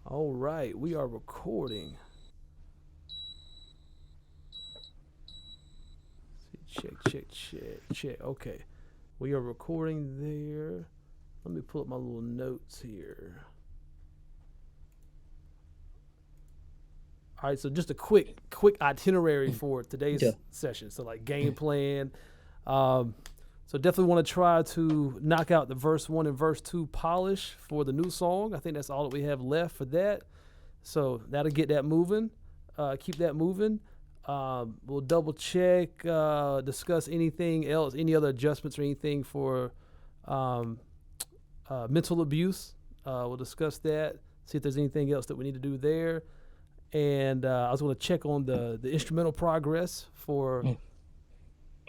All right, we are recording. Check. Okay, we are recording there. Let me pull up my little notes here. All right, so just a quick itinerary Mm. for Yeah. today's session. So like game Mm. plan. Um, so definitely want to try to knock out the verse one and verse two polish for the new song. I think that's all that we have left for that. So that'll get that moving. Keep that moving. We'll double check, discuss anything else, any other adjustments or anything for um, mental abuse. We'll discuss that. See if there's anything else that we need to do there. And I was going to check on the instrumental progress for Mm.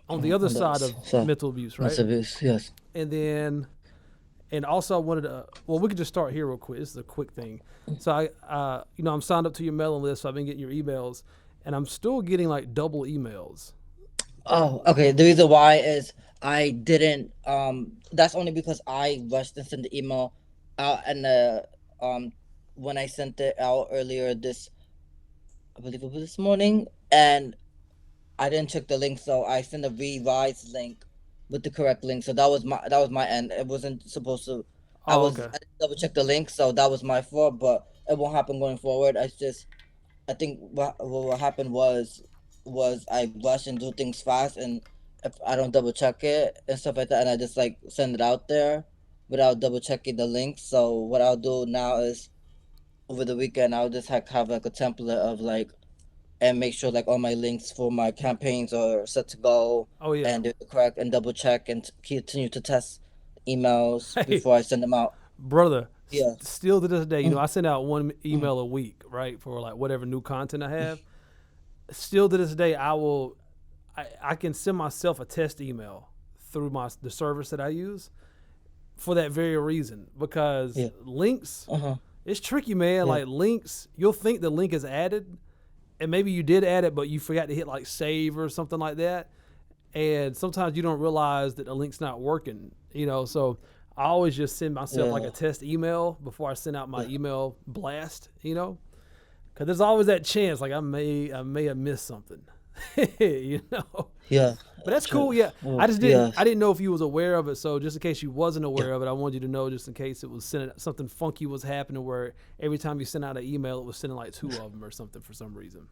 on the other On side those. of So, mental abuse, no right? service. Yes. And then and also I wanted to. Well, we could just start here real quick. This is a quick thing. So I'm signed up to your mailing list. So I've been getting your emails, and I'm still getting like double emails. Oh, okay. The reason why is I didn't. That's only because I rushed and sent the email out, and um, when I sent it out earlier this, I believe it was this morning, and I didn't check the link, so I sent a revised link with the correct link. So that was my end. It wasn't supposed to. Oh, okay. I didn't double check the link, so that was my fault. But it won't happen going forward. I think what happened was I rush and do things fast, and if I don't double check it and stuff like that, and I just like send it out there without double checking the link. So what I'll do now is over the weekend I'll just have like a template of like and make sure like all my links for my campaigns are set to go Oh yeah. and they're correct and double check and continue to test emails Hey, before I send them out. brother. Yeah. Still to this day, Mm, I send out one mm, email a week, right, for like whatever new content I have. Still to this day, I can send myself a test email through the service that I use for that very reason because yeah. links Uh-huh. it's tricky, man. Yeah. Like links, you'll think the link is added, and maybe you did add it, but you forgot to hit like save or something like that. And sometimes you don't realize that the link's not working. So I always just send myself like Yeah. a test email before I send out my Yeah. email blast. Because there's always that chance, like I may have missed something. you know. Yeah. But that's cool. Yeah, Oh, I just didn't. I yes. didn't know if you was aware of it. So just in case you wasn't Yeah. aware of it, I wanted you to know, just in case it was sending something funky was happening, where every time you sent out an email, it was sending like two of them or something for some reason.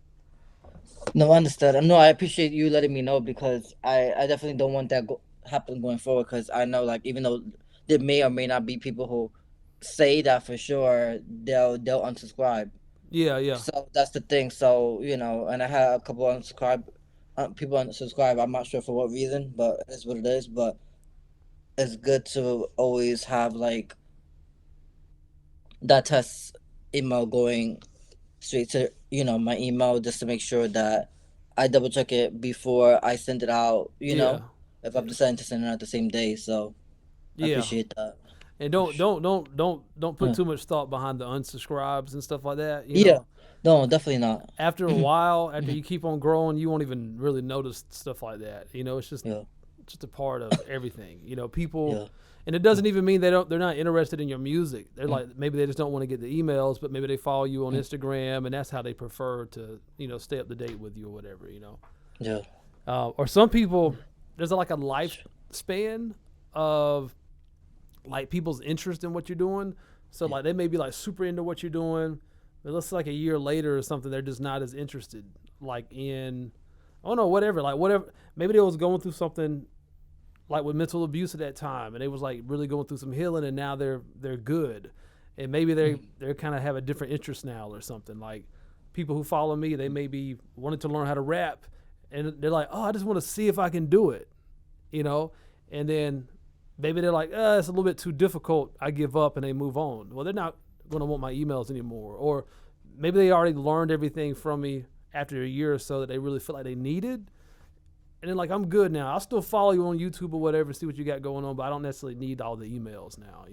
No, I understand. No, I appreciate you letting me know because I definitely don't want that happen going forward because I know like even though there may or may not be people who say that for sure, they'll unsubscribe. Yeah, yeah, So that's the thing. So and I had a couple unsubscribe people unsubscribe. I'm not sure for what reason, but it's what it is. But it's good to always have like that test email going straight to my email just to make sure that I double check it before I send it out. yeah, If I'm yeah, deciding to send it out the same day. So I yeah. appreciate that. And don't put Yeah. too much thought behind the unsubscribes and stuff like that. Yeah. No, definitely not. After a while, after you keep on growing, you won't even really notice stuff like that. It's Yeah. just a part of everything. People, Yeah. and it doesn't even mean they're not interested in your music. They're like, maybe they just don't want to get the emails, but maybe they follow you on Instagram, and that's how they prefer to stay up to date with you or whatever. Yeah. Or some people, there's like a lifespan of like people's interest in what you're doing. So like they may be like super into what you're doing, but let's say like a year later or something, they're just not as interested. Like in, I don't know, whatever. Like whatever. Maybe they was going through something like with mental abuse at that time, and they was like really going through some healing, and now they're good, and maybe they kind of have a different interest now or something. Like people who follow me, they may be wanting to learn how to rap, and they're like, oh, I just want to see if I can do it, you know, and then maybe they're like, it's a little bit too difficult. I give up, and they move on. Well, they're not going to want my emails anymore, or maybe they already learned everything from me after a year or so that they really feel like they needed, and then like I'm good now. I'll still follow you on YouTube or whatever, see what you got going on, but I don't necessarily need all the emails now.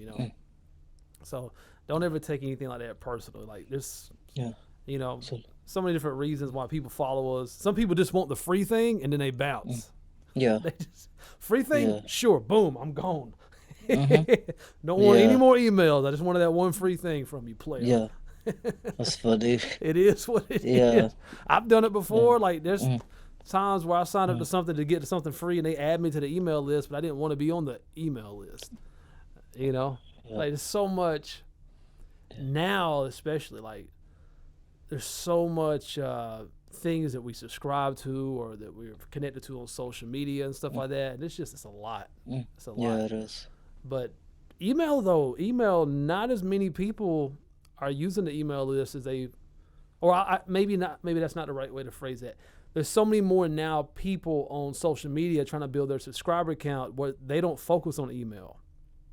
So don't ever take anything like that personally. Like there's Yeah. you know So so many different reasons why people follow us. Some people just want the free thing and then they bounce. yeah. They just free thing, Yeah. sure, boom, I'm gone. Mhm. Don't want any Yeah. more emails. I just wanted that one free thing from you, player. Yeah. That's funny. It is what it Yeah. is. I've done it Yeah. before. Like there's Mm, times where I signed up to mm, something to get something free, and they add me to the email list, but I didn't want to be on the email list. You know, yeah. like there's so much now, especially like there's so much things that we subscribe to or that we're connected to on social media and stuff Mm, like that. And it's a lot. mm. It's a Yeah, lot. it is. But email though, email, not as many people are using the email list as they, or maybe not. Maybe that's not the right way to phrase that. There's so many more now people on social media trying to build their subscriber count where they don't focus on email.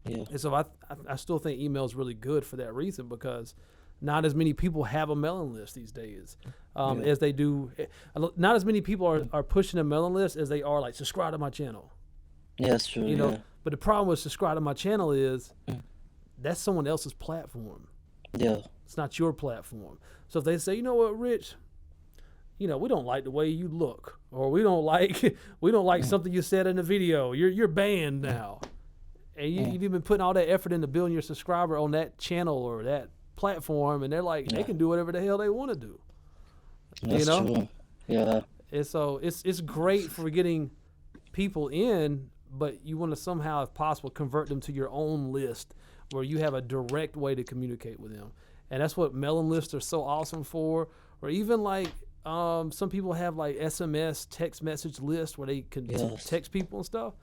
Yeah. And so I still think email is really good for that reason because not as many people have a mailing list these days Yeah. as they do. Not as many people are pushing a mailing list as they are like subscribe to my channel. Yeah, that's true. You know, Yeah. but the problem with subscribe to my channel is Mm. that's someone else's platform. Yeah. It's not your platform. So if they say, you know what, Rich, we don't like the way you look, or we don't like Mm, something you said in the video. You're banned mm, now, and mm. you've been putting all that effort into building your subscriber on that channel or that platform, and they're like they Yeah. can do whatever the hell they want to do. You That's know, true. Yeah. and so it's great for getting people in, but you want to somehow, if possible, convert them to your own list where you have a direct way to communicate with them. And that's what mailing lists are so awesome for. Or even like some people have like SMS text message lists where they can Yes. text people and stuff.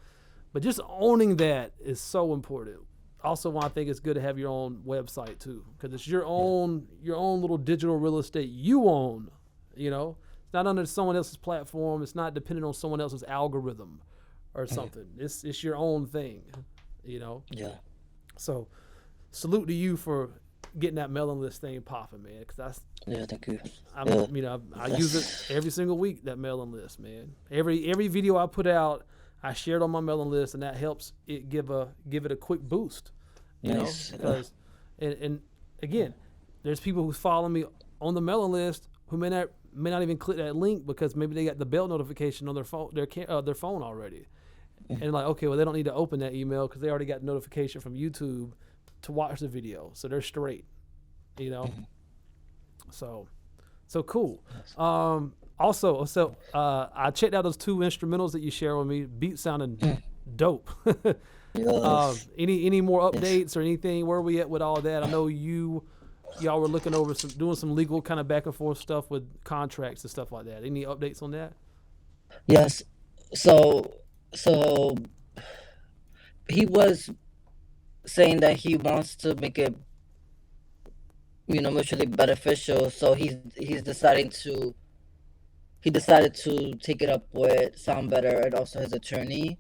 But just owning that is so important. Also, why I think it's good to have your own website too, because it's your Yeah. own little digital real estate you own. It's not under someone else's platform. It's not dependent on someone else's algorithm or something. It's your own thing. You know. Yeah. So salute to you for getting that mailing list thing popping, man. Because Yeah. Thank you. I'm, Yeah. I use it every single week. That mailing list, man. Every video I put out, I share it on my mailing list, and that helps it give it a quick boost. Nice. Because and again, there's people who follow me on the mailing list who may not even click that link because maybe they got the bell notification on their phone their phone already. And like, okay, well, they don't need to open that email because they already got notification from YouTube to watch the video, so they're straight, you know. So cool. Also, I checked out those 2 instrumentals that you share with me. Beat sounding dope. Yes. Any more Yes. updates or anything? Where are we at with all that? I know y'all were looking over doing some legal kind of back and forth stuff with contracts and stuff like that. Any updates on that? Yes. So he was saying that he wants to make it, mutually beneficial. So he's decided to take it up with Sound Better and also his attorney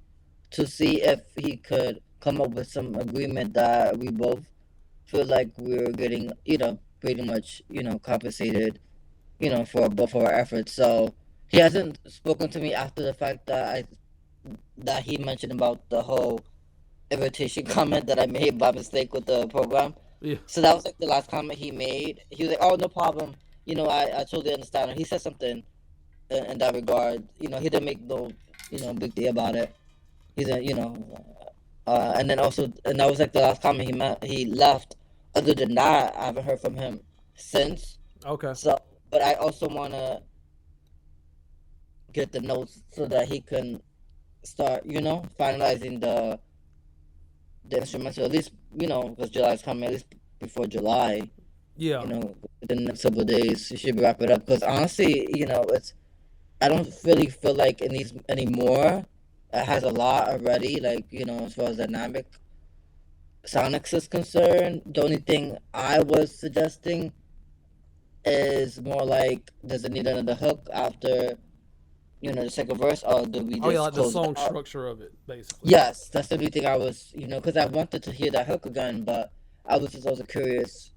to see if he could come up with some agreement that we both feel like we're getting, pretty much, compensated, for both of our efforts. So he hasn't spoken to me after the fact that he mentioned about the whole invitation comment that I made by mistake with the program. Yeah. So that was like the last comment he made. He was like, "Oh, no problem. I totally understand." And he said something in that regard. He didn't make no, big deal about it. He said, and then also, and that was like the last comment he left. Other than that, I haven't heard from him since. Okay. So, but I also want to get the notes so that he can start, finalizing the instrumental, at least, because July's coming, at least before July, Yeah. within the next couple of days, he should wrap it up. Because honestly, I don't really feel like it needs any more. It has a lot already, like, as far as dynamic sonics is concerned. The only thing I was suggesting is more like, does it need another hook after, the second verse, or do we Oh yeah, just like the close it song out? structure of it, basically. Yes, that's the only thing I was, because I wanted to hear that hook again, but I was just also curious,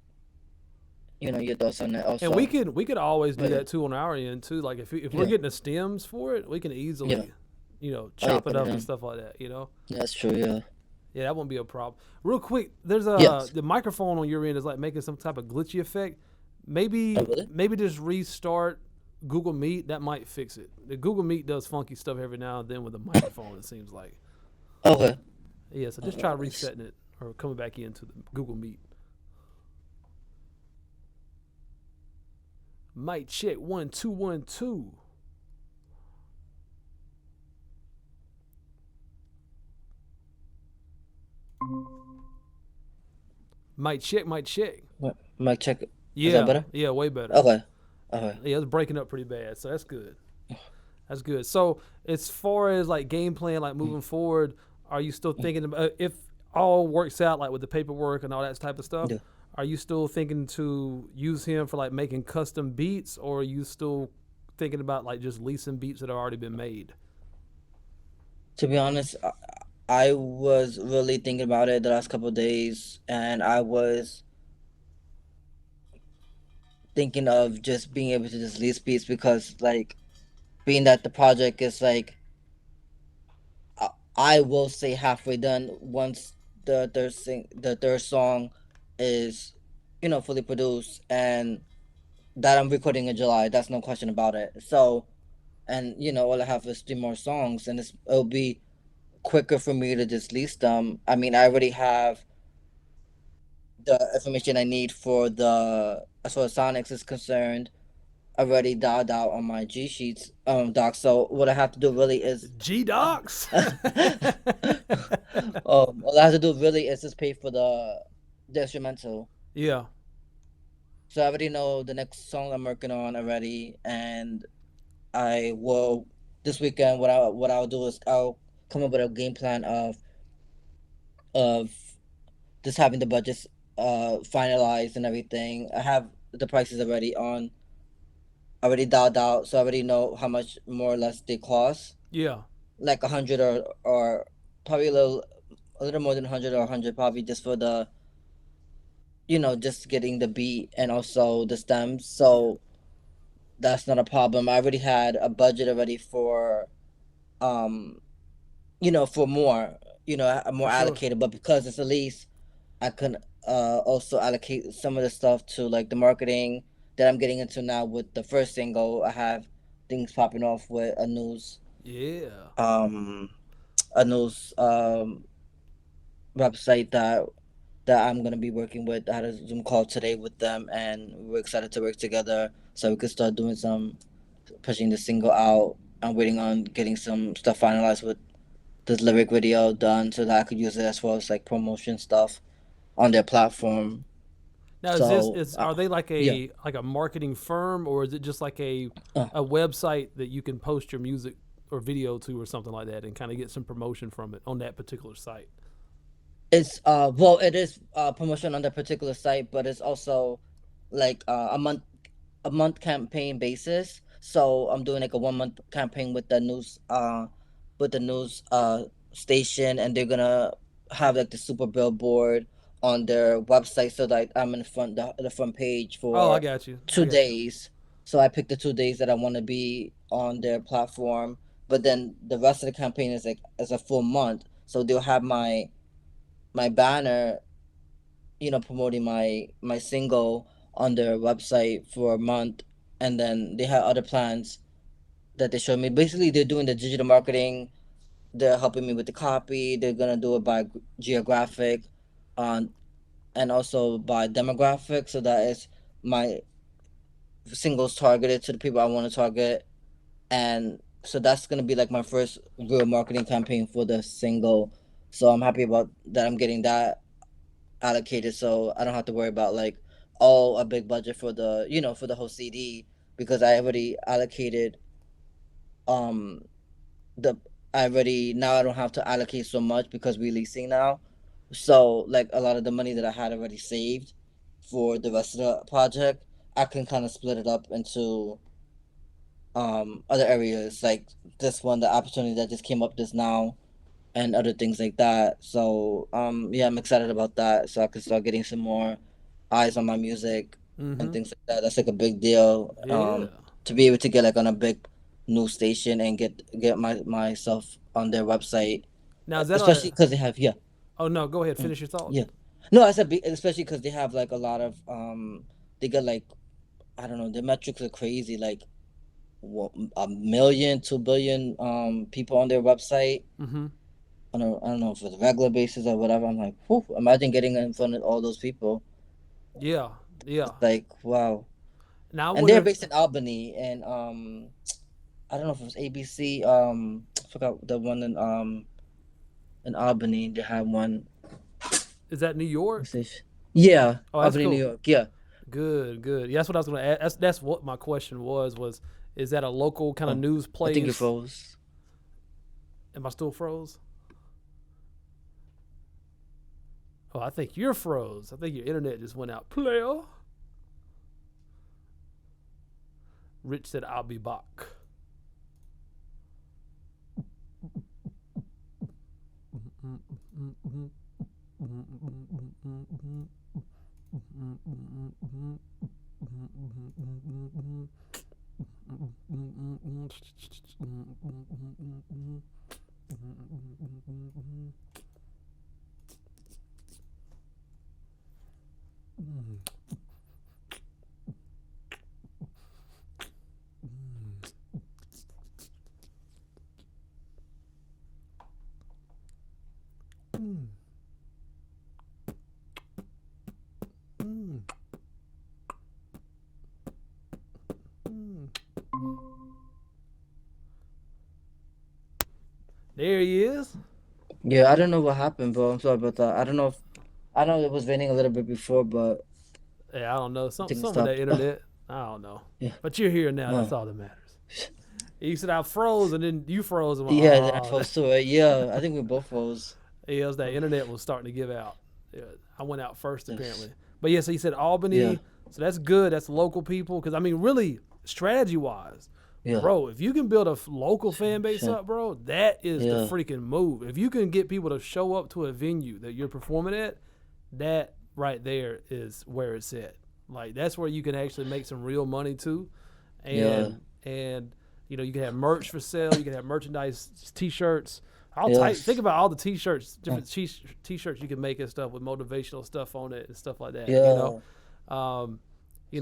your thoughts on that also. And we could always do But that too on our end too. Like if we're yeah, getting the stems for it, we can yeah. easily, Oh yeah, chop it put it up and in. stuff like that. That's true. Yeah. Yeah, that won't be a problem. Real quick, there's Yes. the microphone on your end is like making some type of glitchy effect. Oh, Maybe really? just restart Google Meet. That might fix it. The Google Meet does funky stuff every now and then with the microphone. It seems like. Okay. Yeah, so just Okay. try Let's- resetting it or coming back into the Google Meet. Mic check 1 2 1 2. Mic check, mic check. Mic check. Is that Yeah, better? yeah, way better. Okay. Okay. Yeah, it's breaking up pretty bad, so that's good. That's good. So as far as like game plan, like moving forward, are you still thinking about if all works out like with the paperwork and all that type of stuff? Yeah. Are you still thinking to use him for like making custom beats, or are you still thinking about like just leasing beats that have already been made? To be honest, I was really thinking about it the last couple of days, and I was thinking of just being able to just lease beats because, like, being that the project is like, I will say halfway done once the third song is, fully produced, and that I'm recording in July. That's no question about it. So, and all I have is 3 more songs, and it'll be quicker for me to just lease them. I mean, I already have the information I need for the as far as Sonics is concerned already dialed out on my G Sheets doc. So what I have to do really is G Docs. all I have to do really is just pay for the instrumental. Yeah. So I already know the next song I'm working on already, and I will this weekend. What I'll do is I'll come up with a game plan of just having the budgets finalized and everything. I have the prices already dialed out, so I already know how much more or less they cost. Yeah. Like 100 or probably a little more than 100 or 100 probably just for the just getting the beat and also the stems. So that's not a problem. I already had a budget already for um for more, more For sure. allocated, but because it's a lease, I can also allocate some of the stuff to like the marketing that I'm getting into now with the first single. I have things popping off with Yeah. um a news website that I'm gonna be working with. I had a Zoom call today with them, and we're excited to work together so we could start doing some pushing the single out. I'm waiting on getting some stuff finalized with this lyric video done so that I could use it as well as like promotion stuff on their platform. Now is this So is are they yeah. like a marketing firm, or is it just like Uh, a website that you can post your music or video to or something like that and kind of get some promotion from it on that particular site? It's it is promotion on the particular site, but it's also like a month campaign basis. So I'm doing like a 1 month campaign with the news station, and they're gonna have like the super billboard on their website so that I'm in the front page Oh, I for got you. I two got you. days. So I picked the 2 days that I want to be on their platform, but then the rest of the campaign is like as a full month. So they'll have my banner, promoting my single on their website for a month, and then they have other plans that they showed me. Basically, they're doing the digital marketing. They're helping me with the copy. They're gonna do it by geographic, on and also by demographic. So that is my singles targeted to the people I want to target, and so that's gonna be like my first real marketing campaign for the single. So I'm happy about that. I'm getting that allocated so I don't have to worry about like a big budget for the whole CD because I already allocated um the I already now I don't have to allocate so much because we're leasing now. So like a lot of the money that I had already saved for the rest of the project, I can kind of split it up into other areas like this one, the opportunity that just came up just now and other things like that. So yeah, I'm excited about that. So I can start getting some more eyes on my music and Mm-hmm. things like that. That's like a big deal. Yeah. To be able to get like on a big news station and get myself on their website, Now is that especially a? because they have yeah. Oh no, go ahead. Mm, Finish your thought. yeah. No, I said especially because they have like a lot of they get like I don't know, their metrics are crazy like what, a million, 2 billion people on their website Mm-hmm. I don't know if it's a regular basis or whatever. I'm like, whew, imagine getting in front of all those people. Yeah. Yeah. It's like, wow. Now I and they're wonder. based in Albany, and I don't know if it was ABC. I forgot the one in Albany. They had one. Is that New What's York? this? Yeah, Oh, that's Albany, New cool. York. Yeah, Good, good. Yeah, that's what I was gonna ask. That's what my question was. Was is that a local kind of oh, news I think it place? froze. Am I still froze? Oh, I think you're froze. I think your internet just went out. Player. Rich said, "I'll be back." There he is. Yeah, I don't know what happened, bro. I'm sorry about that. I don't know if I know it was raining a little bit before, but Yeah, I don't know. I think it Some with that stopped. internet. I don't know. Yeah. But you're here now. That's Oh. all that matters. You said I froze and then you froze. I'm like, Yeah, then I oh, froze too, right? Yeah, I think we both froze. yeah, it was that internet was starting to give out. Yeah, I went out first Yes. apparently. But yeah, so you said Yeah, Albany. So that's good. That's local people. Because I mean, really, strategy wise, yeah, bro, if you can build a local fan base sure. up, bro, that is the Yeah, freaking move. If you can get people to show up to a venue that you're performing at, that right there is where it's at. Like that's where you can actually make some real money too, yeah, and you know you can have merch for sale. You can have merchandise, T-shirts. I'll think yes, about all the T-shirts, different T-shirts you can make and stuff with motivational stuff on it and stuff like that. yeah, Um,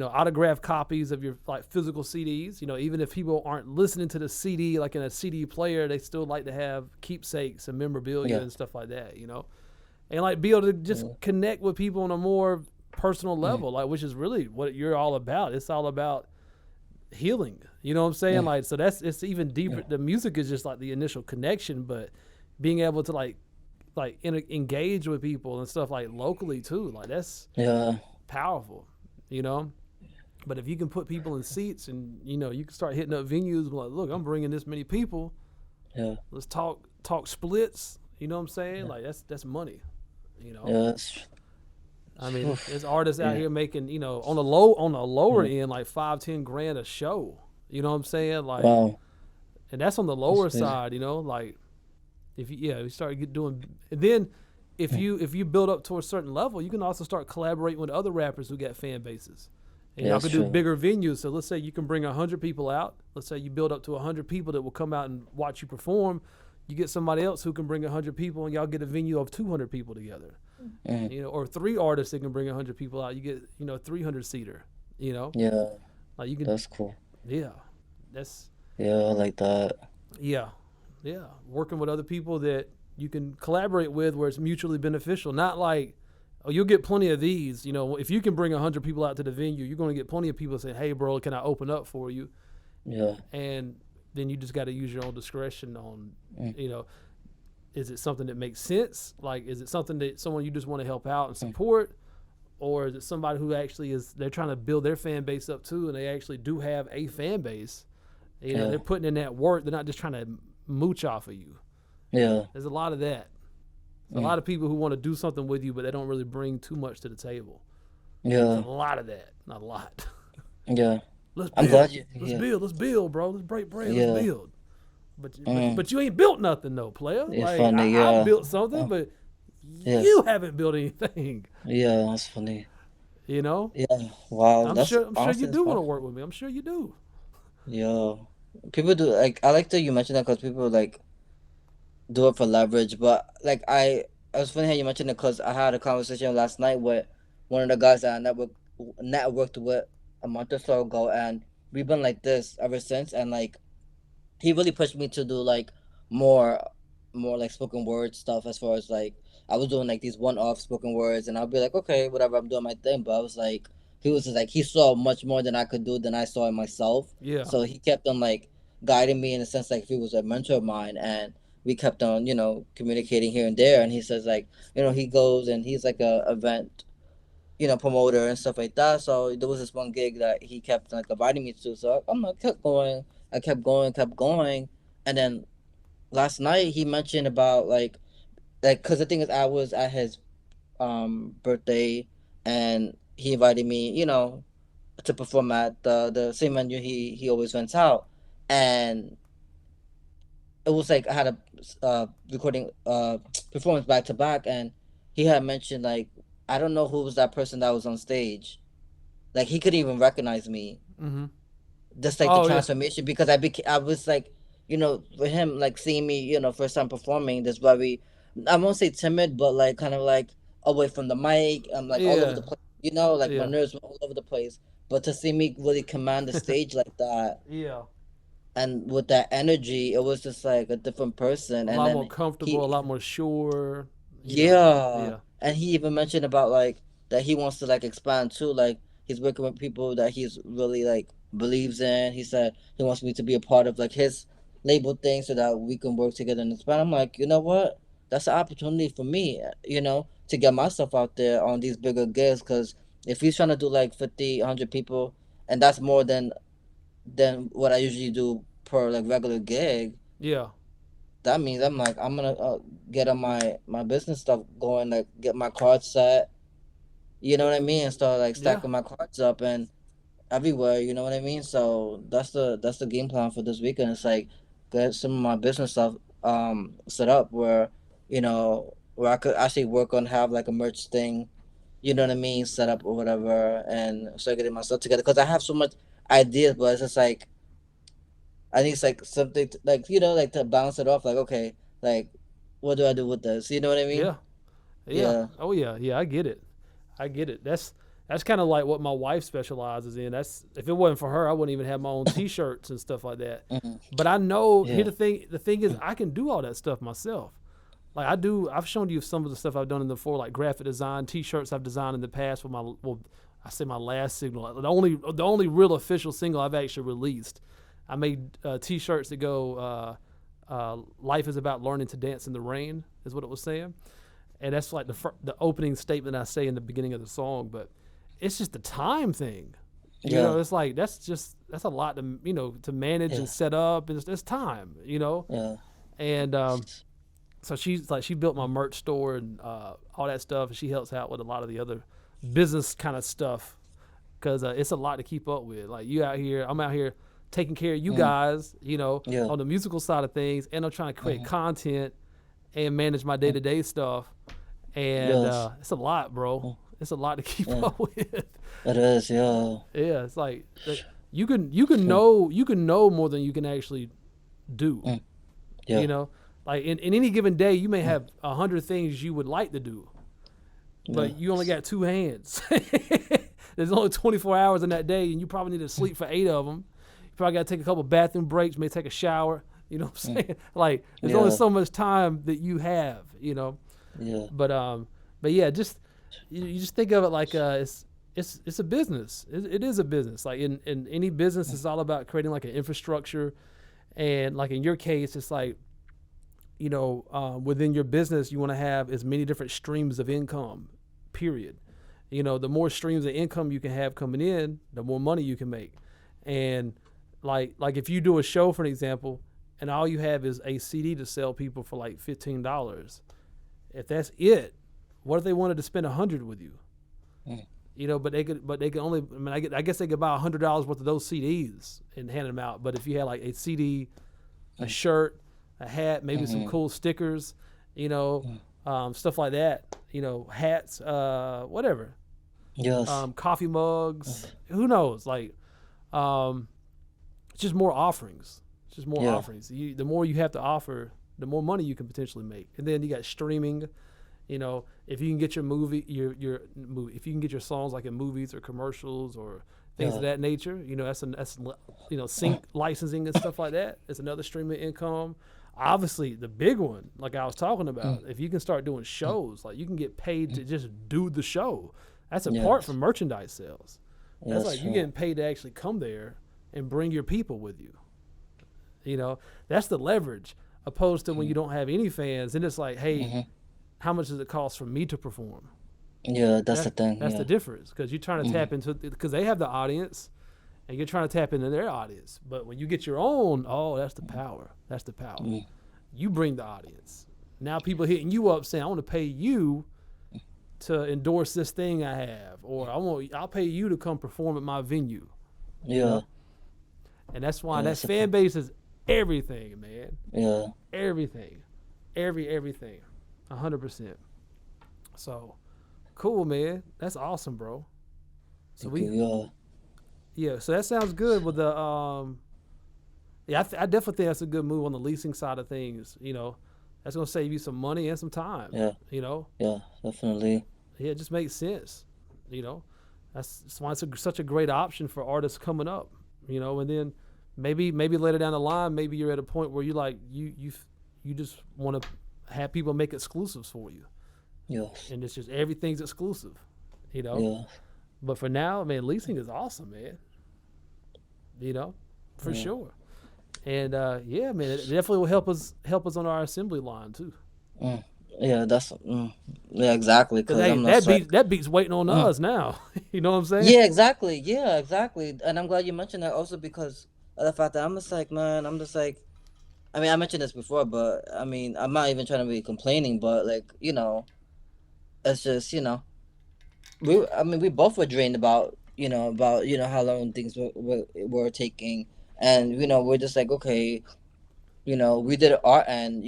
autographed copies of your like physical CDs. You know, even if people aren't listening to the CD like in a CD player, they still like to have keepsakes and memorabilia yeah, and stuff like that. And like be able to just yeah, connect with people on a more personal yeah, level, like which is really what you're all about. It's all about healing. You know what I'm saying? yeah, Like so it's even deeper. The music is just like the initial connection, but being able to engage with people and stuff like locally too, like that's yeah, powerful. You know. But if you can put people in seats and you can start hitting up venues and be like, look, I'm bringing this many people. yeah, Let's talk splits. You know what I'm saying? yeah, Like that's money. You know. yeah. That's, I mean, there's oof, artists out yeah. here making on a lower Mhm. end like 5-10 grand a show. You know what I'm saying? Like, Wow, and that's on the that's lower crazy. side. Like if you start doing, and then Mm, if you build up to a certain level, you can also start collaborating with other rappers who got fan bases. And yeah, y'all that's could do true. bigger venues. So let's say you can bring 100 people out. Let's say you build up to 100 people that will come out and watch you perform. You get somebody else who can bring 100 people, and y'all get a venue of 200 people together. Mm, Or three artists that can bring 100 people out. You get 300 seater. yeah, Like you can, that's cool. yeah, that's Yeah, I like that. yeah, yeah. Working with other people that you can collaborate with, where it's mutually beneficial. Not like, oh, you'll get plenty of these. If you can bring 100 people out to the venue, you're going to get plenty of people saying, "Hey, bro, can I open up for you?" Yeah, And then you just got to use your own discretion on, mm, you know, is it something that makes sense? Like, is it something that someone you just want to help out and mm, support? Or is it somebody who actually they're trying to build their fan base up too, and they actually do have a fan base? yeah, They're putting in that work. They're not just trying to mooch off of you. yeah, There's a lot of that. There's a mm, lot of people who want to do something with you, but they don't really bring too much to the table. There's yeah, a lot of that. Not a lot. yeah. Let's I'm glad build. you. Let's Yeah, build. Let's build, bro. Let's break bread. Let's yeah. build. But Mm, but you ain't built nothing though, player. it's Like funny. I Yeah. built something, Oh, but yes. you haven't built anything. Yeah, that's funny. You know. Yeah. Wow. That's I'm sure you honestly that's do want to powerful. work with me. I'm sure you do. Yeah. People do like. I like that you mentioned that because people like do it for leverage. But like it was funny how you mentioned it because I had a conversation last night with one of the guys that I networked with a month or so ago, and we've been like this ever since. And like he really pushed me to do like more like spoken word stuff as far as like I was doing like these one-off spoken words, and I'll be like, okay, whatever, I'm doing my thing. But I was like, he was just like he saw much more than I could do than I saw in myself. Yeah. So he kept on like guiding me in a sense like if he was a mentor of mine, and we kept on communicating here and there. And he says like he goes and he's like a event promoter and stuff like that. So there was this one gig that he kept like inviting me to. So I'm like kept going. I kept going, and then last night he mentioned about like because the thing is I was at his birthday, and he invited me to perform at the same venue he always rents out, and it was like I had a recording performance back to back, and he had mentioned like I don't know who was that person that was on stage, like he couldn't even recognize me. Mm-hmm. Just like the Oh yeah. transformation, because I was like for him like seeing me first time performing, this very, I won't say timid, but like kind of like away from the mic. I'm like all over Yeah. the place, like my Yeah. nerves were all over the place. But to see me really command the stage like that, Yeah. and with that energy, it was just like a different person. A And lot more then comfortable, a he lot more sure. yeah, Yeah. and he even mentioned about like that he wants to like expand too. Like he's working with people that he's really like believes in. He said he wants me to be a part of like his label thing so that we can work together and expand. I'm like, you know what? That's an opportunity for me, to get myself out there on these bigger gigs. Because if he's trying to do like 50, 100 people, and that's more than what I usually do per like regular gig, Yeah. that means I'm like I'm gonna get on my business stuff going, like get my cards set, you know what I mean, and start like Yeah. stacking my cards up and everywhere, you know what I mean. So that's the game plan for this weekend. It's like get some of my business stuff set up where I could actually work on have like a merch thing, you know what I mean, set up or whatever, and start getting my stuff together because I have so much ideas, but it's just like I think it's like something like like to bounce it off. Like okay, like what do I do with this? You know what I mean? Yeah. Yeah. Yeah. Oh yeah. Yeah. I get it. I get it. That's kind of like what my wife specializes in. That's if it wasn't for her, I wouldn't even have my own T-shirts and stuff like that. Hmm. But I know here Yeah. the thing is I can do all that stuff myself. Like I do. I've shown you some of the stuff I've done in the before, like graphic design, T-shirts I've designed in the past for I say my last single, the only real official single I've actually released. I made T-shirts that go, "Life is about learning to dance in the rain," is what it was saying, and that's like the opening statement I say in the beginning of the song. But it's just the time thing, Yeah. It's like that's a lot to to manage and Yeah. set up. It's time, Yeah. and so she's like she built my merch store and all that stuff, and she helps out with a lot of the other business kind of stuff because it's a lot to keep up with. Like I'm out here taking care of you Mm. guys, Yeah. on the musical side of things, and I'm trying to create Hmm. content and manage my day to day stuff, and Yes. it's a lot, bro. Mm. It's a lot to keep Yeah. up with. It is. Yeah. Yeah, it's like you can know more than you can actually do. Mm. Yeah. You know, like in any given day, you may have 100 things you would like to do, Yeah. but you only got two hands. There's only 24 hours in that day, and you probably need to sleep for 8 of them. You probably got to take a couple bathroom breaks, maybe take a shower. You know what I'm saying? Like there's only Yeah. so much time that you have. Yeah. But yeah, just you just think of it like it's a business. It is a business. Like in any business, it's all about creating like an infrastructure, and like in your case, it's like within your business, you want to have as many different streams of income. Period. The more streams of income you can have coming in, the more money you can make. And like if you do a show, for an example, and all you have is a CD to sell people for like $15, if that's it, what if they wanted to spend $100 with you? Mm. But they could only. I mean, I guess they could buy $100 worth of those CDs and hand them out. But if you had like a CD, a shirt, a hat, maybe some Mhm. cool stickers, stuff like that, hats, whatever, Yes. coffee mugs, who knows? Like, it's just more offerings. It's just more Yeah. offerings. The more you have to offer, the more money you can potentially make. And then you got streaming. If you can get your movie, if you can get your songs like in movies or commercials or things of Yeah. that nature, that's sync licensing and stuff like that. It's another stream of income. Obviously, the big one, like I was talking about, if you can start doing shows, like you can get paid to just do the show. That's apart Yes. from merchandise sales. Yeah, That's that's like you true. getting paid to actually come there and bring your people with you. You know, that's the leverage. Opposed to when you don't have any fans, and it's like, hey, Mm-hmm. how much does it cost for me to perform? Yeah, that's the That thing. that's the Yeah. difference because you're trying to Mm-hmm. tap into because they have the audience and you're trying to tap into their audience. But when you get your own, oh, that's the power. That's the power. Mm-hmm. You bring the audience. Now people hitting you up saying, I want to pay you to endorse this thing I have, or I'll pay you to come perform at my venue. You Yeah. know, and that's why Yeah, that that's the fan thing. base is everything, man. Yeah. Everything, everything, 100%. So cool, man. That's awesome, bro. So Thank you. we, Yeah. yeah. So that sounds good with the yeah. I definitely think that's a good move on the leasing side of things. You know, that's gonna save you some money and some time. Yeah. You know, Yeah. Definitely. yeah, it just makes sense. You know, that's why it's such a great option for artists coming up. You know, and then maybe later down the line, maybe you're at a point where you like you just want to have people make exclusives for you, Yes. and it's just everything's exclusive. You know, Yeah. but for now, man, leasing is awesome, man. You know, for Yeah. sure. And yeah, man, it definitely will help us on our assembly line too. Mm. Yeah. That's. Yeah. Exactly. Cause Cause hey, I'm not like. that beats waiting on Mm. us now. You know what I'm saying? Yeah. Exactly. Yeah. Exactly. And I'm glad you mentioned that also because of the fact that I'm just like, man, I'm just like. I mean, I mentioned this before, but I mean, I'm not even trying to be complaining, but like, it's just, I mean, we both were drained about how long things were taking, and we're just like, okay, we did our end,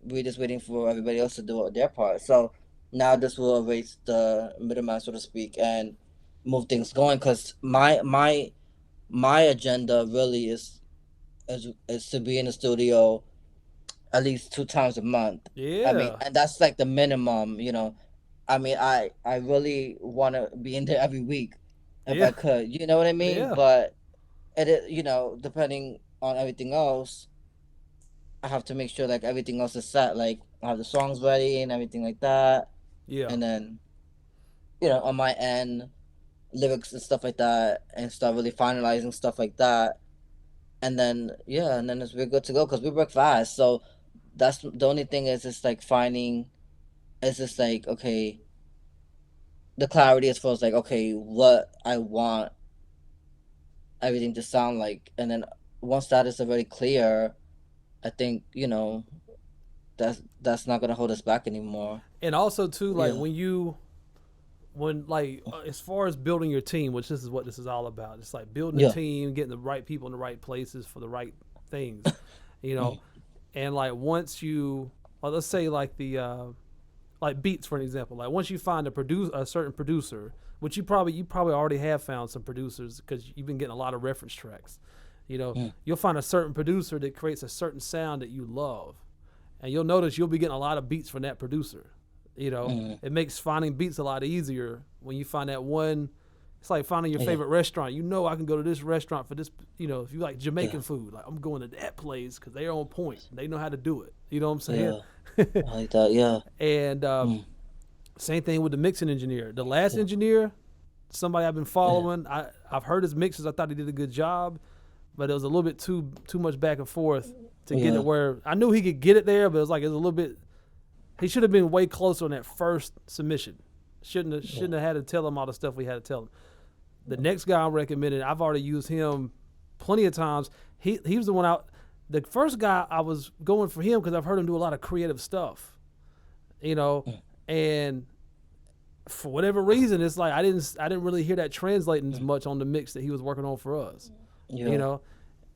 we're just waiting for everybody else to do their part. So now this will erase the middleman, so to speak, and move things going. Because my agenda really is to be in the studio at least 2 times a month. I mean, Yeah, and that's like the minimum. I mean, I really want to be in there every week if yeah, I could. You know what I mean? yeah, But depending on everything else, I have to make sure like everything else is set. Like I have the songs ready and everything like that, yeah. and then on my end, lyrics and stuff like that, and start really finalizing stuff like that. And then we're good to go because we work fast. So that's the only thing is just like finding. It's just like okay, the clarity as far as like okay, what I want everything to sound like, and then once that is already clear, I think that's not gonna hold us back anymore. And also too, like Yeah, when like as far as building your team, which this is what this is all about. It's like building a yeah, team, getting the right people in the right places for the right things. You know, and like once you, let's say like the like beats for an example. Like once you find a certain producer, which you probably already have found some producers because you've been getting a lot of reference tracks. You know, mm, you'll find a certain producer that creates a certain sound that you love, and you'll notice you'll be getting a lot of beats from that producer. You know, mm, it makes finding beats a lot easier when you find that one. It's like finding your yeah, favorite restaurant. You know, I can go to this restaurant for this. You know, if you like yeah, Jamaican food, like I'm going to that place because they're on point. They know how to do it. You know what I'm saying? yeah. I like that. Yeah, And mm, same thing with the mixing engineer. The last engineer, somebody I've been yeah, following, I've heard his mixes. I thought he did a good job, but it was a little bit too much back and forth to get yeah, it where I knew he could get it there, but it was like it was a little bit. He should have been way closer on that first submission. Shouldn't have had to tell him all the stuff we had to tell him. The next guy I'm recommending, I've already used him plenty of times. He was the one out. The first guy I was going for him because I've heard him do a lot of creative stuff, you know, mm, and for whatever reason, it's like I didn't really hear that translating as much on the mix that he was working on for us, you yeah, know,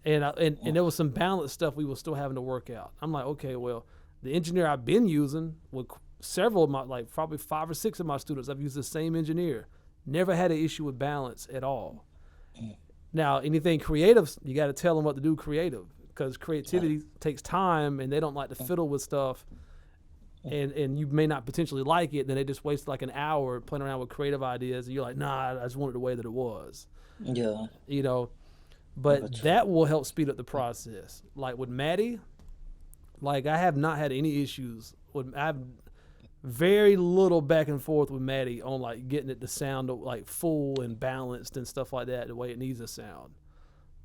and there was some balance stuff we were still having to work out. I'm like, okay, well, the engineer I've been using with several of my like probably 5 or 6 of my students, I've used the same engineer, never had an issue with balance at all. Now, anything creative, you got to tell them what to do creative because creativity takes time and they don't like to fiddle with stuff. And you may not potentially like it, then they just waste like an hour playing around with creative ideas. And you're like, nah, I just wanted the way that it was, yeah. you know. I But got you. that will help speed up the process. Like with Maddie, like I have not had any issues with. very little back and forth with Maddie on like getting it to sound like full and balanced and stuff like that, the way it needs to sound.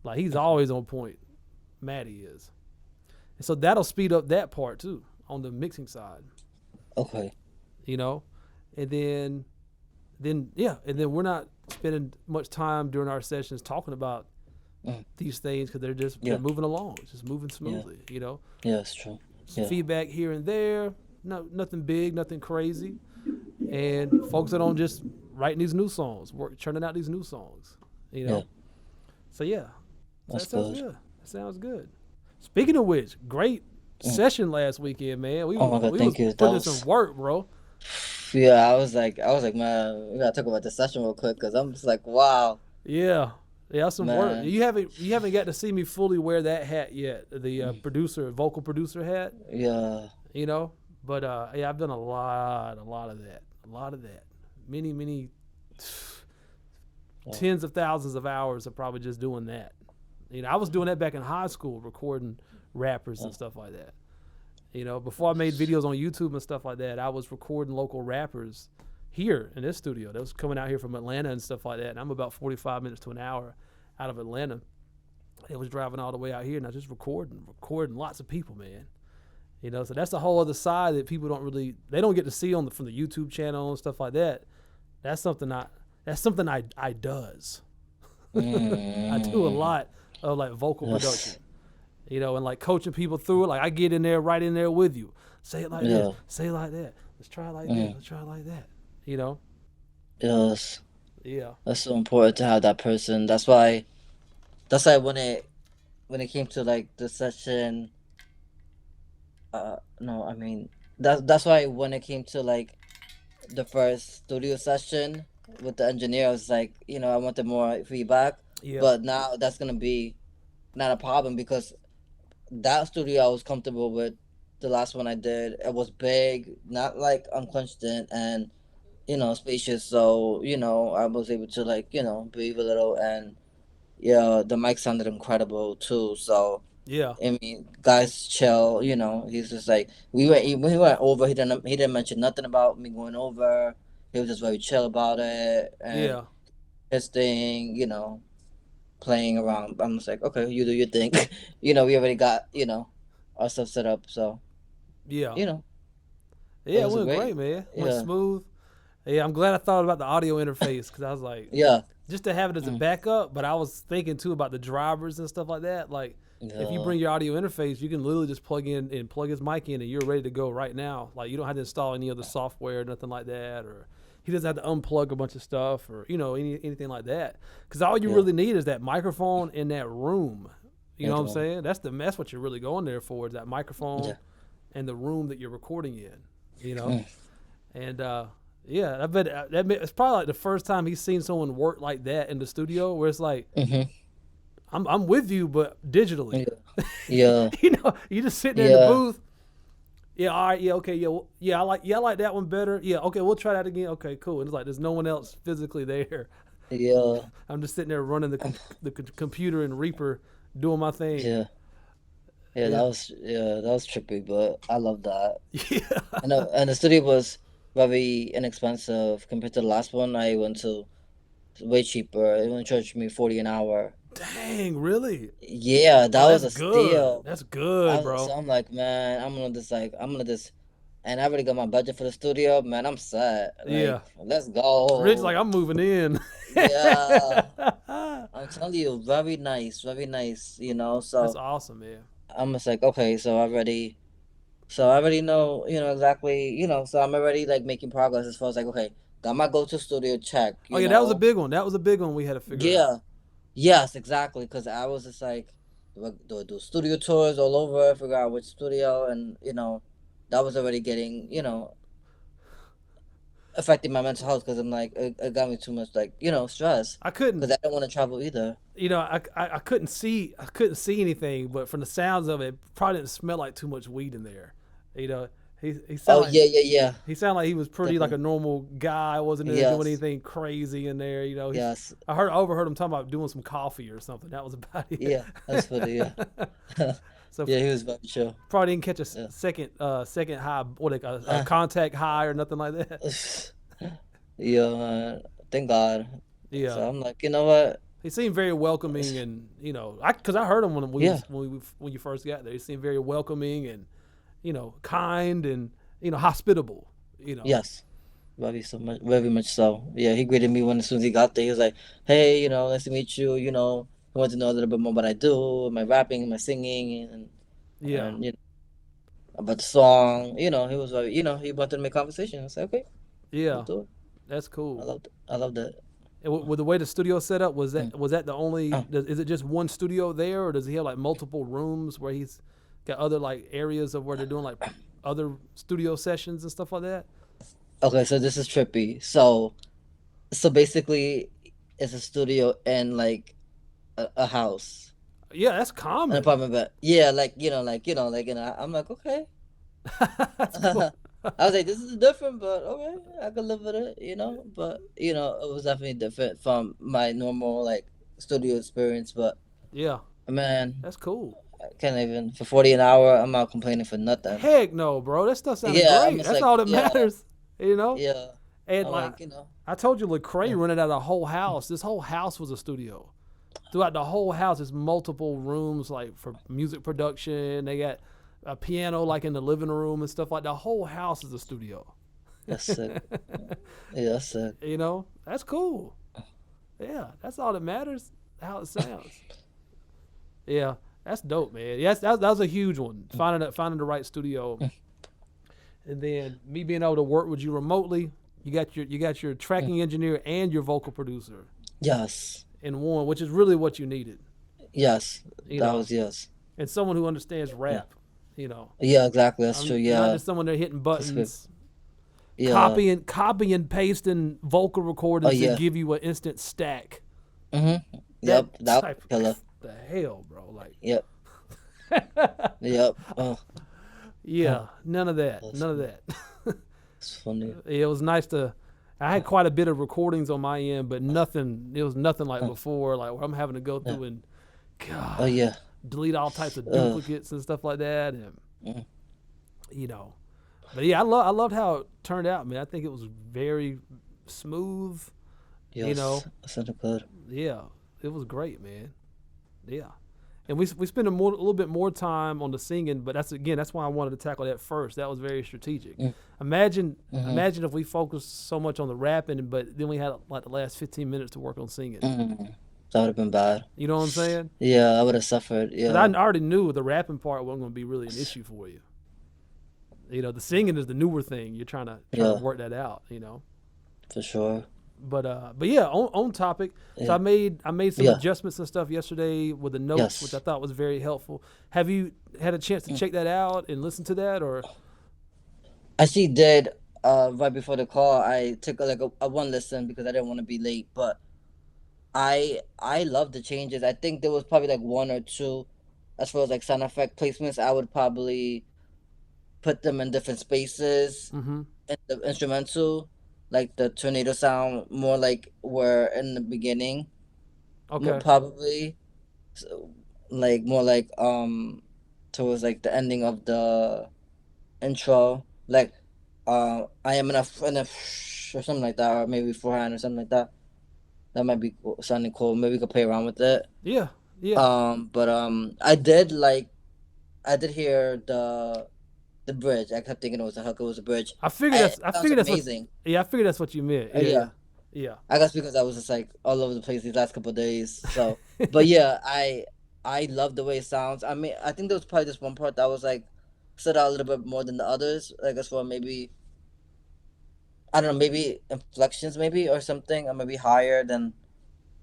Like he's always on point. Maddie is. And so that'll speed up that part too on the mixing side. Okay. You know? And then we're not spending much time during our sessions talking about these things because they're moving along. It's just moving smoothly, you know? Yeah, it's true. Some feedback here and there. No, nothing big, nothing crazy. And folks that on just writing these new songs, churning out these new songs, you know? Yeah. So, yeah. That's that sounds good. good. That sounds good. Speaking of which, great session last weekend, man. We Oh my God, was thank you. putting in That some was- work, bro. Yeah, I was like, man, we gotta talk about this session real quick because I'm just like, wow. Yeah. Yeah, some work. Man. You haven't got to see me fully wear that hat yet, the vocal producer hat, Yeah. you know? But yeah, I've done a lot of that. Many tens of thousands of hours of probably just doing that. You know, I was doing that back in high school, recording rappers and stuff like that. You know, before I made videos on YouTube and stuff like that, I was recording local rappers here in this studio. That was coming out here from Atlanta and stuff like that. And I'm about 45 minutes to an hour out of Atlanta. It was driving all the way out here, and I was just recording lots of people, man. You know, so that's a whole other side that people they don't get to see from the YouTube channel and stuff like that. That's something I does. I do a lot of like vocal production, you know, and like coaching people through it. Like I get in there, right in there with you. Say it like this, say it like that. Let's try it like that. Let's try it like that. You know? Yes. Yeah. That's so important to have that person. That's why when it came to like the session, that's why when it came to like the first studio session with the engineer, I was like, you know, I wanted more feedback. Yeah. But now that's gonna be not a problem because that studio I was comfortable with. The last one I did, it was big, not like unclenched in, and you know, spacious. So you know, I was able to like, you know, breathe a little, and yeah, the mic sounded incredible too. So Yeah. I mean, guys, chill. You know, he's just like when he went over. He didn't mention nothing about me going over. He was just very chill about it, and Yeah. his thing, you know, playing around. I'm just like, okay, you do your thing. You know, we already got, you know, our stuff set up. So Yeah. you know, Yeah, it was went great. great, man. It went Yeah. smooth. Yeah, I'm glad I thought about the audio interface because I was like, yeah, just to have it as a backup. But I was thinking too about the drivers and stuff like that. Like, if you bring your audio interface, you can literally just plug his mic in, and you're ready to go right now. Like, you don't have to install any other software, nothing like that, or he doesn't have to unplug a bunch of stuff, or you know, anything like that. Because all you really need is that microphone in that room. You know what I'm saying? That's what you're really going there for, is that microphone and the room that you're recording in. You know, and yeah, I bet it's probably like the first time he's seen someone work like that in the studio, where it's like, I'm with you, but digitally. yeah, You know, you just sitting there in the booth. Yeah, all right, yeah, okay, yeah, I like that one better. Yeah, okay, we'll try that again. Okay, cool. And it's like there's no one else physically there. yeah, I'm just sitting there running the computer and Reaper, doing my thing. yeah. That was trippy, but I love that. Yeah. And the studio was very inexpensive compared to the last one I went to. Way cheaper. It only charged me $40 an hour. Dang, really? Yeah, that was a That's good. steal. That's good, bro. So I'm like, man, I'm gonna just, and I already got my budget for the studio. Man, I'm set. Like, Yeah. let's go. Rich, like, I'm moving in. Yeah. I'm telling you, very nice, you know. So That's awesome, man. I'm just like, okay, so I already know, you know, exactly, you know, so I'm already like making progress as far as like, okay, got my go-to studio check. Oh yeah, that was a big one. That was a big one we had to figure out. Yes, exactly. Because I was just like, do studio tours all over, figure out which studio, and you know, that was already getting, you know, affecting my mental health because I'm like, it got me too much like, you know, stress. I couldn't, because I didn't want to travel either. You know, I couldn't see anything, but from the sounds of it, probably didn't smell like too much weed in there. You know, he sounded yeah. He sounded like he was pretty Definitely. like a normal guy. Wasn't there doing anything crazy in there. You know. Yes. I overheard him talking about doing some coffee or something. That was about it. Yeah, that's funny. Yeah. So Yeah, he was very chill. probably didn't catch a Yeah. second high, or like a Uh, contact high or nothing like that. yeah, man. Thank God. Yeah. So I'm like, you know what? He seemed very welcoming, and because I heard him Yeah. when you first got there. He seemed very welcoming and kind and hospitable. Yes. Very much so. Yeah, he greeted me when as soon as he got there. He was like, "Hey, nice to meet you. He wanted to know a little bit more what I do, my rapping, my singing, Yeah, and about the song. He was like, he wanted to make conversation. I said, okay, let's yeah, do it. that's cool. I love that. And with the way the studio set up, was Mm. that the only? Oh, Is it just one studio there, or does he have like multiple rooms where he's got other like areas of where they're doing like other studio sessions and stuff like that? okay, so this is trippy. So basically, it's a studio and like a house, Yeah, that's an common. apartment, but yeah, I'm like, okay. That's cool. I was like, this is different, but okay, I could live with it. But it was definitely different from my normal like studio experience. But Yeah, man, that's cool. I can't even for 40 an hour. I'm not complaining for nothing. Heck no, bro. That stuff sounded Yeah, I'm great. just That's like, all that yeah, matters. yeah. And I'm like like, I told you, Lecrae mm, rented out a whole house. This whole house was a studio. Throughout the whole house, there's multiple rooms like for music production. They got a piano like in the living room and stuff like that. The whole house is a studio. that's sick. Yeah, that's sick. That's cool. Yeah, that's all that matters. How it sounds. Yeah, that's dope, man. Yes, that was a huge one. Finding the right studio, and then me being able to work with you remotely. You got your tracking engineer and your vocal producer Yes, in one, which is really what you needed. yes, You that know, was yes. and someone who understands Yeah, rap. You know, yeah, exactly. That's true. I'm not Yeah, just someone there hitting that's good. buttons, Yeah. copy and pasting vocal Oh recordings that yeah. give you an instant stack. That Yep. That was type of killer. the hell, bro. Like, Yep. Yep. Oh, yeah, none of that. that's None of that. It's funny. It was nice to. I had quite a bit of recordings on my end, but nothing. It was nothing like Uh, before. Like where I'm having to go yeah. through and, Oh God, yeah. delete all types of Uh, duplicates and stuff like that, and mm, you know. But yeah, I loved how it turned out, man. I think it was very smooth. You know, yes. Sounded good. yeah, it was great, man. Yeah, and we spent a little bit more time on the singing, but that's why I wanted to tackle that first. That was very strategic. Mm, mm-hmm. Imagine if we focused so much on the rapping, but then we had like the last 15 minutes to work on singing. Mm. That would have been bad. You know what I'm saying? Yeah, I would have suffered. Because I Yeah. already knew the rapping part wasn't going to be really an issue for you. The singing is the newer thing. You're trying to Yeah, work that out. for sure. But yeah, on topic. So Yeah. I made some Yeah. adjustments and stuff yesterday with the notes, which I Yes. thought was very helpful. Have you had a chance to Mm. check that out and listen to that, or? I actually did right before the call. I took a one listen because I didn't want to be late, but I love the changes. I think there was probably like one or two as far as like sound effect placements. I would probably put them in different spaces Mm-hmm. in the instrumental, like the tornado sound more like were in the beginning, Okay. probably so, like more like towards like the ending of the intro, like I am in a or something like that, or maybe beforehand or something like that. That might be sounding cool. Maybe we could play around with it. Yeah. Yeah. But I did hear the bridge. I kept thinking it was a hook. It was a bridge. It I sounds figured that's what. amazing. Yeah, I figured that's what you meant. Yeah. Yeah. I guess because I was just like all over the place these last couple of days. So, but yeah, I love the way it sounds. I mean, I think there was probably just one part that was like stood out a little bit more than the others. Like as for maybe I don't know, maybe inflections maybe or something, or maybe higher than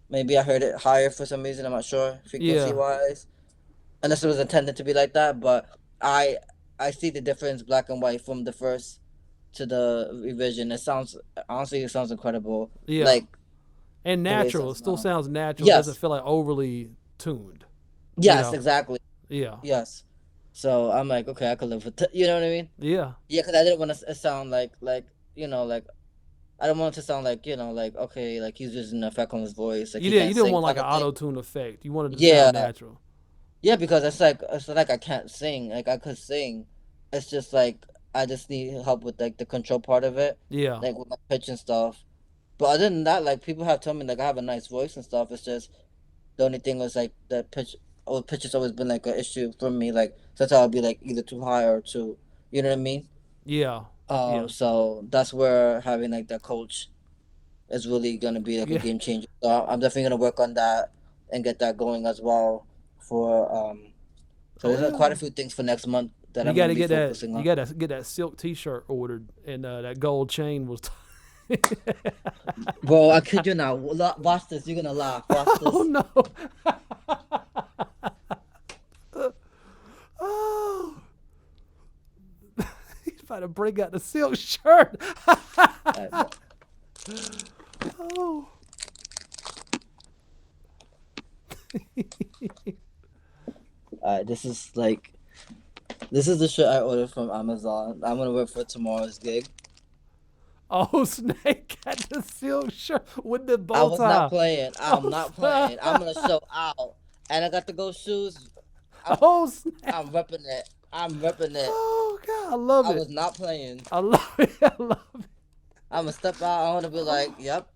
maybe I heard it higher for some reason. I'm not sure frequency Yeah. wise, unless it was intended to be like that. But I I see the difference black and white from the first to the revision. It sounds honestly, it sounds incredible. Yeah. Like And the way it natural. It sounds still now. sounds natural. It doesn't Yes, feel like overly tuned. You yes, know. exactly. Yeah. Yes. So I'm like, okay, I could live with you know what I mean? Yeah. Yeah, because I didn't want to sound like like I don't want it to sound like like okay, like he's using an effect on his voice, like he You can't didn't sing want like kind an of thing. auto tune effect. You wanted it to sound Yeah, natural. Yeah, because it's like I can't sing. Like I could sing. It's just like I just need help with like the control part of it, Yeah. like with my pitch and stuff. But other than that, like people have told me like I have a nice voice and stuff. It's just the only thing was like the pitch. Oh, pitch has always been like an issue for me. Like sometimes I'll be like either too high or too, you know what I mean? Yeah. Yeah. So that's where having like that coach is really gonna be like a Yeah. game changer. So I'm definitely gonna work on that and get that going as well. So Oh there's yeah. quite a few things for next month that You I'm got gonna to be get that. focusing You on. got to get that silk T-shirt ordered, and that gold chain was. Bro, I kid you not. Watch this. You're gonna laugh. Watch Oh this. no. Oh, he's about to bring out the silk shirt. Alright, Oh. this is the shirt I ordered from Amazon. I'm gonna wear for tomorrow's gig. Oh, Snake got the silk shirt with the I bow was not tie. playing. I'm Oh, not playing. I'm gonna show out, and I got the gold shoes. I'm oh snap. I'm repping it. I'm repping it. Oh God, I love I it. was not playing. I love it. I love it. I'm gonna step out. I wanna be like, yep.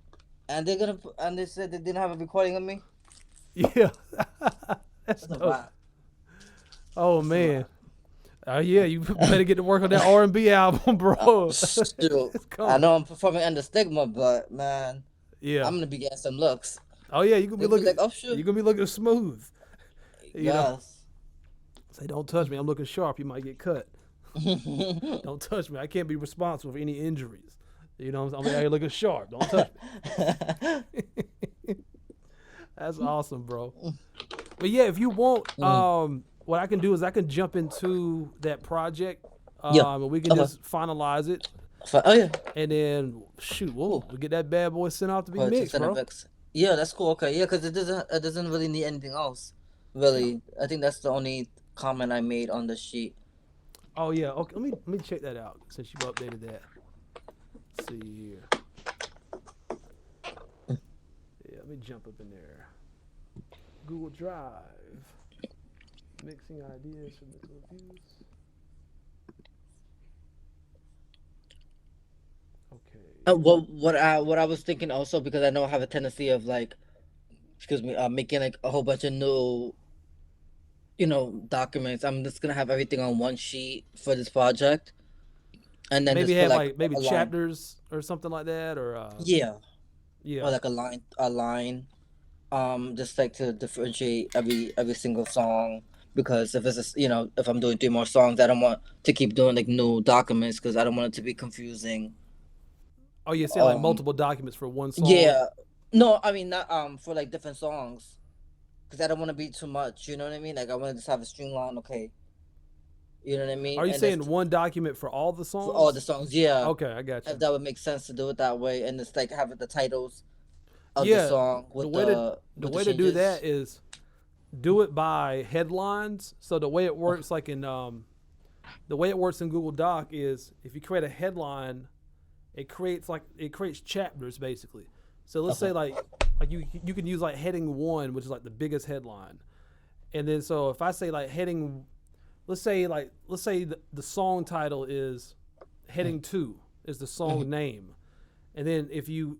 And and they said they didn't have a recording of me. Yeah. That's That's a dope. wrap. Oh That's a man. wrap. Yeah, you better get to work on that R&B album, bro. Shoot. It's I coming. know I'm performing under stigma, but man, Yeah. I'm gonna be getting some looks. Oh yeah, you gonna be They'll be looking. like, oh You shoot. gonna be looking smooth. You know. Yes. Say, don't touch me. I'm looking sharp. You might get cut. Don't touch me. I can't be responsible for any injuries. You know, I'm out here looking sharp. Don't touch me. That's awesome, bro. But yeah, if you want, Mm. what I can do is I can jump into that project, Yeah. and we can Okay. just finalize it, Oh yeah. and then shoot, we'll get that bad boy sent out to be Put it to mixed, bro. Cinemix. Yeah, that's cool. Okay, yeah, because it doesn't really need anything else. Yeah. Really, I think that's the only comment I made on the sheet. Oh yeah. Okay. Let me check that out since you've updated that. Let's see here. Yeah. Let me jump up in there. Google Drive. Mixing ideas for mixing reviews. Okay. What I was thinking also, because I know I have a tendency of like, excuse me, making like a whole bunch of new, documents. I'm just gonna have everything on one sheet for this project, and then Maybe just put have like like maybe a line. chapters or something like that, or Yeah, yeah. or like a line. Just like to differentiate every single song. Because if it's if I'm doing three more songs, I don't want to keep doing like new documents because I don't want it to be confusing. Oh, you say like Um, multiple documents for one song. yeah, no, I mean not for like different songs because I don't want to be too much. You know what I mean? Like I want to just have a streamline. Okay, you know what I mean? Are you And saying just one document for all the for all the songs? songs, yeah. Okay, I got If you. that would make sense to do it that way, and it's like having the titles of the Yeah, song the with way to the the with the way to do changes. that is do it by headlines. So the way it Okay. works, like in the way it works in Google Doc is if you create a headline, it creates chapters basically. So let's say Okay. like you can use like heading one, which is like the biggest headline, and then so if I say like heading, let's say the song title is heading two is the Mhm. song name, and then if you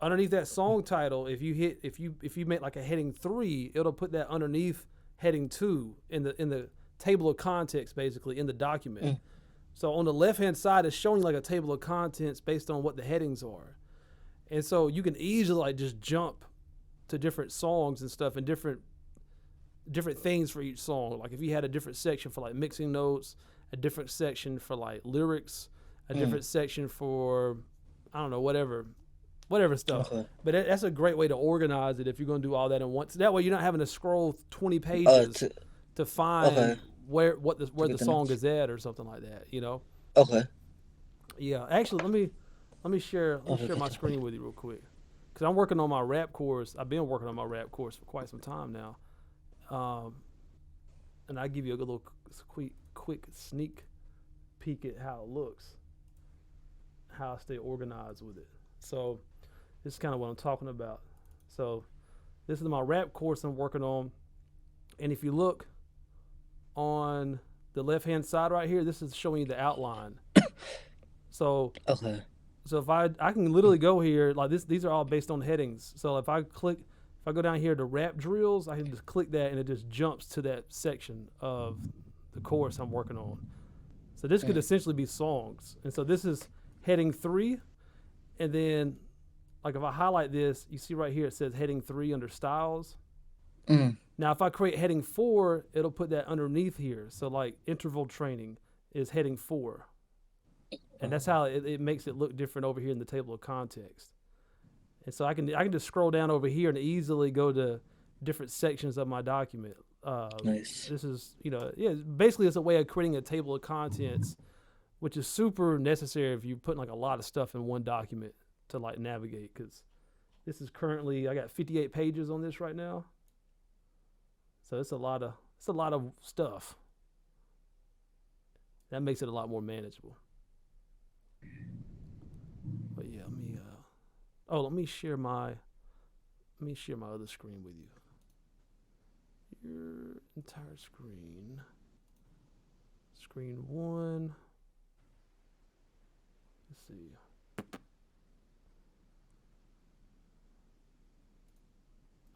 underneath that song title, if you make like a heading three, it'll put that underneath heading two in the table of contents basically in the document. Mm. So on the left hand side, it's showing like a table of contents based on what the headings are, and so you can easily like just jump to different songs and stuff and different things for each song. Like if you had a different section for like mixing notes, a different section for like lyrics, a Mm. different section for I don't know whatever stuff. Okay. But that's a great way to organize it if you're going to do all that in once. That way you're not having to scroll 20 Uh, pages to, to okay. find where To the get the song next. is at or something like that. You know? Okay. Yeah. Actually, let me share Okay. my Gotcha. screen with you real quick because I'm working on my rap course. I've been working on my rap course for quite some time now. Um, and I give you a little quick sneak peek at how it looks, how I stay organized with it. So this is kind of what I'm talking about. So this is my rap course I'm working on, and if you look, on the left-hand side right here, this is showing you the outline. So Okay. so if I can literally go here like this. These are all based on headings. So if I go down here to rap drills, I can just click that and it just jumps to that section of the course I'm working on. So this could essentially be songs. And so this is heading 3, and then like if I highlight this, you see right here it says heading 3 under styles. Now if I create heading 4, it'll put that underneath here. So like interval training is heading 4. And that's how it makes it look different over here in the table of context. And so I can just scroll down over here and easily go to different sections of my document. Nice. This is, basically it's a way of creating a table of contents, which is super necessary if you're putting like a lot of stuff in one document to like navigate. Because this is currently, I got 58 pages on this right now. So it's a lot of stuff. That makes it a lot more manageable. But yeah, let me share my other screen with you. Your entire screen. Screen 1. Let's see.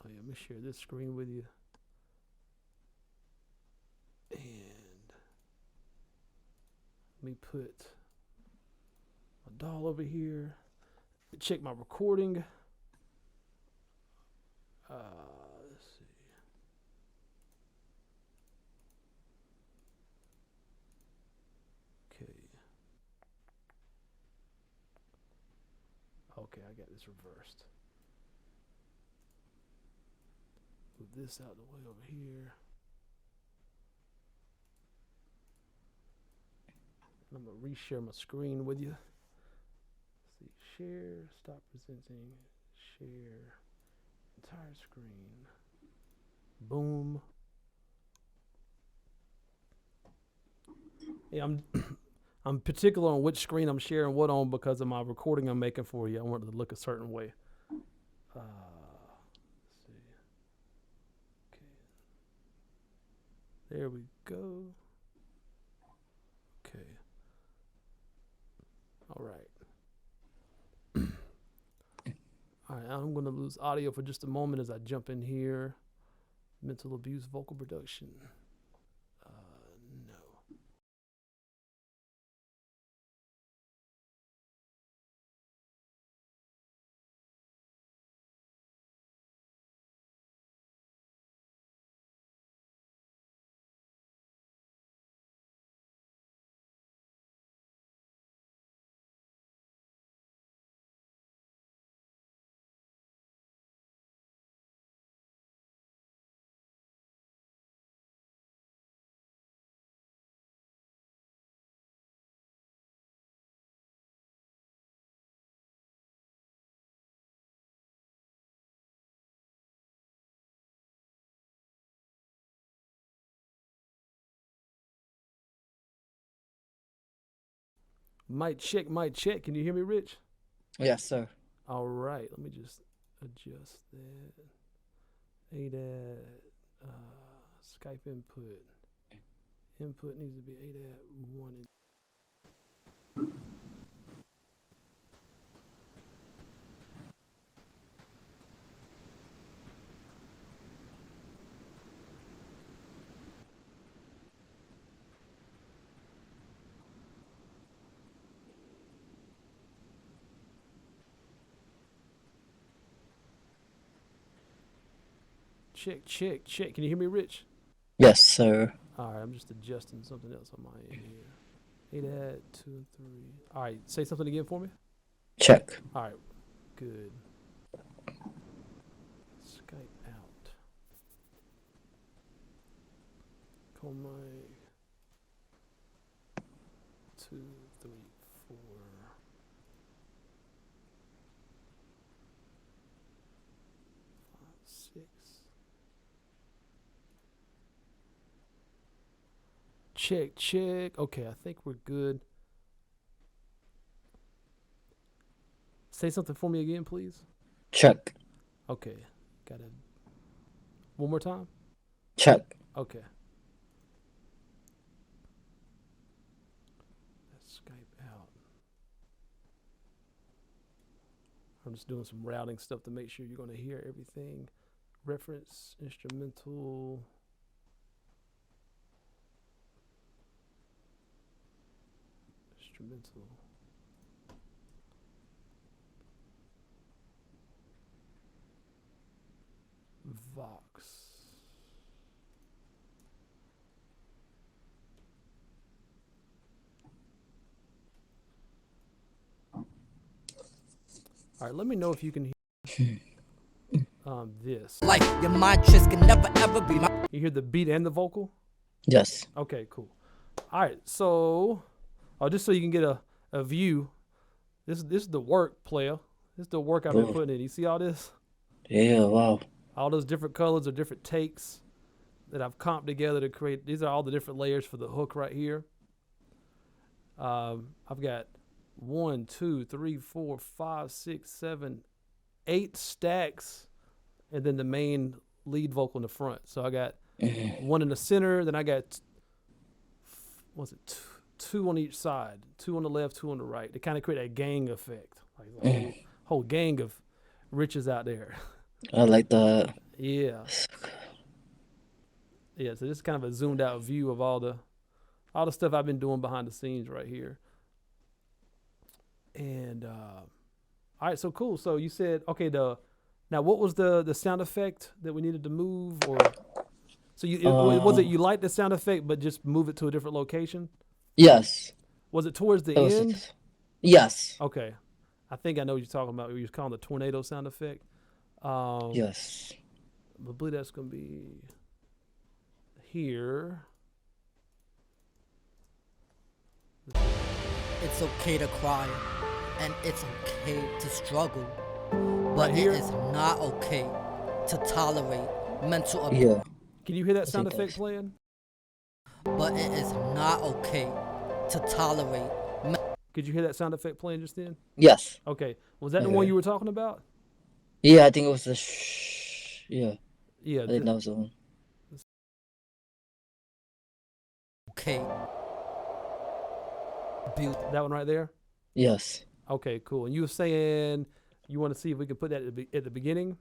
Oh yeah, let me share this screen with you. And let me put my doll over here. Check my recording. Let's see. Okay, I got this reversed. Move this out of the way over here. And I'm gonna reshare my screen with you. Let's see, share, stop presenting, share, entire screen. Boom. Yeah, I'm particular on which screen I'm sharing what on because of my recording I'm making for you. I want it to look a certain way. Let's see. Okay. There we go. Okay. All right. All right, I'm going to lose audio for just a moment as I jump in here. Mental abuse vocal production. No. Mic check, mic check. Can you hear me, Rich? Yes, sir. All right, let me just adjust that. ADAT, Skype input. Input needs to be ADAT 1 and check, check, check. Can you hear me, Rich? Yes, sir. All right, I'm just adjusting something else on my end here. ADAT 2 and 3. All right, say something again for me. Check. All right, good. Skype out. Call mic 2, 3, 4. 5, 6. Check, check. Okay, I think we're good. Say something for me again, please. Check. Okay, got it. One more time. Check. Okay. I'm just doing some routing stuff to make sure you're going to hear everything. Reference, instrumental. Instrumental. Vox. All right, let me know if you can hear this. Like your mind just can never ever be my. You hear the beat and the vocal? Yes. Okay, cool. All right, so just so you can get a view, this is the work, player. This is the work I've been putting in. You see all this? Yeah. Wow. All those different colors or different takes that I've comped together to create. These are all the different layers for the hook right here. I've got 1, 2, 3, 4, 5, 6, 7, 8 stacks, and then the main lead vocal in the front. So I got one in the center, then I got two on each side, 2 on the left, 2 on the right. They kind of create a gang effect, like a whole gang of riches out there. I like that. Yeah. Yeah, so this is kind of a zoomed out view of all the stuff I've been doing behind the scenes right here. And all right, so cool. So you said, okay, now what was the sound effect that we needed to move? Or so was it you liked the sound effect but just move it to a different location? Yes. Was it towards the It was- end? Yes. Okay. I think I know what you're talking about. You're calling the tornado sound effect. Yes. I believe that's gonna be here. It's okay to cry, and it's okay to struggle, but Right here? it is not okay to tolerate mental abuse. Yeah. Can you hear that sound think effect that's- playing? But it is not okay to tolerate. Could you hear that sound effect playing just then? Yes. Okay. Was that the one Okay. you were talking about? Yeah. I think it was the. Yeah. Yeah. I think that was the one. Okay. Abuse. That one right there? Yes. Okay, cool. And you were saying you want to see if we could put that at the beginning?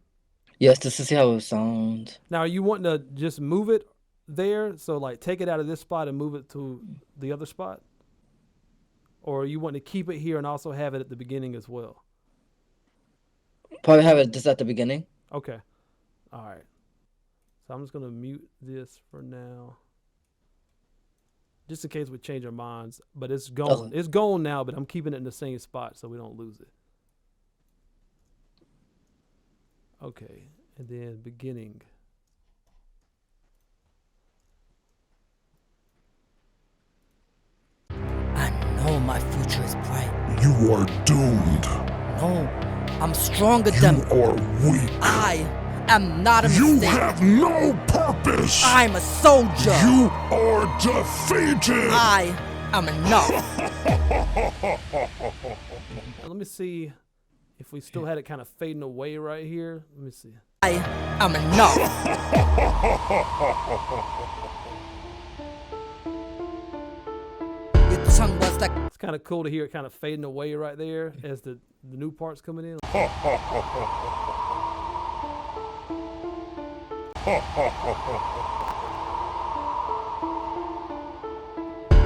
Yes. Just to see how it sounds. Now, are you wanting to just move it there? So, like, take it out of this spot and move it to the other spot? Or you want to keep it here and also have it at the beginning as well? Probably have it just at the beginning. Okay. All right. So I'm just going to mute this for now. Just in case we change our minds. But it's gone. Okay. It's gone now, but I'm keeping it in the same spot so we don't lose it. Okay. And then beginning. I know my future is bright. You are doomed. No, I'm stronger You than. are weak. I am not a You mistake. have no purpose. I'm a soldier. You are defeated. I am enough. Now, let me see if we still had it kind of fading away right here. Let me see. I am enough. Your tongue was like It's kind of cool to hear it kind of fading away right there as the new parts coming in.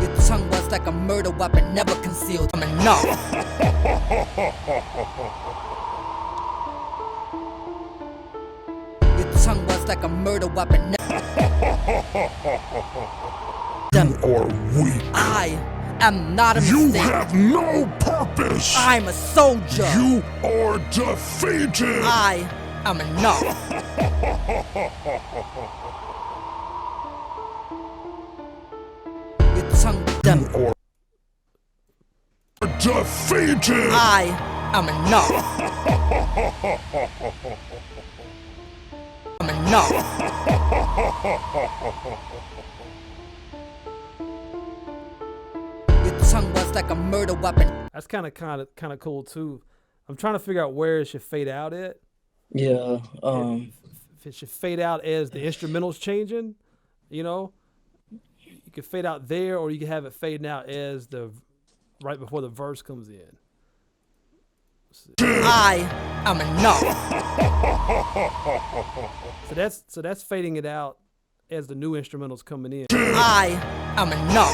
your tongue was like a murder weapon, never concealed. I'm enough. Your tongue was like a murder weapon. You are weak. I am not a You mistake. have no purpose. I'm a soldier. You are defeated. I am enough. Your tongue them. You are defeated. I am enough. I'm enough. Your tongue was like a murder weapon. That's kind of cool too. I'm trying to figure out where it should fade out at. Yeah. If it should fade out as the instrumental's changing, you know, you could fade out there, or you can have it fading out as right before the verse comes in. I am enough. So that's fading it out as the new instrumentals coming in. I am enough.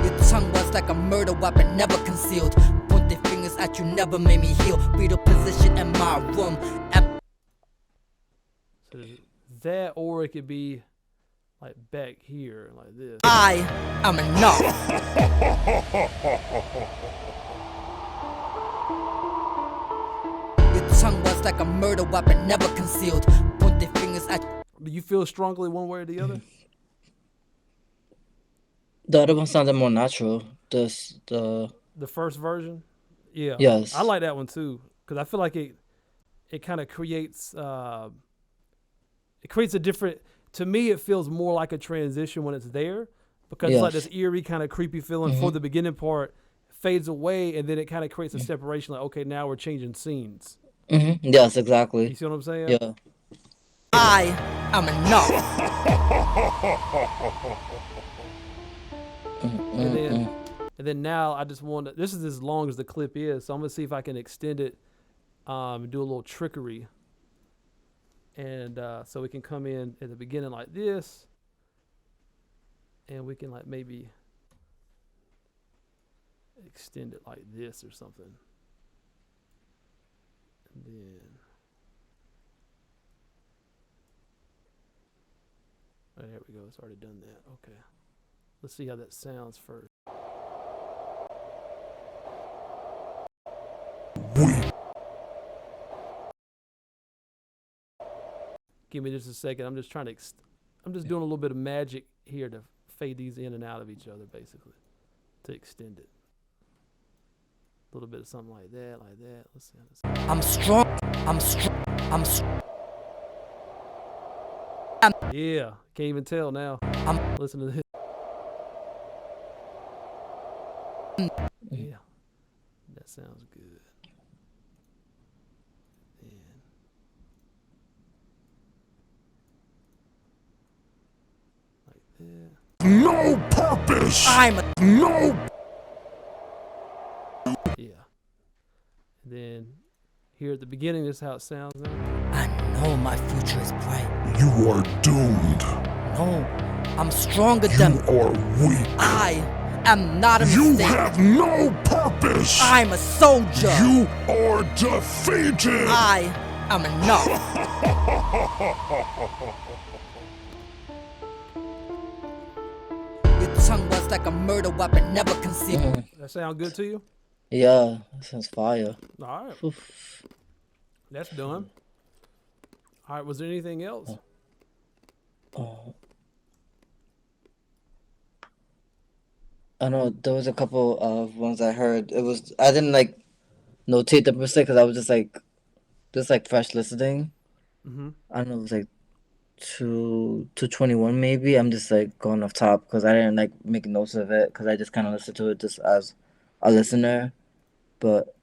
Your tongue was like a murder weapon, never concealed. Pointed fingers at you, never made me heal. Fetal position in my room. So that, or it could be like back here, like this. I am enough. Your tongue was like a murder weapon, never concealed. Pointed fingers at Do you feel strongly one way or the other? The other one sounded more natural. The The first version? Yeah. Yes. I like that one too, because I feel like it kind of creates a different. To me, it feels more like a transition when it's there, because it's like Yes. this eerie kind of creepy feeling for the beginning part fades away, and then it kind of creates a separation. Like, okay, now we're changing scenes. Yes, You exactly. see what I'm saying? Yeah. I am enough. And then now I just want to. This is as long as the clip is, so I'm gonna see if I can extend it, and do a little trickery. And so we can come in at the beginning like this, and we can like maybe extend it like this or something. And then oh, there we go. It's already done that. Okay. Let's see how that sounds first. Give me just a second. I'm just trying to. I'm just doing a little bit of magic here to fade these in and out of each other, basically, to extend it. A little bit of something like that, like that. Let's see how this. I'm strong. I'm strong. I'm strong. Yeah, can't even tell now. Listen to this. Yeah, that sounds good. And like that. No purpose. I'm No. Yeah. And then here at the beginning, this is how it sounds now. I know my future is bright. You are doomed. No, I'm stronger You than are weak. I am not a You mistake. have no purpose. I'm a soldier. You are defeated. I am enough. Your tongue was like a murder weapon, never concealed. That sound good to you? Yeah, that sounds fire. All right. That's done. All right. Was there anything else? I know there was a couple of ones I heard. I didn't like notate them per se because I was just like fresh listening. I don't know, it was like 221 maybe. I'm just like going off top because I didn't like make notes of it because I just kind of listened to it just as a listener. But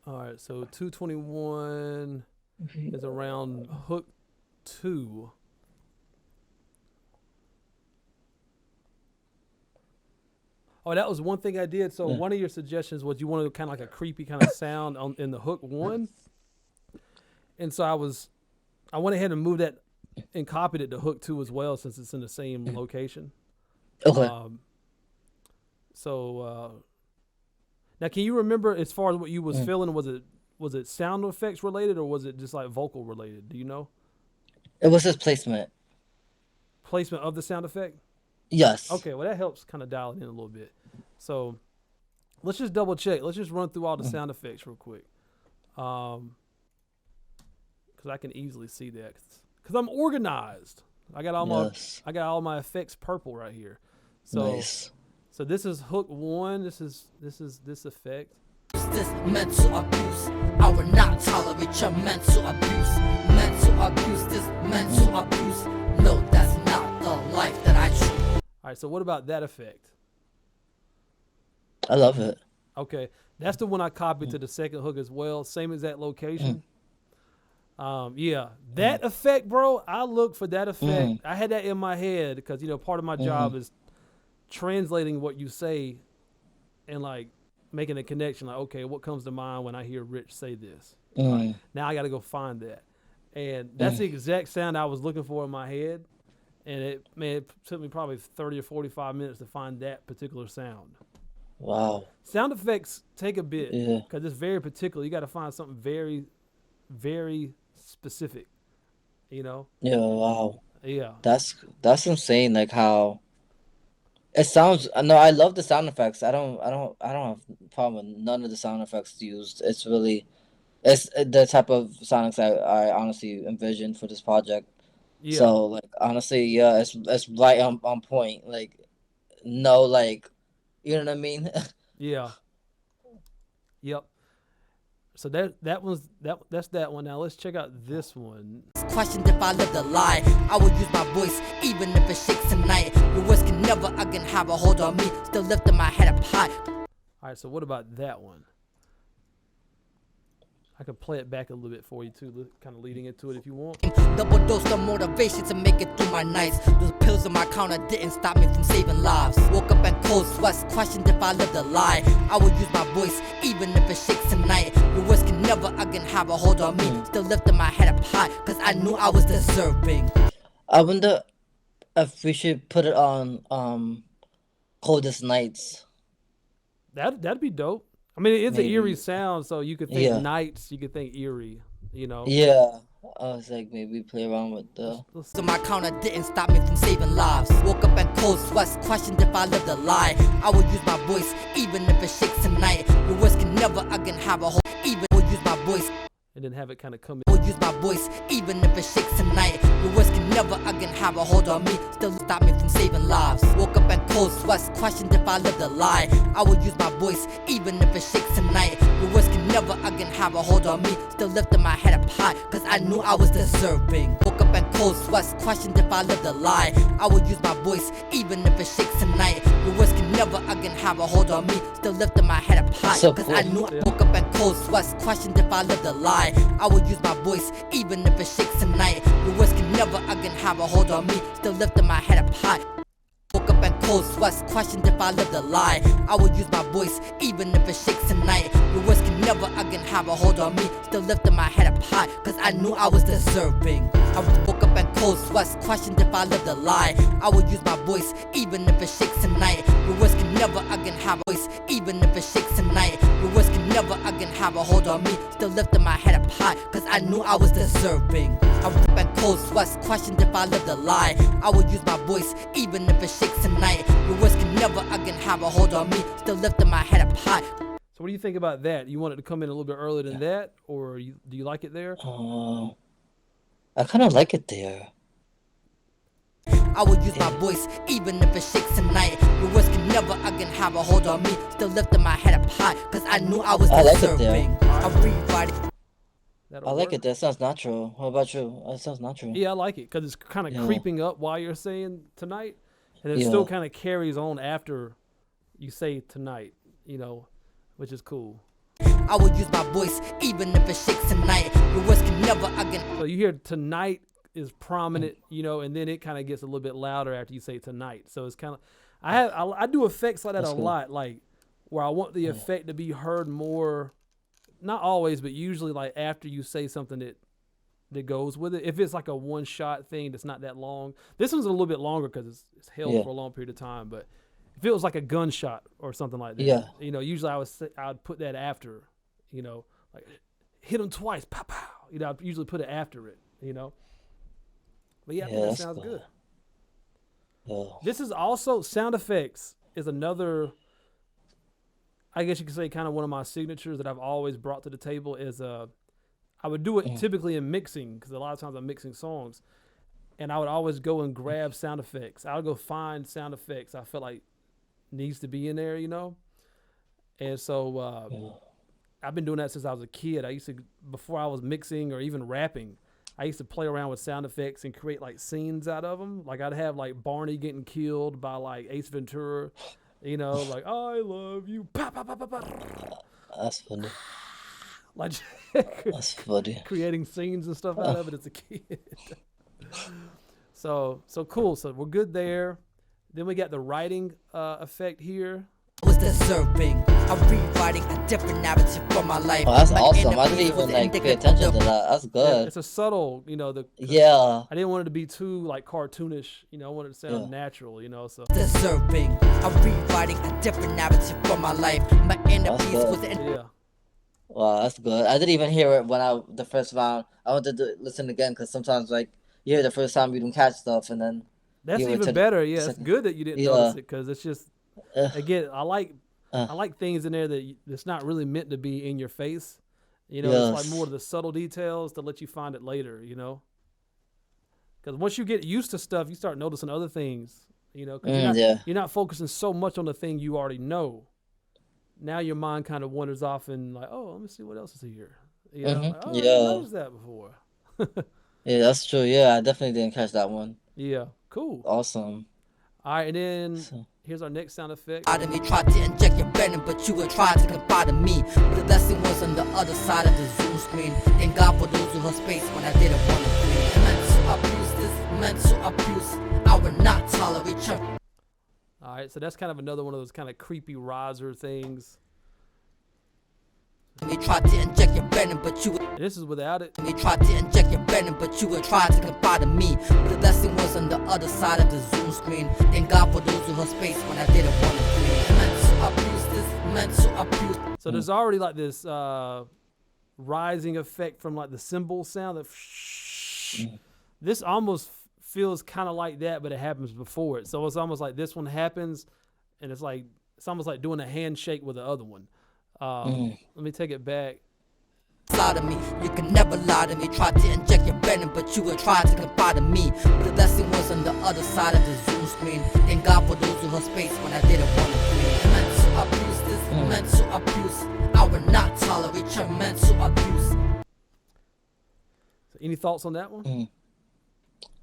All right. So 221 is around hook 2. Oh, that was one thing I did. So one of your suggestions was you wanted kind of like a creepy kind of sound in the hook 1. And so I went ahead and moved that and copied it to hook 2 as well, since it's in the same location. okay, Now, can you remember as far as what you was feeling? Was it sound effects related, or was it just like vocal related? Do you know? it was his placement. Placement of the sound effect? Yes. Okay, well that helps kind of dial it in a little bit. So let's just double check. Let's just run through all the sound effects real quick. Because I can easily see that. Because I'm organized. I got all my effects purple right here. So Nice. so this is hook 1. This is this effect. This mental abuse, I will not tolerate your mental abuse. Mental abuse, this mental abuse. No, that's not the life that I choose. All right, so what about that effect? I love it. Okay, that's the one I copied to the second hook as well. Same exact location. Yeah, that effect, bro. I look for that effect. I had that in my head because part of my job is translating what you say and like making a connection. Like, okay, what comes to mind when I hear Rich say this? Mm. Now I got to go find that. And that's the exact sound I was looking for in my head. And it took me probably 30 or 45 minutes to find that particular sound. Wow. Sound effects take a bit Yeah. because it's very particular. You got to find something very, very specific, you know? Yeah. Wow. Yeah. That's insane. Like how it sounds. No, I love the sound effects. I don't have problem with none of the sound effects used. It's really, it's the type of sound effects I honestly envisioned for this project. Yeah. So like honestly, yeah, it's right on point. Like no, like you know what I mean. Yeah. Yep. So that's that one. Now let's check out this one. Questioned if I lived a lie, I would use my voice, even if it shakes tonight. Your words can never again have a hold on me. Still lifting my head up high. All right. So what about that one? I could play it back a little bit for you too, kind of leading into it if you want. Double dose of motivation to make it through my nights. Those pills on my counter didn't stop me from saving lives. Woke up in cold sweats, questioned if I lived a lie. I would use my voice, even if it shakes tonight. Your words can never again have a hold on me. Still lifting my head up high, cause I knew I was deserving. I wonder if we should put it on Coldest Nights. That'd be dope. I mean, it's an Maybe. eerie sound, so you could think Yeah. nights, you could think eerie, you know. Yeah. I was like maybe play around with the. So my counter didn't stop me from saving lives. Woke up in cold sweats, questioned if I lived a lie. I would use my voice, even if it shakes tonight. Your words can never again have a hold. Even would use my voice. And then have it kind of come Would use my voice, even if it shakes tonight. Your words can never again have a hold on me. Still stop me from saving lives. Woke up in cold sweats, questioned if I lived a lie. I would use my voice, even if it shakes tonight. Your words can never again have a hold on me. Still lifting my head up high, cause I knew I was deserving. Woke up in cold sweats, questioned if I lived a lie. I would use my voice, even if it shakes tonight. Your words can never again have a hold on me. Still lifting my head up high, So cause cool. I knew I woke up in cold sweats, questioned if I lived a lie. I would use my voice, even if it shakes tonight. Your words can never again have a hold on me. Still lifting my head up high. Woke up in cold sweats, questioned if I lived a lie. I would use my voice, even if it shakes tonight. Your words can never again have a hold on me. Still lifting my head up high, cause I knew I was deserving. I woke up in cold sweats, questioned if I lived a lie. I would use my voice, even if it shakes tonight. Your words can never again have a voice, even if it shakes tonight. Your words can never again have a hold on me. Still lifting my head up high, cause I knew I was deserving. I woke up in cold sweats, questioned if I lived a lie. I would use my voice, even if it shakes tonight. Your words can never again have a hold on me. Still lifting my head up high. So what do you think about that? You want it to come in a little bit earlier than that, or do you like it there? I kind of like it there. I would use my voice, even if it shakes tonight. Your words can never again have a hold on me. Still lifting my head up high, cause I knew I was I like it there. deserving. I rewrite it. That'll I like work? it. That sounds natural. How about you? That sounds natural. Yeah, I like it because it's kind of Yeah. creeping up while you're saying tonight, and it Yeah. still kind of carries on after you say tonight, you know, which is cool. I would use my voice, even if it shakes tonight. Your words can never again. So you hear tonight is prominent, you know, and then it kind of gets a little bit louder after you say tonight. So it's kind of, I do effects like that That's a cool. lot, like where I want the effect to be heard more, not always, but usually like after you say something that goes with it. If it's like a one shot thing that's not that long, this one's a little bit longer because it's held Yeah. for a long period of time. But if it was like a gunshot or something like that, Yeah. you know, usually I'd put that after, you know, like hit him twice, pow pow. You know, I'd usually put it after it, you know. But yeah, I think Yeah, that that's sounds cool. good. Yeah. This is also sound effects is another, I guess you could say, kind of one of my signatures that I've always brought to the table. Is I would do it typically in mixing because a lot of times I'm mixing songs, and I would always go and grab sound effects. I would go find sound effects I felt like needs to be in there, you know. And so I've been doing that since I was a kid. I used to, before I was mixing or even rapping, I used to play around with sound effects and create like scenes out of them. Like I'd have like Barney getting killed by like Ace Ventura, you know, like I love you, pa, pa, pa, pa, pa. That's funny. Like That's funny. creating scenes and stuff out of it as a kid. So cool. So we're good there. Then we got the writing effect here. Was deserving. I'm rewriting a different narrative for my life. Oh, that's My awesome. I enemies didn't was even like pay indicative attention of to the- that. That's Yeah, good. it's a subtle, Yeah. I didn't want it to be too like cartoonish, I wanted it to sound Yeah. natural, so. Deserving. I'm rewriting a different narrative for my life. My enemies good. was Yeah. Wow, that's good. I didn't even hear it when the first round. I wanted to listen again because sometimes like you hear the first time you don't catch stuff and then That's you went even to better. Yeah, it's second- good that you didn't Yeah. notice it because it's just, Ugh. again, I Uh. like things in there that's not really meant to be in your face. It's Yes. like more of the subtle details to let you find it later. Because once you get used to stuff, you start noticing other things. Because you're not focusing so much on the thing you already know. Now your mind kind of wanders off and like, oh, let me see what else is here. Like, oh, I didn't Yeah. notice that before. Yeah, that's true. Yeah, I definitely didn't catch that one. Yeah, cool. Awesome. All right, and then So- here's our next sound effect. Out of me, tried to inject your venom, but you would try to confide in me. The lesson was on the other side of the Zoom screen. Thank God for those who held space when I didn't want to breathe. Mental abuse, this mental abuse, I would not tolerate your. All right, so that's kind of another one of those kind of creepy riser things. Me tried to inject your venom, but you would. And this is without it. Me tried to inject your venom, but you would try to confide in me. The lesson was on the other side of the Zoom screen. Thank God for those who held space when I didn't want to breathe. Mental abuse, this mental abuse. So there's already like this rising effect from like the cymbal sound. This almost feels kind of like that, but it happens before it. So it's almost like this one happens, and it's almost like doing a handshake with the other one. Let me take it back. Lie to me, you can never lie to me. Tried to inject your venom, but you would try to confide in me. The lesson was on the other side of the Zoom screen. Thank God for those who held space when I didn't want to breathe. Mental abuse, this mental abuse, I would not tolerate your mental abuse. So any thoughts on that one?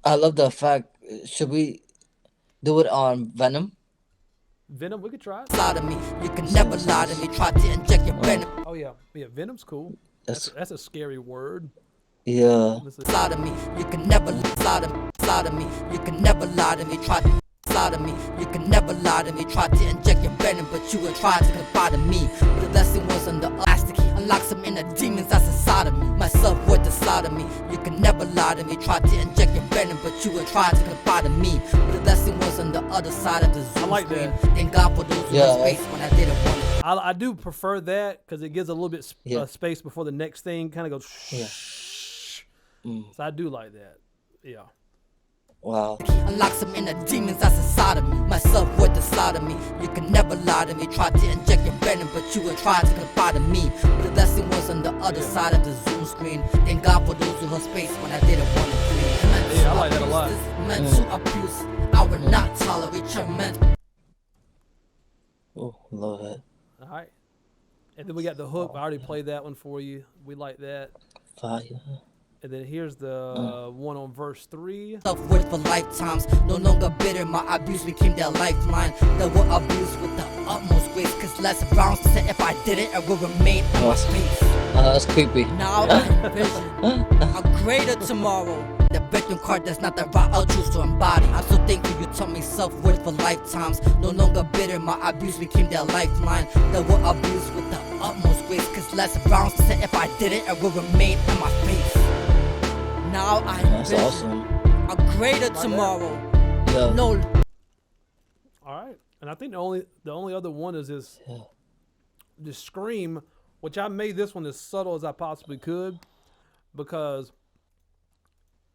I love the fact. Should we do it on Venom? Venom, we could try it. Lie to me, you can never lie to me. Tried to inject your venom. Oh yeah, Venom's cool. That's a scary word. Yeah. Listen. Lie to me, you can never lie to me, you can never lie to me. Try to lie to me, you can never lie to me. Tried to inject your venom, but you would try to confide in me. The lesson was on the elastic key, unlock some inner demons that's inside of me. My self-worth is slaughter me, you can never lie to me. Tried to inject your venom, but you would try to confide in me. The lesson was on the other side of the Zoom like screen. that. Thank God for those who held space when I didn't want to. I do prefer that because it gives a little bit space before the next thing kind of goes. So I do like that. Yeah. Wow. Unlock some inner demons that's inside of me. My self-worth is slaughter me. You can never lie to me. Tried to inject your venom, but you would try to confide in me. The lesson was on the other side of the Zoom screen. Thank God for those who held space when I didn't want to breathe. Yeah, I like that a lot. Mental abuse, I would not tolerate your mental. Oh, love it. All right. And then we got the hook. I already played that one for you. We like that. Fire. And then here's the one on verse 3. Self-worth for lifetimes, no longer bitter. My abuse became their lifeline. They were abused with the utmost grace. Cause Les Brown said if I did it, I would remain in my space. That's creepy. Now I envision a greater tomorrow. The victim card, that's not the route I'll choose to embody. I'm so thankful you taught me self-worth for lifetimes. No longer bitter, my abuse became their lifeline. They were abused with the utmost grace. Cause Les Brown said if I did it, I would remain in my face. Now I That's envision awesome. a greater tomorrow. Yeah. No. All right. And I think the only other one is this scream, which I made this one as subtle as I possibly could because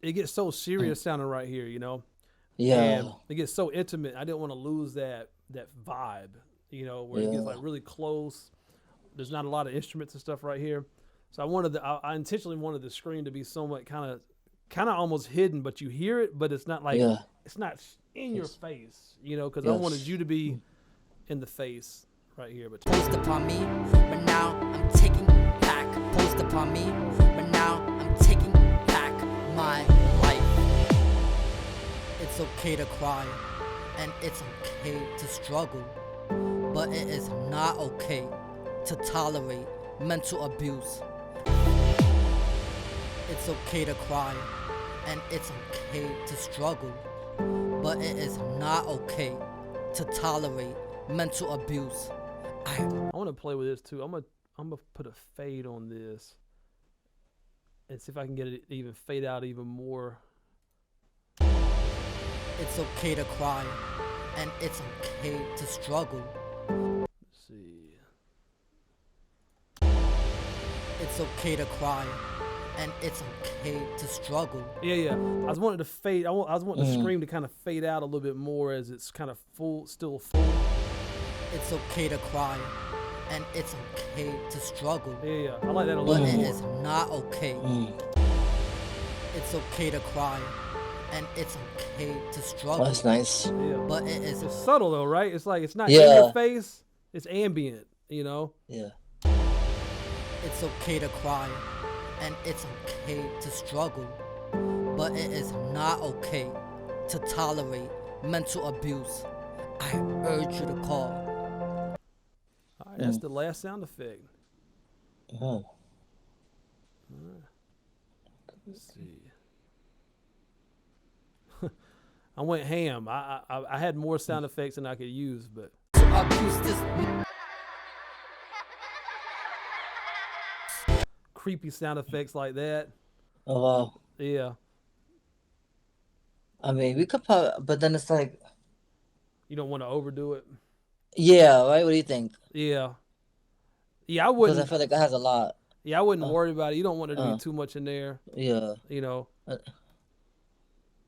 it gets so serious sounding right here, Yeah. And it gets so intimate. I didn't want to lose that vibe, where it gets like really close. There's not a lot of instruments and stuff right here. So I intentionally wanted the screen to be somewhat kind of almost hidden, but you hear it, but it's not like it's not in your face, because I wanted you to be in the face right here. But Post upon me, but now I'm taking back. Post upon me, but now I'm taking back my life. It's okay to cry, and it's okay to struggle, but it is not okay to tolerate mental abuse. It's okay to cry, and it's okay to struggle, but it is not okay to tolerate mental abuse. I want to play with this too. I'm gonna put a fade on this and see if I can get it even fade out even more. It's okay to cry, and it's okay to struggle. Let's see. It's okay to cry, and it's okay to struggle. Yeah. I was wanting to fade. I was wanting the scream to kind of fade out a little bit more as it's kind of still full. It's okay to cry, and it's okay to struggle. Yeah. I like that a But little it more. is not okay. It's okay to cry, and it's okay to struggle. That's nice. Yeah. But it is It's subtle though, right? It's like it's not in Yeah. your face. It's ambient, you know? Yeah. It's okay to cry, and it's okay to struggle. But it is not okay to tolerate mental abuse. I urge you to call. All right, that's the last sound effect. Oh. Let's see. I went ham. I had more sound effects than I could use, but Abuse this. creepy sound effects like that. Oh wow. Yeah. I mean, we could probably, but then it's like, You don't want to overdo it. yeah, right? What do you think? Yeah. Yeah, I Because I wouldn't. feel like it has a lot. Yeah, I wouldn't worry about it. You don't want there to uh. be too much in there. Yeah. You know.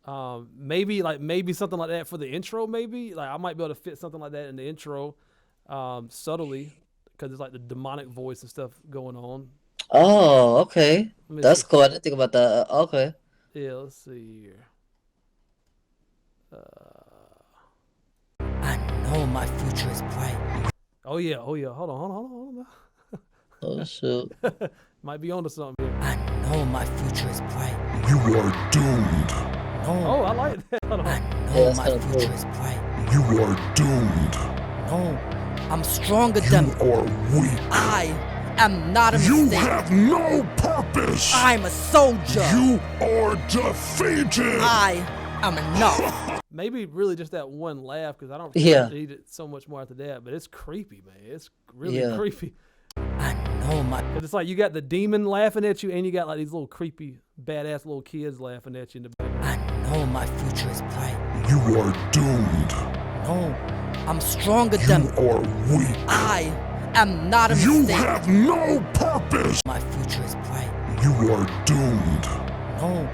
Uh. Maybe something like that for the intro. Maybe like I might be able to fit something like that in the intro, subtly, because it's like the demonic voice and stuff going on. Oh, okay. Let me That's see. cool. I didn't think about that. Okay. Yeah, let's see here. I know my future is bright. Oh yeah. Hold on. Oh shoot. Might be onto something here. I know my future is bright. You are doomed. Oh, No, I like that. Hold I on. know that's my kinda cool. future is bright. You are doomed. No, I'm stronger You than. are weak. I am not a You mistake. have no purpose. I'm a soldier. You are defeated. I am enough. Maybe really just that one laugh because I don't Yeah. need it so much more after that. But it's creepy, man. It's really Yeah. creepy. I know my. 'Cause it's like you got the demon laughing at you, and you got like these little creepy, badass little kids laughing at you in the background. I know my future is bright. You are doomed. No, I'm stronger You than. are weak. I am not a You mistake. have no purpose. My future is bright. You are doomed. No,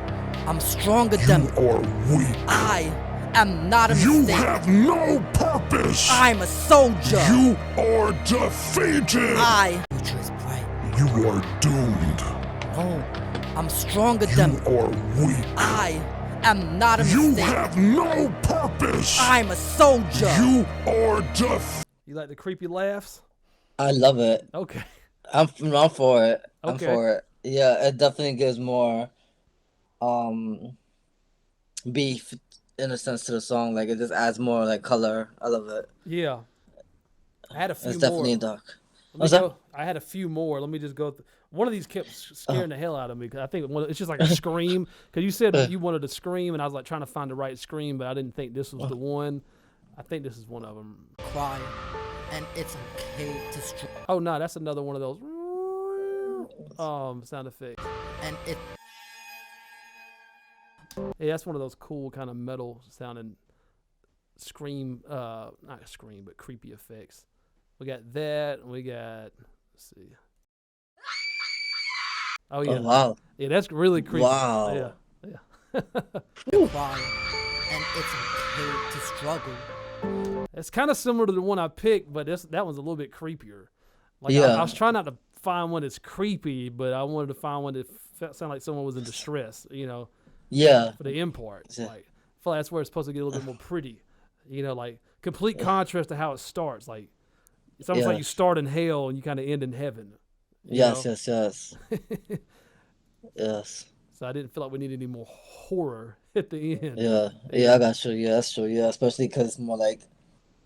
I'm stronger You than. are weak. I am not a You mistake. have no purpose. I'm a soldier. You are defeated. I. Future is bright. You are doomed. No, I'm stronger You than. are weak. I am not a You mistake. have no purpose. I'm a soldier. You are defeated. You like the creepy laughs? I love it. Okay. I'm for it. I'm Okay. for it. Yeah, it definitely gives more beef in a sense to the song. Like it just adds more like color. I love it. Yeah. I had a few It's more. definitely dark. Let me What's that? go. I had a few more. Let me just go. One of these kept scaring the hell out of me because I think it's just like a scream. Because you said you wanted to scream, and I was like trying to find the right scream, but I didn't think this was the one. I think this is one of them. Cry, and it's okay to struggle. Oh no, that's another one of those sound effects. And it. Yeah, that's one of those cool kind of metal sounding scream, not a scream, but creepy effects. We got that, and we got, let's see. Oh yeah, Oh wow. yeah, that's really creepy. Wow. Yeah. Cry, and it's okay to struggle. It's kind of similar to the one I picked, but that one's a little bit creepier. Like Yeah. I was trying not to find one that's creepy, but I wanted to find one that sounded like someone was in distress, you know, Yeah. for the end part. Yeah. Like, I feel like that's where it's supposed to get a little bit more pretty, you know, like complete contrast to how it starts. Like it's almost like Yeah. you start in hell and you kind of end in heaven. you Yes, know? yes. Yes. So I didn't feel like we needed any more horror at the end. Yeah. Yeah, I got you. Yeah, that's true. Yeah, especially because it's more like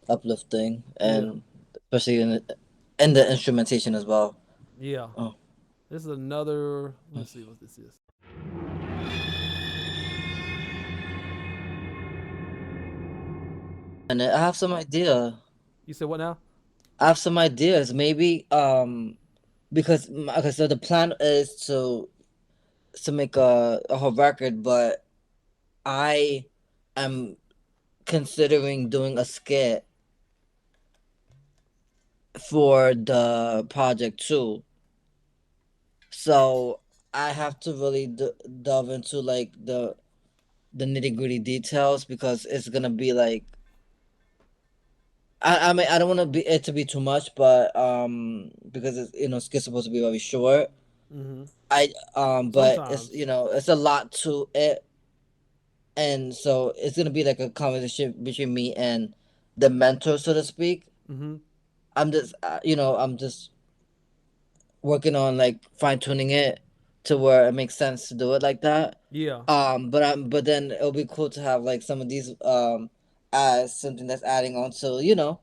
uplifting and especially in the instrumentation as well. Yeah. Oh. This is another. Let's see what this is. And I have some idea. You said what now? I have some ideas. Maybe because okay, so the plan is to make a whole record, but I am considering doing a skit for the project too. So I have to really delve into like the nitty gritty details because it's gonna be like I mean I don't want to be it to be too much, but because it's skit's supposed to be very short. Mm-hmm. I but it's Sometimes. it's a lot to it, and so it's gonna be like a conversation between me and the mentor, so to speak. Mm-hmm. I'm just working on like fine tuning it to where it makes sense to do it like that. Yeah. But then it'll be cool to have like some of these as something that's adding on to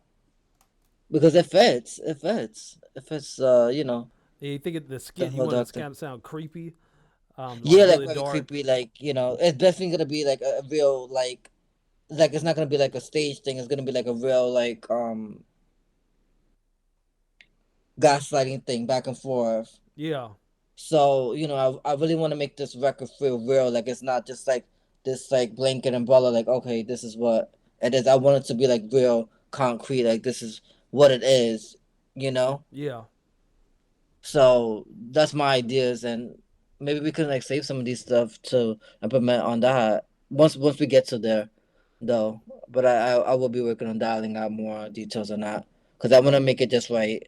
because it fits. Yeah, you think the The skit you whole want it dog to thing. kind of sound creepy, like Yeah, like really very dark. creepy. Like it's definitely gonna be like a real like it's not gonna be like a stage thing. It's gonna be like a real like gaslighting thing back and forth. Yeah. So I really want to make this record feel real. Like it's not just like this like blanket umbrella. Like okay, this is what it is. I want it to be like real concrete. Like this is what it is. You know. Yeah. So that's my ideas, and maybe we can like save some of these stuff to implement on that once we get to there, though. But I will be working on dialing out more details on that because I want to make it just right,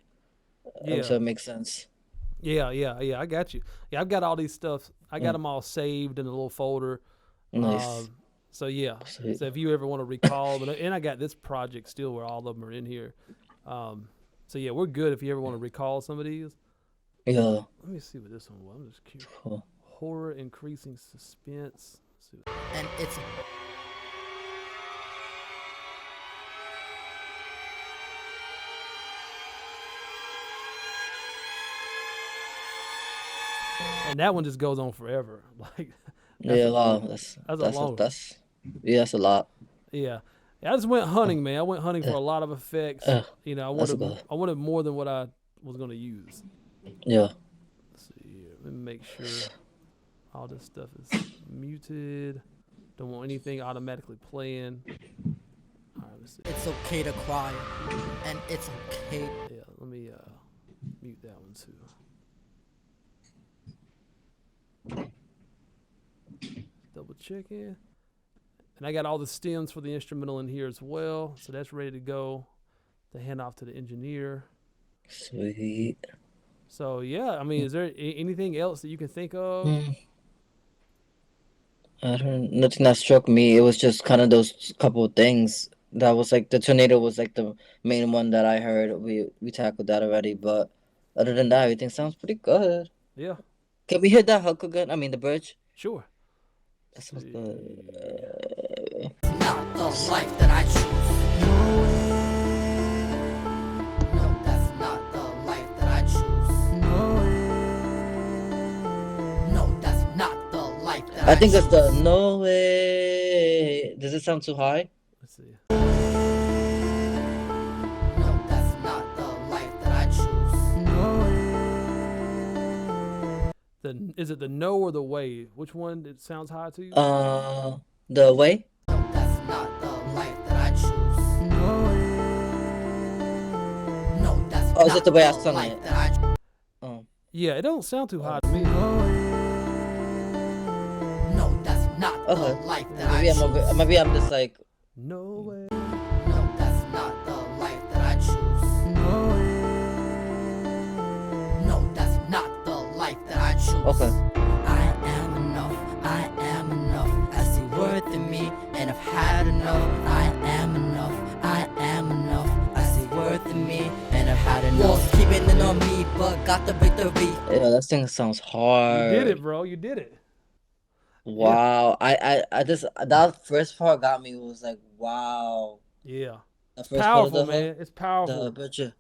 Yeah. so it makes sense. Yeah. I got you. Yeah, I've got all these stuff. I got Mm, them all saved in a little folder. nice. Um, so yeah. Sweet. So if you ever want to recall, and I got this project still where all of them are in here. Um, so yeah, we're good if you ever want to recall some of these. Yeah. Let me see what this one was. I'm just curious. Cool. Horror increasing suspense. Let's see. And it's And that one just goes on forever. Like that's Yeah. a Wow. that's a long. That's yeah. That's a lot. Yeah. Yeah, I just went Oh, hunting, man. I went hunting for yeah. a lot of effects. Uh, I that's wanted good. I wanted more than what I was gonna use. Yeah. Let's see here. Let me make sure all this stuff is muted. Don't want anything automatically playing. All right, let's see. it's okay to cry, and it's okay. Yeah, let me mute that one too. Double checking. And I got all the stems for the instrumental in here as well. So that's ready to go to hand off to the engineer. Sweet. So yeah, I mean, is there anything else that you can think of? Mm, I don't. Nothing that struck me. It was just kind of those couple of things. That was like the tornado was like the main one that I heard. We tackled that already, but other than that, everything sounds pretty good. Yeah, Can we hit that hook again? I mean the bridge. sure. That Let's sounds see. good. Not the life that I choose. No, that's not the life that I choose. No, that's not the life that I think choose. that's the no way. Does it sound too high? Let's see. No, that's not the life that I choose. Is it the no or the way? Which one it sounds high to you? The way. No, that's not the life that I choose. No, that's Oh, is not it the way I the sung life it? that I choose. Oh, Yeah, it don't sound too high to me. No, that's not the okay. life that I choose. Maybe I'm just like. No way. No, that's not the life that I choose. No, that's not the life that I choose. Okay. I am enough. I am enough. I see worth in me, and I've had enough. I am enough. I am enough. I see worth in me, and I've had enough. Walls keeping it on me, but got the victory. Yeah, that thing sounds You hard. did it, bro. You did it. Wow. I just that first part got me. Was like, wow. Yeah. The first Powerful, part of man. It's powerful. the picture,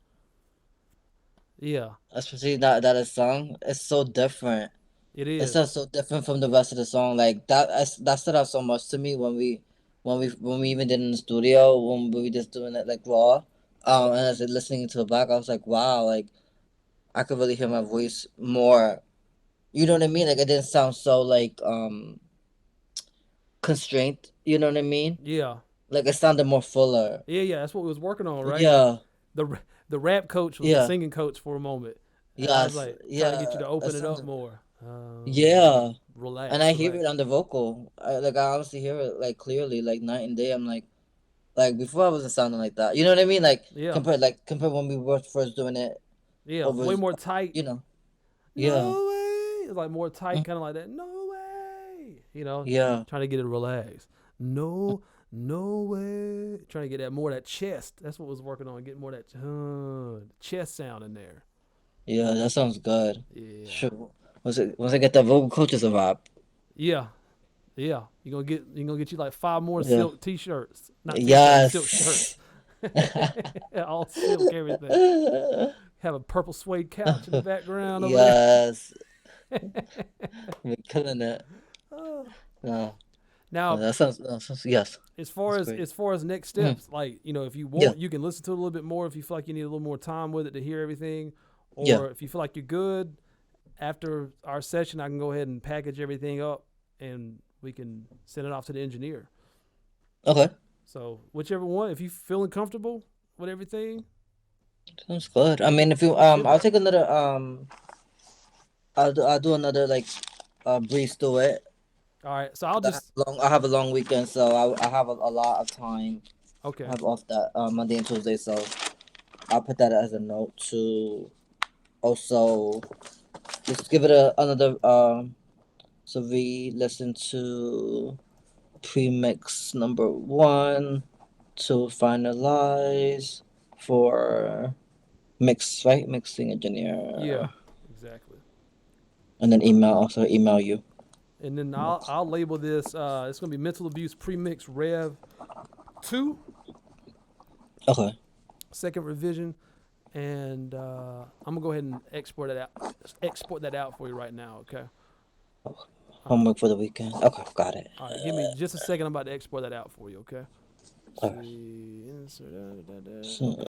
Yeah, especially that is song, it's so different. it It is. sounds so different from the rest of the song. Like that stood out so much to me when we when we even did in the studio, when we were just doing it like raw, and as I listening to it back, I was like, wow, like I could really hear my voice more. You know what I mean? Like it didn't sound so like constrained. You know what I mean? Yeah. Like it sounded more fuller. Yeah. That's what we was working on, right? Yeah. The rap coach was the Yeah. singing coach for a moment, and I was Yes. like trying to get you Yeah. to It open it up sounded. more. Yeah. And Relax, I hear it relax. on the vocal. I honestly hear it like clearly, like night and day. I'm like before I wasn't sounding like that. You know what I mean? Yeah, Compared when we were first doing it yeah. over, Way more tight. you know. Yeah. No way. It's like more tight, Mm, kind of like that. No way. You know, yeah. trying to get it relaxed. No, no way. Trying to get that more of that chest. That's what was working on. Getting more of that chest sound in there. Yeah. That sounds good. Yeah, Sure. Once I get that vocal coaches a vibe. yeah, yeah. You gonna get you like 5 more Yeah. silk t-shirts, not t-shirts, silk shirts. Yes. All silk, everything. Have a purple suede couch in the background over there. Yes. We're killing it. No. Now, That sounds yes. as far That's as great. as far as next Mhm. steps, like if you Yeah. want, you can listen to it a little bit more if you feel like you need a little more time with it to hear everything, Yeah. or if you feel like you're good after our session, I can go ahead and package everything up and we can send it off to the engineer. Okay. So whichever one, if you feeling comfortable with everything, Sounds good. I mean, if you feel I'll it. take another I'll do another like breeze through it. All right, so I'll 'Cause just I have a long weekend, so I have a lot of time. I okay. have off that Monday and Tuesday, so I'll put that as a note to also just give it another so we listen to premix number 1 to finalize for mix, right? Mixing Yeah, engineer. exactly. And then email you. And then I'll label this. It's gonna be mental abuse premix Rev 2, Okay. second revision, and I'm gonna go ahead and export that out for you right now. Okay. Homework for the weekend. Okay, got it. All right. Give me just a second. I'm about to export that out for you. Okay. Alright. See, insert So,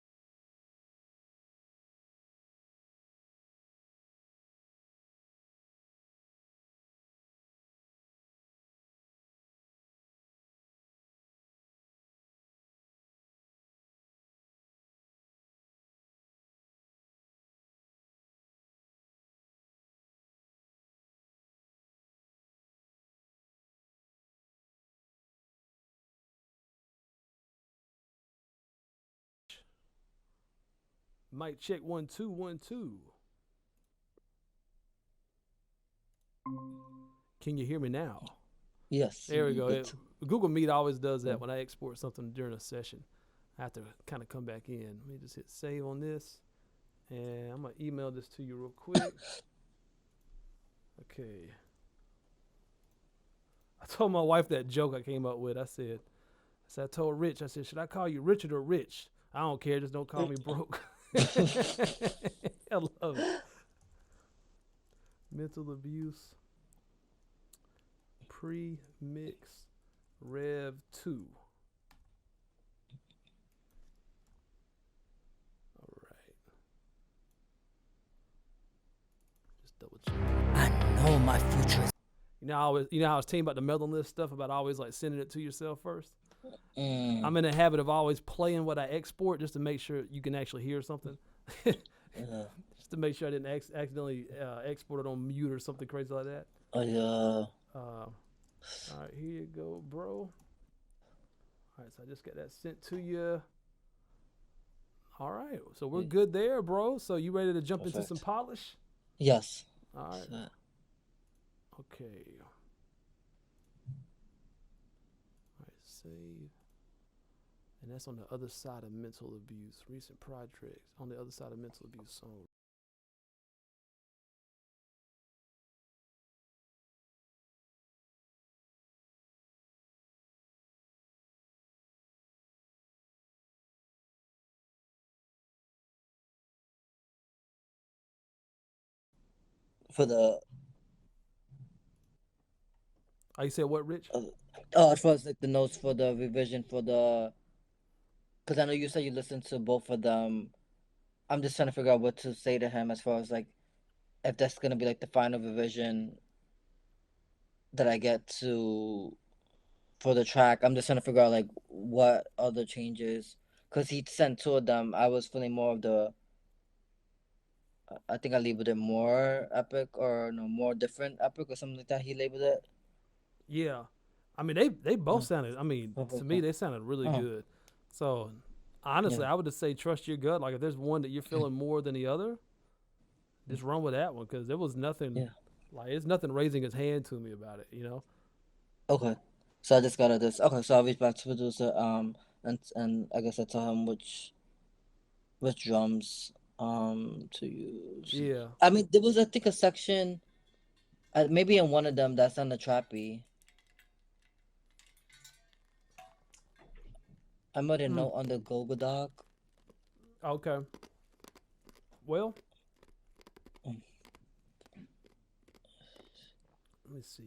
Mic check 1 2 1 2. Can you hear me now? yes. There we go. It, Google Meet always does that when I export something during a session. I have to kind of come back in. Let me just hit save on this, and I'm gonna email this to you real quick. Okay. I told my wife that joke I came up with. I said, I told Rich, I said, should I call you Richard or Rich? I don't care, just don't call me broke. I love it. Mental abuse pre-mix Rev 2. All right. Just double check. I know my future is You know how I was telling you about the mailing list stuff about always like sending it to yourself first? mm, I'm in the habit of always playing what I export just to make sure you can actually hear something. yeah. Just to make sure I didn't accidentally export it on mute or something crazy like that. Oh yeah. All right, here you go, bro. All right, so I just got that sent to you. All right, so we're good there, bro. So you ready to jump into some Perfect. polish? Yes. All right. So, Okay. All right, save. And that's on the other side of mental abuse. Recent projects on the other side of mental abuse song. for the Oh, you said what, Rich? Oh, as far as like the notes for the revision for the, because I know you said you listened to both of them. I'm just trying to figure out what to say to him as far as like if that's gonna be like the final revision that I get to for the track. I'm just trying to figure out like what other changes, because he sent two of them. I was feeling more of the. I think I labeled it more epic or no more different epic or something like that. He labeled it. Yeah, I mean they both sounded. I mean, to me they sounded really Uh-huh. good. So honestly, Yeah. I would just say trust your gut. Like if there's one that you're feeling more than the other, just run with that one because there was nothing. Yeah. Like it's nothing raising his hand to me about it. You know. Okay. So I just gotta this. Okay, so I'll reach back to producer. And I guess I tell him which drums to use. Yeah. I mean, there was I think a section, maybe in one of them that's on the trappy. I made a note on the Google Doc. Okay. Well, Mm. let me see.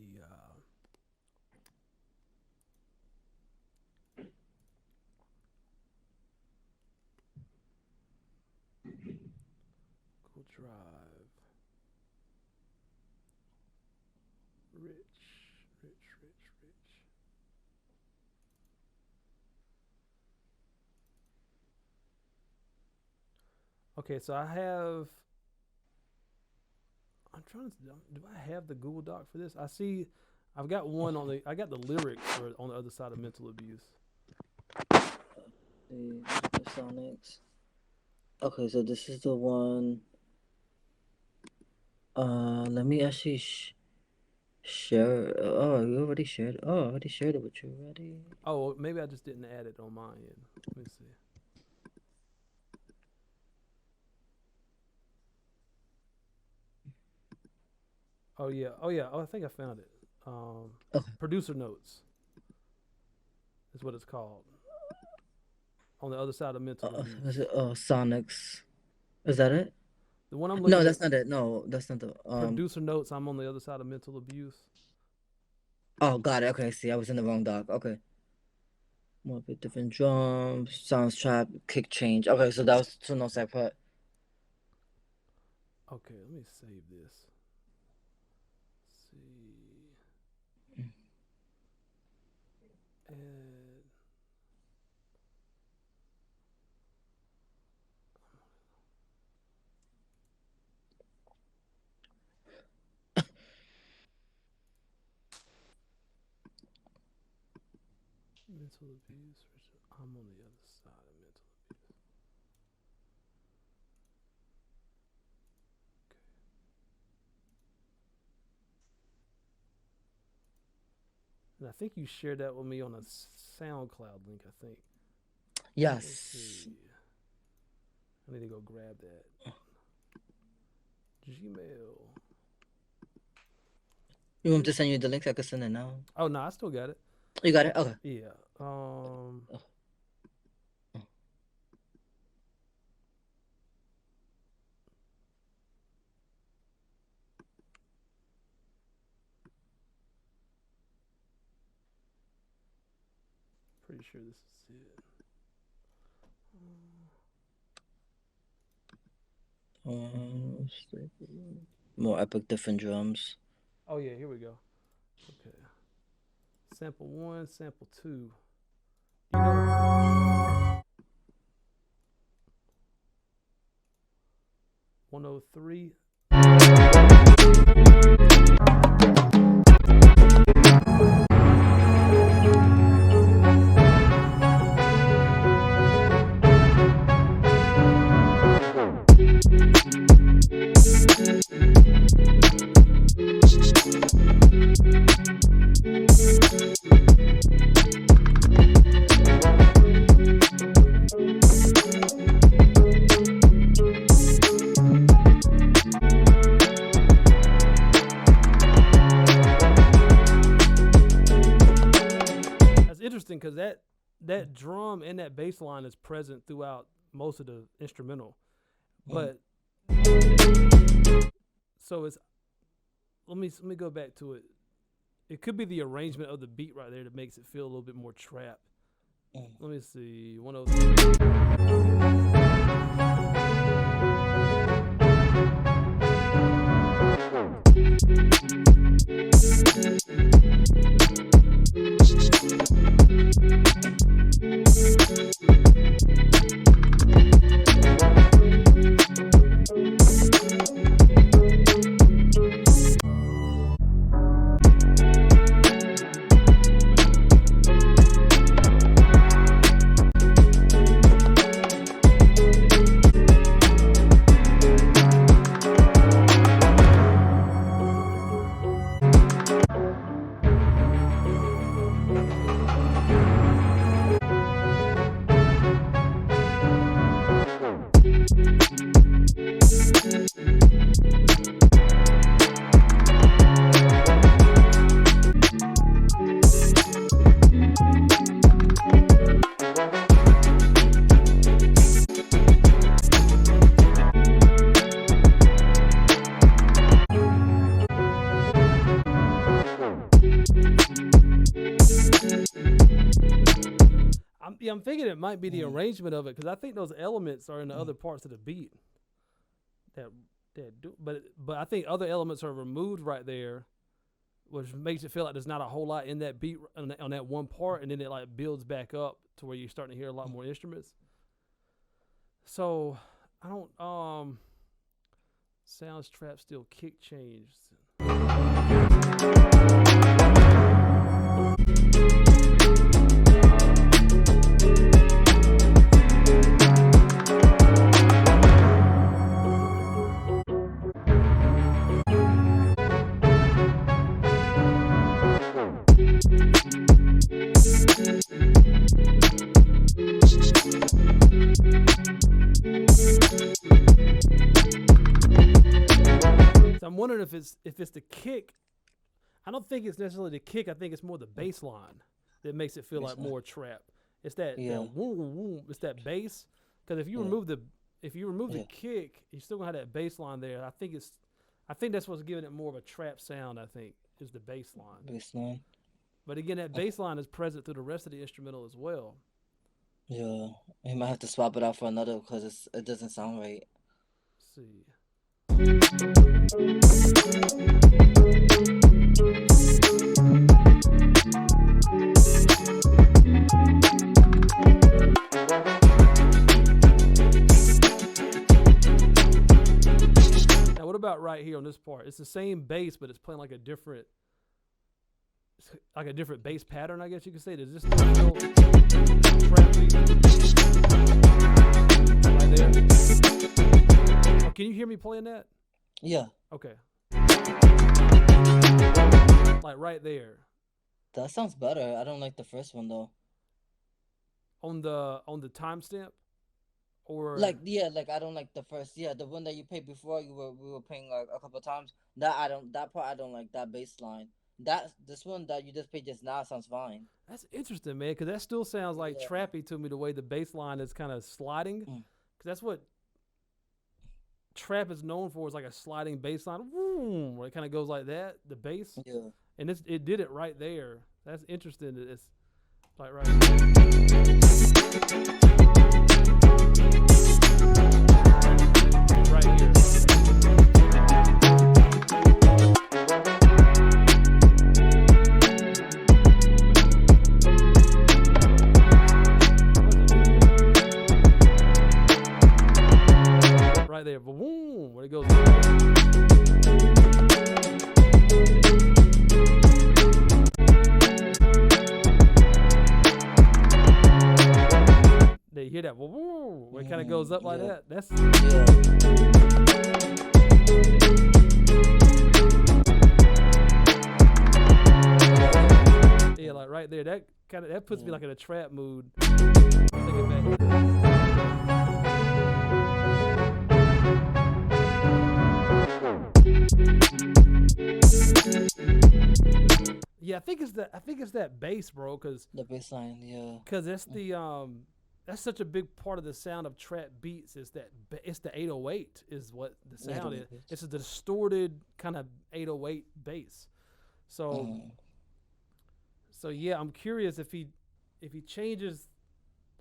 Google Drive. Rich. Okay, so I have. I'm trying to. Do I have the Google Doc for this? I see. I've got one on the. I got the lyrics for on the other side of mental abuse. The Sonics. Okay, so this is the one. Let me actually share. Oh, you already shared. Oh, I already shared it with you already. Oh, maybe I just didn't add it on my end. Let me see. Oh yeah. Oh yeah. Oh, I think I found it. Okay. Producer notes is what it's called. On the other side of mental abuse. Is it, Sonics. Is that it? The one I'm looking No, at. that's not it. No, that's not the. Producer notes. I'm on the other side of mental abuse. Oh, got it. Okay, see, I was in the wrong doc. Okay. More bit different drums, sounds trap, kick change. Okay, so that was two notes I put. Okay, let me save this. See. And mental abuse. I'm on the other side of mental abuse. Okay. And I think you shared that with me on a SoundCloud link. I think. Let's Yes. see. I need to go grab that. Gmail. You want me to send you the links? I could send it now. Oh no, I still got it. You got it? Okay. Yeah. Pretty sure this is it. More epic different drums. Oh yeah, here we go. Okay. Sample 1, sample 2. You know 103. That's interesting because that drum and that bass line is present throughout most of the instrumental. But so it's let me go back to it. it could be the arrangement of the beat right there that makes it feel a little bit more trap. Mm. Let me see. 103. I'm thinking it might be the arrangement of it because I think those elements are in the other parts of the beat. That do, but I think other elements are removed right there, which makes it feel like there's not a whole lot in that beat on that one part, and then it like builds back up to where you're starting to hear a lot more instruments. So I don't sounds trap still kick changed. So I'm wondering if it's the kick. I don't think it's necessarily the kick. I think it's more the bass line that makes it feel like more trap. It's that that woo, woo, it's that bass. Because if you remove the the kick, you still gonna have that bass line there. I think that's what's giving it more of a trap sound. I think is the bass line. Bass line. But again, that bass line is present through the rest of the instrumental as well. Yeah, you might have to swap it out for another because it doesn't sound right. Let's see. Now, what about right here on this part? It's the same bass, but it's playing like a different bass pattern, I guess you could say. Does this still feel trappy? Right there. Oh, can you hear me playing that? Yeah, Okay. Like right there. that sounds better. I don't like the first one though. On the timestamp? Or Like I don't like the first. Yeah, the one that you played before we were playing like a couple of times. That part I don't like that bass line. This one that you just played just now sounds fine. That's interesting, man, because that still sounds like trappy to me, the way the bass line is kind of sliding. Because that's what trap is known for, is like a sliding bass line. Woo, where it kind of goes like that, the bass. Yeah. And it did it right there. That's interesting. That it's like right here. Right there, boom, where it goes. They hear that, woo, where it kind of goes up like that. That's yeah, like right there. That puts me like in a trap mood. Take it back. Yeah, I think it's that bass, bro, because the bass line, yeah. Because that's that's such a big part of the sound of trap beats. Is that it's the 808 is what the sound is. It's a distorted kind of 808 bass. So So yeah, I'm curious if he changes,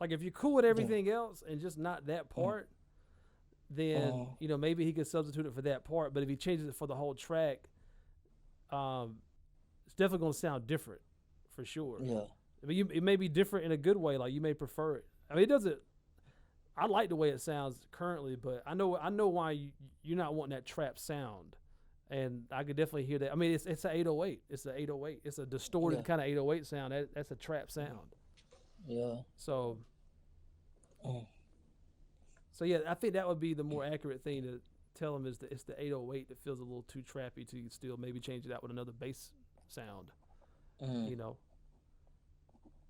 like if you're cool with everything else and just not that part, then you know maybe he could substitute it for that part. But if he changes it for the whole track, it's definitely gonna sound different, for sure. Yeah. I mean, it may be different in a good way. Like you may prefer it. I mean, it doesn't. I like the way it sounds currently, but I know why you're not wanting that trap sound, and I could definitely hear that. I mean, it's an 808. It's an 808. It's a distorted kind of 808 sound. That's a trap sound. Yeah. So. So yeah, I think that would be the more accurate thing to tell him is that it's the 808 that feels a little too trappy to still maybe change it out with another bass sound. You know.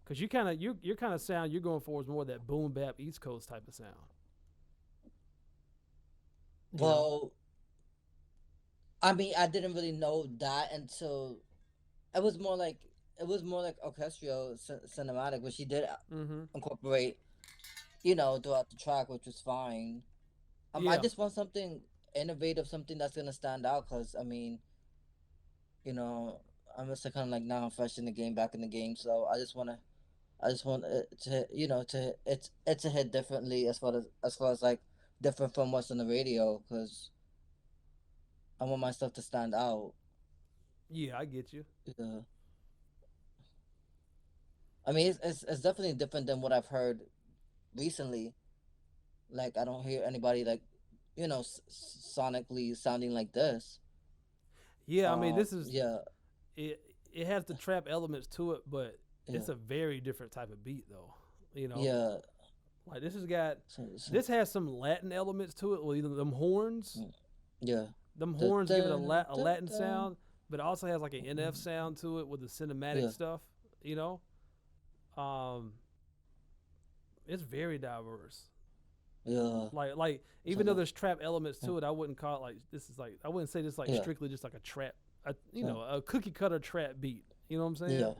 Cause you kind of your kind of sound you're going for is more that boom bap East Coast type of sound. Well, I mean, I didn't really know that until it was more like orchestral cinematic, which he did incorporate, you know, throughout the track, which was fine. I just want something innovative, something that's gonna stand out. Cause I mean, you know, I'm just kind of like now fresh in the game, back in the game, so I just want it to, you know, it's to hit differently as far as like different from what's on the radio, because I want my stuff to stand out. Yeah, I get you. Yeah. I mean, it's definitely different than what I've heard recently. Like I don't hear anybody like, you know, sonically sounding like this. Yeah, I mean this is yeah. It has the trap elements to it, but Yeah. it's a very different type of beat though. You know. Yeah. Like this this has some Latin elements to it. Well, either them horns. Yeah. Them horns give it a Latin sound, but it also has like an NF sound to it with the cinematic stuff. You know. It's very diverse. Yeah. Like even though there's trap elements to it, I wouldn't call it like this is like I wouldn't say this like strictly just like a trap, you know, a cookie cutter trap beat. You know what I'm saying? Yeah.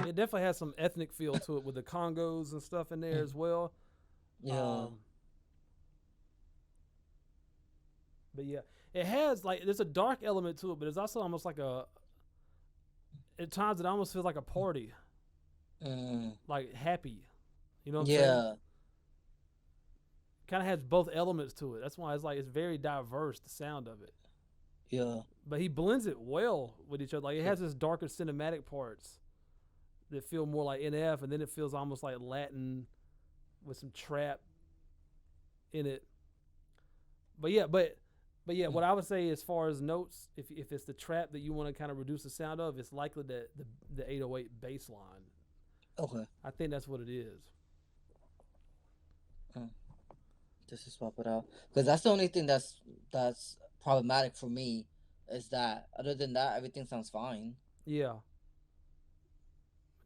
It definitely has some ethnic feel to it with the Congos and stuff in there as well. Yeah. But yeah, it has like there's a dark element to it, but it's also almost like at times it almost feels like a party, like happy. You know what I'm saying? Kind of has both elements to it. That's why it's very diverse, the sound of it. Yeah. But he blends it well with each other. Like it has this darker cinematic parts that feel more like NF, and then it feels almost like Latin with some trap in it. But yeah, what I would say as far as notes, if it's the trap that you want to kind of reduce the sound of, it's likely that the 808 bass line. Okay. I think that's what it is. Just to swap it out, because that's the only thing that's problematic for me, is that other than that everything sounds fine. Yeah.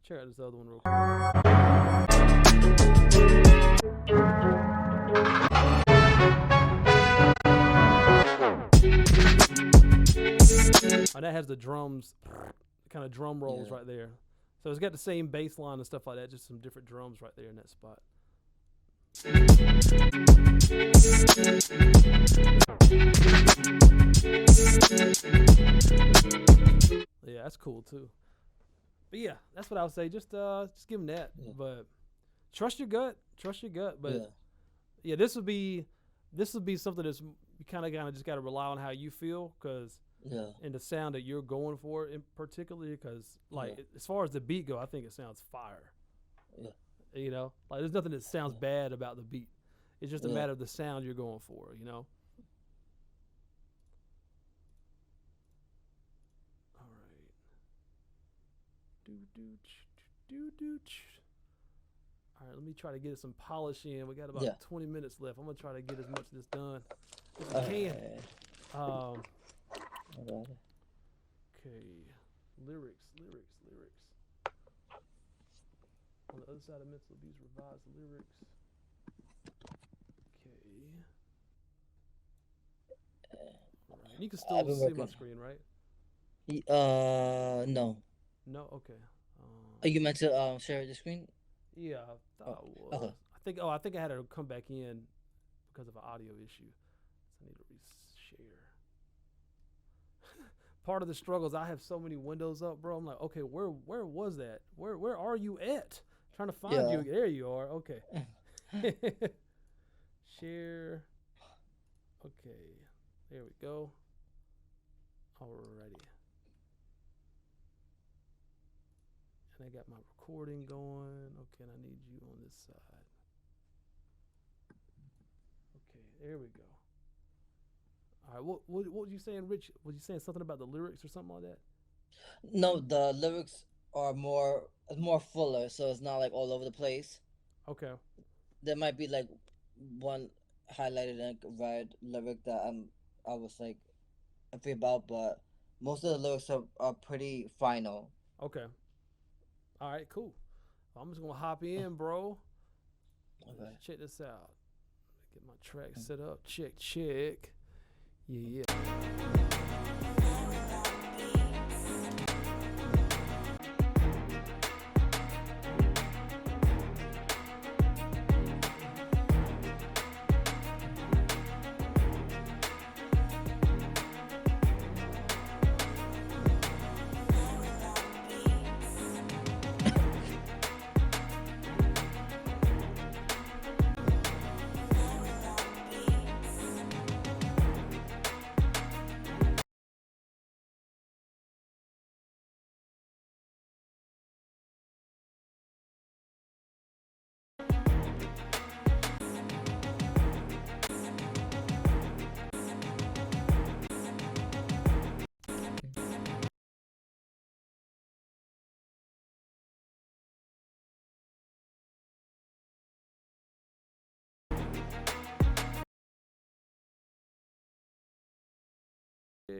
Check out this other one real quick. And that has the drums, kind of drum rolls right there. So it's got the same bass line and stuff like that, just some different drums right there in that spot. Yeah, that's cool too. But yeah, that's what I would say. Just give him that. Yeah. But trust your gut. But yeah, this would be something that's you kind of just got to rely on how you feel, because and the sound that you're going for in particularly, because like as far as the beat go, I think it sounds fire. Yeah. You know, like there's nothing that sounds bad about the beat. It's just a matter of the sound you're going for, you know. All right. All right, let me try to get some polish in. We got about 20 minutes left. I'm gonna try to get as much of this done as I can. Okay. Lyrics. On the other side of mental abuse, revised lyrics. Okay. You can I've still been see my working. screen, right? No. No. Okay. Are you meant to share the screen? Yeah, I thought I was. okay. I think I had to come back in because of an audio issue. So I need to reshare. Part of the struggle is I have so many windows up, bro. I'm like, okay, where was that? Where are you at? Trying to find Yeah. you. There you are. Okay. Share. Okay. There we go. Alrighty. And I got my recording going. Okay, and I need you on this side. Okay, there we go. All right, what were you saying, Rich? Was you saying something about the lyrics or something like that? No, the lyrics are more fuller, so it's not like all over the place. Okay. There might be like one highlighted in red lyric that I was like happy about, but most of the lyrics are pretty final. Okay. All right, cool. I'm just gonna hop in, bro. Okay. Check this out. Get my track set up. Check. Yeah.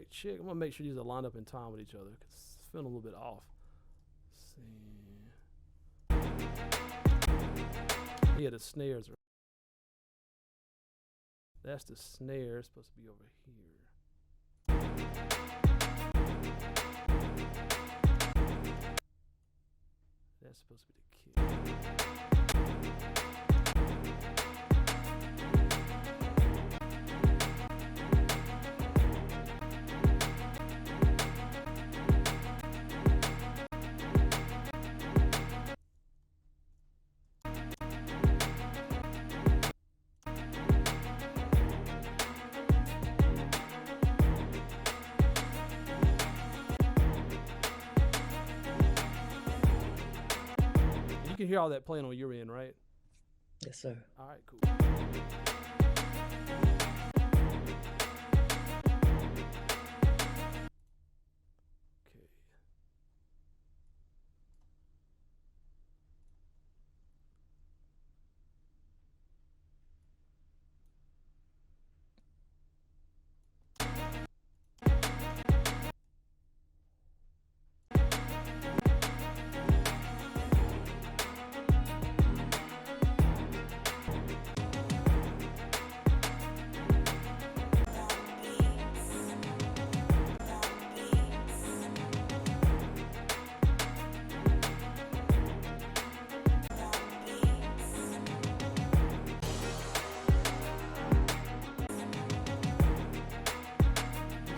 Check. I'm gonna make sure these are lined up in time with each other because it's feeling a little bit off. Let's see. Yeah, the snares are. That's the snare. It's supposed to be over here. That's supposed to be the kick. You can hear all that playing on your end, right? Yes, sir. All right, cool. Okay.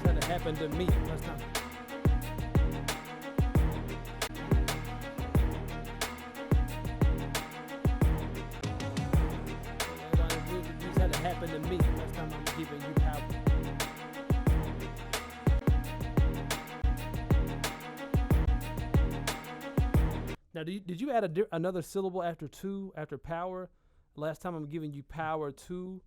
That happened to me last time. This had to happen to me last time. I'm giving you power. Now, did you add another syllable after two, after power? Last time I'm giving you power to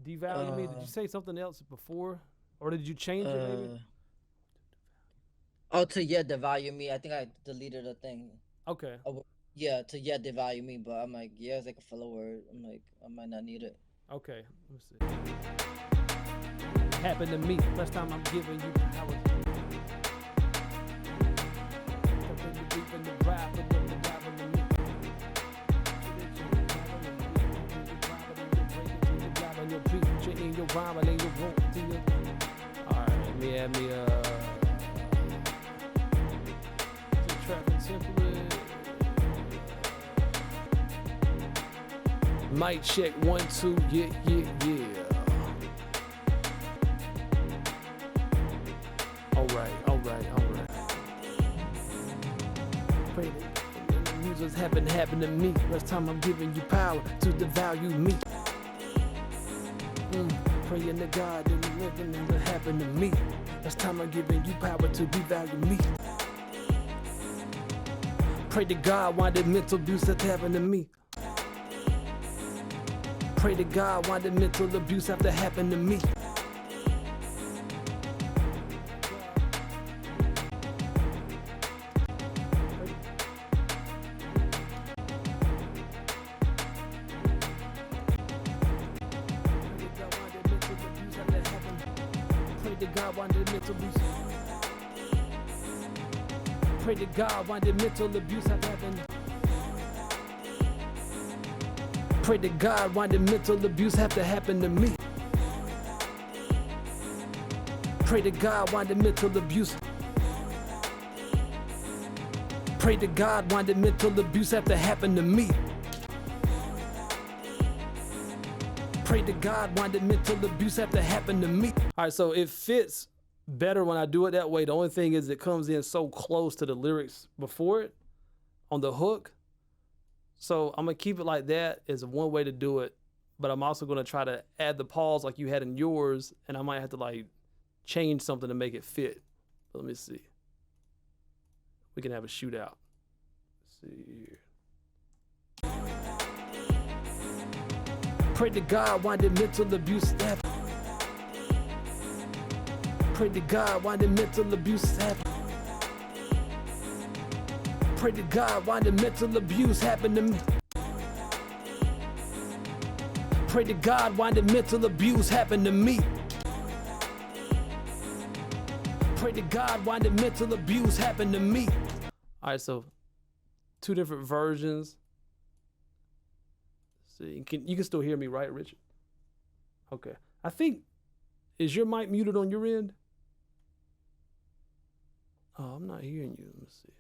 devalue me. Did you say something else before? Or did you change it maybe? Oh, to devalue me. I think I deleted a thing. Okay. Yeah, to devalue me, but I'm like, it's like a filler word. I'm like, I might not need it. Okay. Let me see. Happened to me. Last time I'm giving you power. Your beat, in your rhyme, and in your room, grab me traffic template. Mic check 1 2, yeah. All right. Pray that music's happen to me. Last time I'm giving you power to devalue me. Praying to God that nothing ever happen to me. Last time I'm giving you power to devalue me. Pray to God why the mental abuse that's happened to me. Pray to God why the mental abuse have to happen to me. Pray to God why the mental abuse. Pray to God why the mental abuse have happened. Pray to God why the mental abuse have to happen to me. Pray to God why the mental abuse. Pray to God why the mental abuse have to happen to me. Pray to God why the mental abuse have to happen to me. All right, so it fits better when I do it that way. The only thing is it comes in so close to the lyrics before it on the hook. So I'm gonna keep it like that is one way to do it, but I'm also gonna try to add the pause like you had in yours, and I might have to like change something to make it fit. But let me see. We can have a shootout. Let's see here. Pray to God why the mental abuse happen. Pray to God why the mental abuse happen. Pray to God why the mental abuse happened to me. Pray to God why the mental abuse happened to me. Pray to God why the mental abuse happened to me. All right, so 2 different versions. Let's see, you can still hear me, right, Richard? Okay. I think, is your mic muted on your end? Oh, I'm not hearing you. Let me see.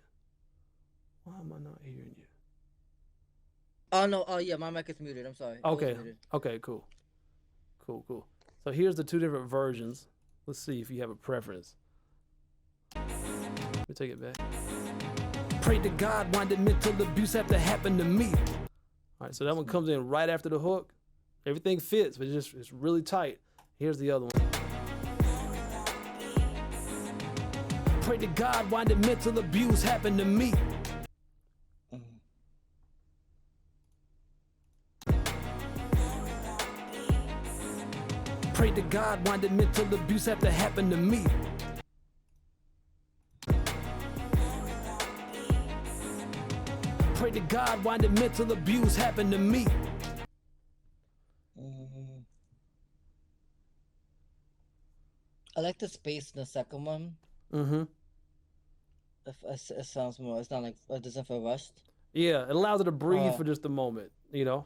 Why am I not hearing you? Oh no, oh yeah, my mic is muted. I'm sorry. Okay. Okay, cool. Cool. So here's the 2 different versions. Let's see if you have a preference. Let me take it back. Pray to God why the mental abuse have to happen to me. All right, so that one comes in right after the hook. Everything fits, but it's really tight. Here's the other one. Pray to God why the mental abuse happened to me. Pray to God why the mental abuse have to happen to me. Pray to God why the mental abuse happened to me. I like the space in the second one. It sounds more. It's not like it doesn't feel rushed. Yeah, it allows it to breathe for just a moment. You know.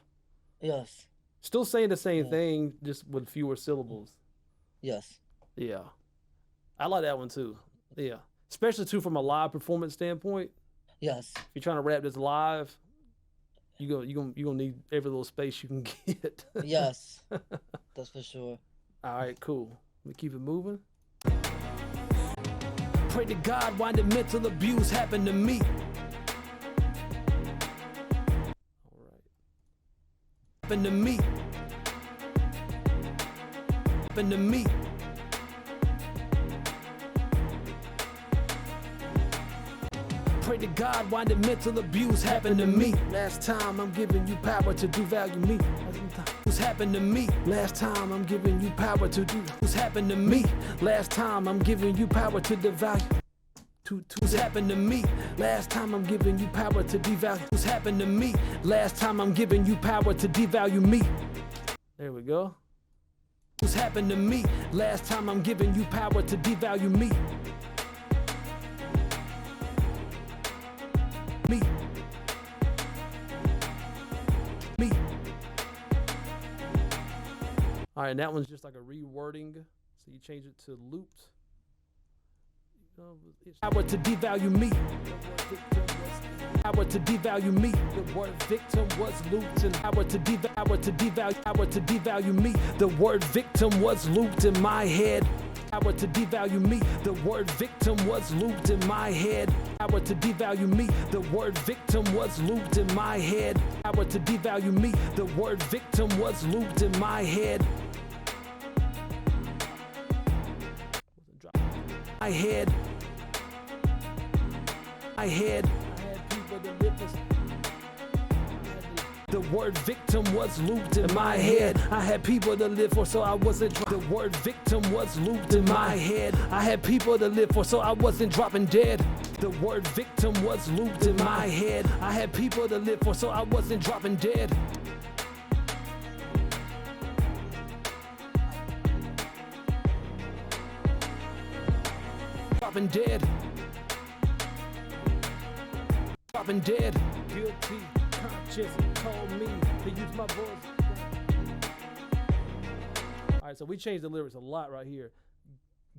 Yes. Still saying the same thing, just with fewer syllables. Yes. Yeah. I like that one too. Yeah. Especially too from a live performance standpoint. Yes. If you're trying to rap this live, you're gonna need every little space you can get. Yes. That's for sure. All right, cool. Let me keep it moving. Pray to God why the mental abuse happened to me. All right. Happened to me. Happened to me. Pray to God why the mental abuse happened to me. Last time I'm giving you power to do value me. What's happened to me? Last time I'm giving you power to do. What's happened to me? Last time I'm giving you power to devalue. What's happened to me? Last time I'm giving you power to devalue. What's happened to me? Last time I'm giving you power to devalue me. There we go. What's happened to me? Last time I'm giving you power to devalue me. Me. All right, and that one's just like a rewording. So you change it to looped. Power to devalue me. Power to devalue me. The word victim was looped in. Power to devalue me. The word victim was looped in my head. Power to devalue me. The word victim was looped in my head. Power to devalue me. The word victim was looped in my head. Power to devalue me. The word victim was looped in my head. My head. I had people that live for. The word victim was looped in my head. I had people to live for, so I wasn't. The word victim was looped in my head. I had people to live for, so I wasn't dropping dead. The word victim was looped in my head. I had people to live for, so I wasn't dropping dead. Dropping dead. Dropping dead. Guilty conscience told me to use my voice. Alright, so we changed the lyrics a lot right here.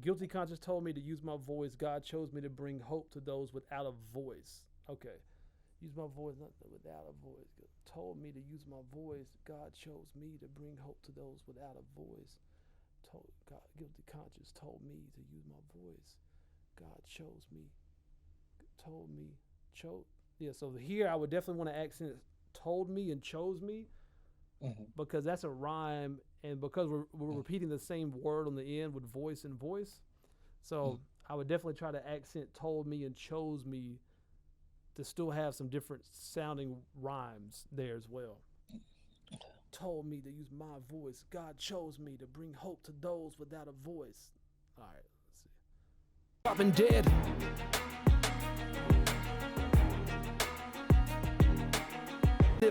Guilty conscience told me to use my voice. God chose me to bring hope to those without a voice. Okay. Use my voice, not without a voice. Told me to use my voice. God chose me to bring hope to those without a voice. Guilty conscience told me to use my voice. God chose me. Told me. Chose. Yeah, so here I would definitely want to accent told me and chose me, because that's a rhyme, and because we're repeating the same word on the end with voice and voice. So I would definitely try to accent told me and chose me to still have some different sounding rhymes there as well. Told me to use my voice. God chose me to bring hope to those without a voice. All right, let's see. Dropping dead.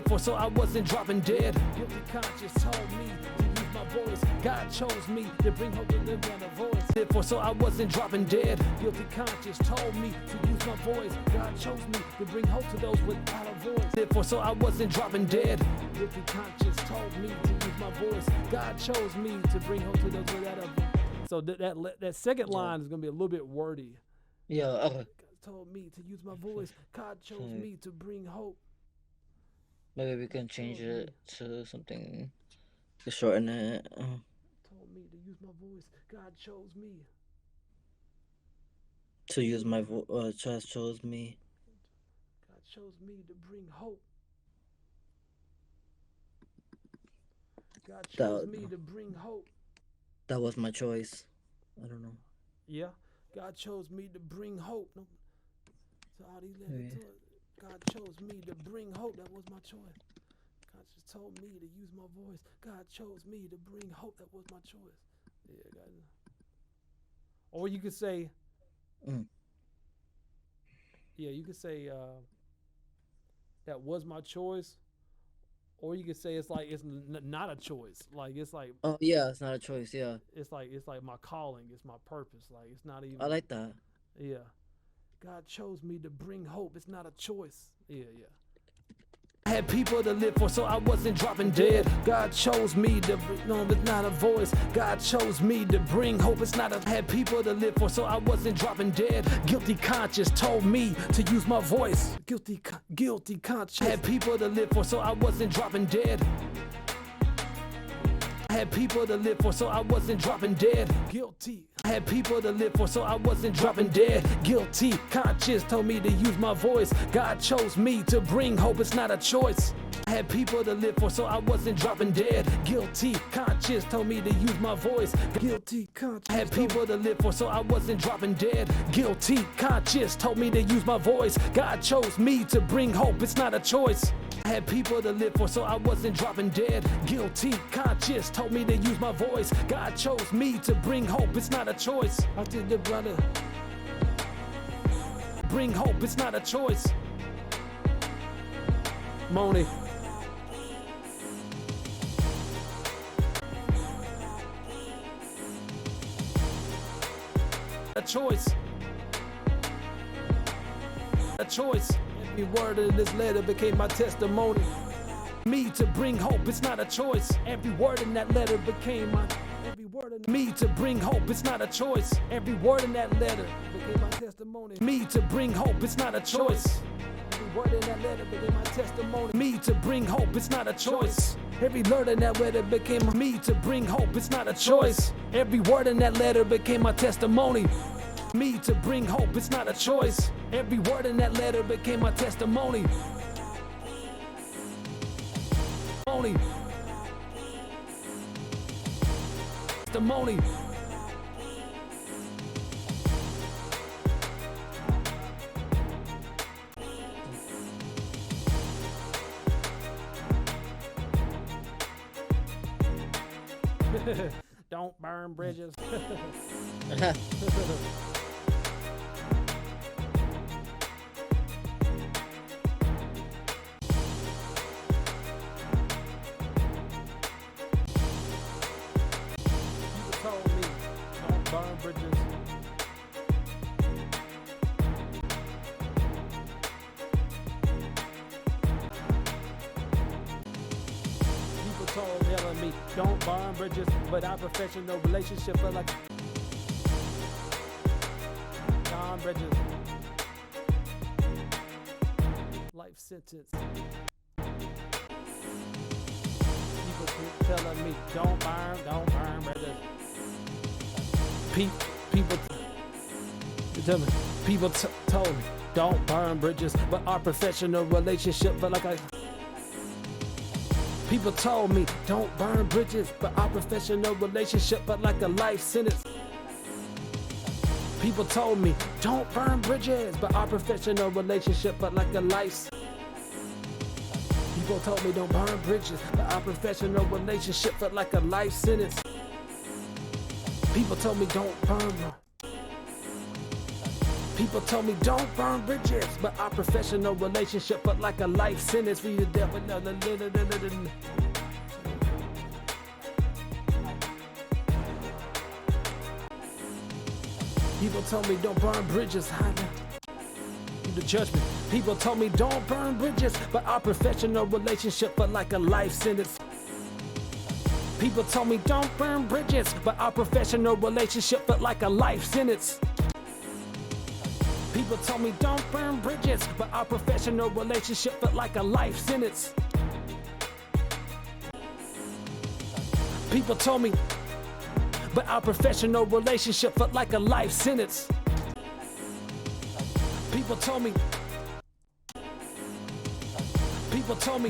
For so I wasn't dropping dead. Guilty conscience told me to use my voice. God chose me to bring hope to them without a voice. For so I wasn't dropping dead. Guilty conscience told me to use my voice. God chose me to bring hope to those without a voice. For so I wasn't dropping dead. Guilty conscience told me to use my voice. God chose me to bring hope to those without a voice. So that second line is gonna be a little bit wordy. Yeah. God told me to use my voice. God chose me to bring hope. Maybe we can change it to something to shorten it. Told me to use my voice. God chose me. To use my voice. Chose me. God chose me to bring hope. God chose me to bring hope. That was my choice. I don't know. Yeah. God chose me to bring hope. No. So all these letters. God chose me to bring hope. That was my choice. God just told me to use my voice. God chose me to bring hope. That was my choice. Yeah, God. Or you could say, yeah, you could say that was my choice. Or you could say it's like it's not a choice. Like it's like. Oh yeah, it's not a choice. Yeah. It's like my calling. It's my purpose. Like it's not even. I like that. Yeah. God chose me to bring hope. It's not a choice. Yeah. I had people to live for, so I wasn't dropping dead. God chose me to no, it's not a voice. God chose me to bring hope. It's not a. I had people to live for, so I wasn't dropping dead. Guilty conscience told me to use my voice. Guilty conscience. I had people to live for, so I wasn't dropping dead. I had people to live for, so I wasn't dropping dead. Guilty. I had people to live for, so I wasn't dropping dead. Guilty conscience told me to use my voice. God chose me to bring hope. It's not a choice. I had people to live for, so I wasn't dropping dead. Guilty conscience told me to use my voice. Guilty conscience. I had people to live for, so I wasn't dropping dead. Guilty conscience told me to use my voice. God chose me to bring hope. It's not a choice. I had people to live for, so I wasn't dropping dead. Guilty conscience told me to use my voice. God chose me to bring hope. It's not a choice. I did the brother. Bring hope. It's not a choice. Moni. A choice. A choice. Every word in this letter became my testimony. Me to bring hope, it's not a choice. Every word in that letter became my. Every word in me to bring hope, it's not a choice. Every word in that letter became my testimony. Me to bring hope, it's not a choice. Every word in that letter became my testimony. Me to bring hope, it's not a choice. Every word in that letter became me to bring hope, it's not a choice. Every word in that letter became my testimony. Me to bring hope, it's not a choice. Every word in that letter became my testimony. Testimony. Don't burn bridges. Told me, don't burn bridges. People telling me, don't burn bridges, but our professional relationship felt like burn bridges. Life sentence. People keep telling me, don't burn bridges. People tell me, people told me, don't burn bridges, but our professional relationship felt like people told me, don't burn bridges, but our professional relationship felt like a life sentence. People told me, don't burn bridges, but our professional relationship felt like a life. People told me, don't burn bridges, but our professional relationship felt like a life sentence. People told me don't burn. People told me don't burn bridges, but our professional relationship felt like a life sentence. We the devil. People told me don't burn bridges. The judgment. People told me don't burn bridges, but our professional relationship felt like a life sentence. People told me don't burn bridges, but our professional relationship felt like a life sentence. People told me don't burn bridges, but our professional relationship felt like a life sentence. People told me, but our professional relationship felt like a life sentence. People told me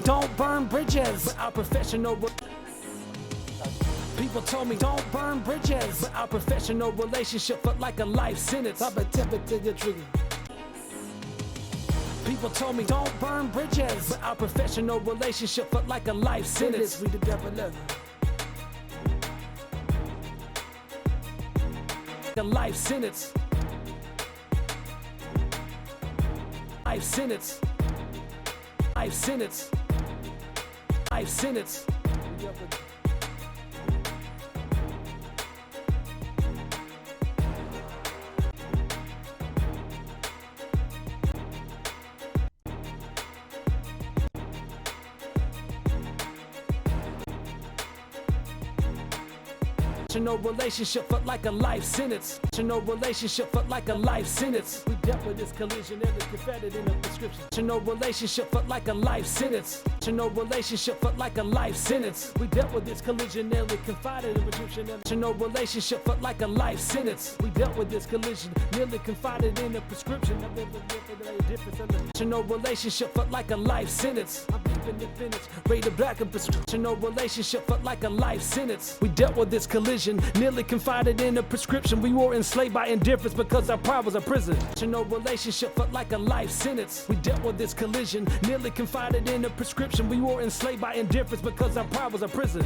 don't burn bridges, but our professional People told me don't burn bridges, but our professional relationship felt like a life sentence. I've been tempted to get triggered. People told me don't burn bridges, but our professional relationship felt like a life sentence. We the devil level. A life sentence. Life sentence. Life sentence. Life sentence. No relationship felt like a life sentence. No relationship felt like a life sentence. We dealt with this collision and it's confetted in a prescription. No relationship felt like a life sentence. No relationship felt like a life sentence. We dealt with this collision nearly confided in a prescription. No relationship felt like a life sentence. We dealt with this collision nearly confided in a prescription. No relationship felt like a life sentence. I'm deep in the finish, rated black and prescription. No relationship felt like a life sentence. We dealt with this collision nearly confided in a prescription. We were enslaved by indifference because our pride was a prison. No relationship felt like a life sentence. We dealt with this collision nearly confided in a prescription. We were enslaved by indifference because our pride was a prison.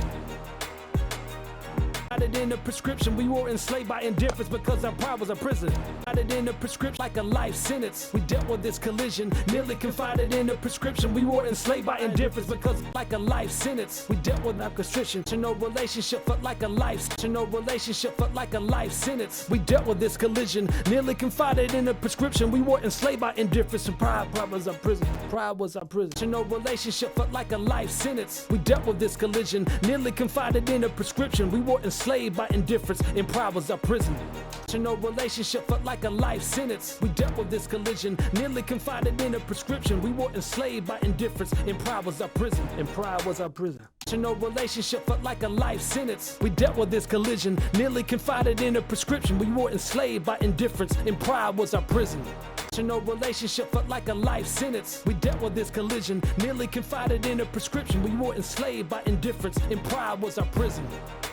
In a prescription, we were enslaved by indifference because our pride was a prison. confided in a prescription like a life sentence. We dealt with this collision, nearly confided in a prescription. We were enslaved by indifference because like a life sentence. We dealt with our constriction. To no relationship felt like a life. To no relationship felt like a life sentence. We dealt with this collision, nearly confided in a prescription. We were enslaved by indifference and pride. Pride was our prison. Pride was our prison. To no relationship felt like a life sentence. We dealt with this collision, nearly confided in a prescription. We were enslaved by indifference and pride was our prison. To no relationship felt like a life sentence. We dealt with this collision, nearly confided in a prescription. We were enslaved by indifference and pride was our prison. And pride was our prison. To no relationship felt like a life sentence. We dealt with this collision, nearly confided in a prescription. We were enslaved by indifference and pride was our prison. To no relationship felt like a life sentence. We dealt with this collision, nearly confided in a prescription. We were enslaved by indifference and pride was our prison.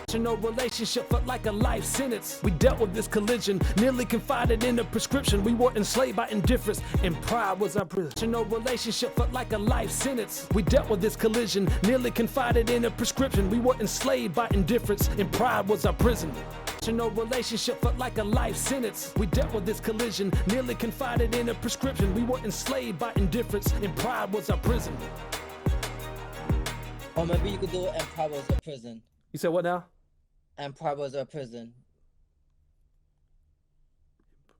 To no relationship felt like a life sentence. We dealt with this collision, nearly confided in a prescription. We were enslaved by indifference and pride was our prison. To no relationship felt like a life sentence. We dealt with this collision, nearly confided in a prescription. We were enslaved by indifference and pride was our prison. To no relationship felt like a life sentence. We dealt with this collision, nearly confided in a prescription. We were enslaved by indifference and pride was our prison. Or maybe you could do it and pride was a prison. You said what now? And pride was a prison.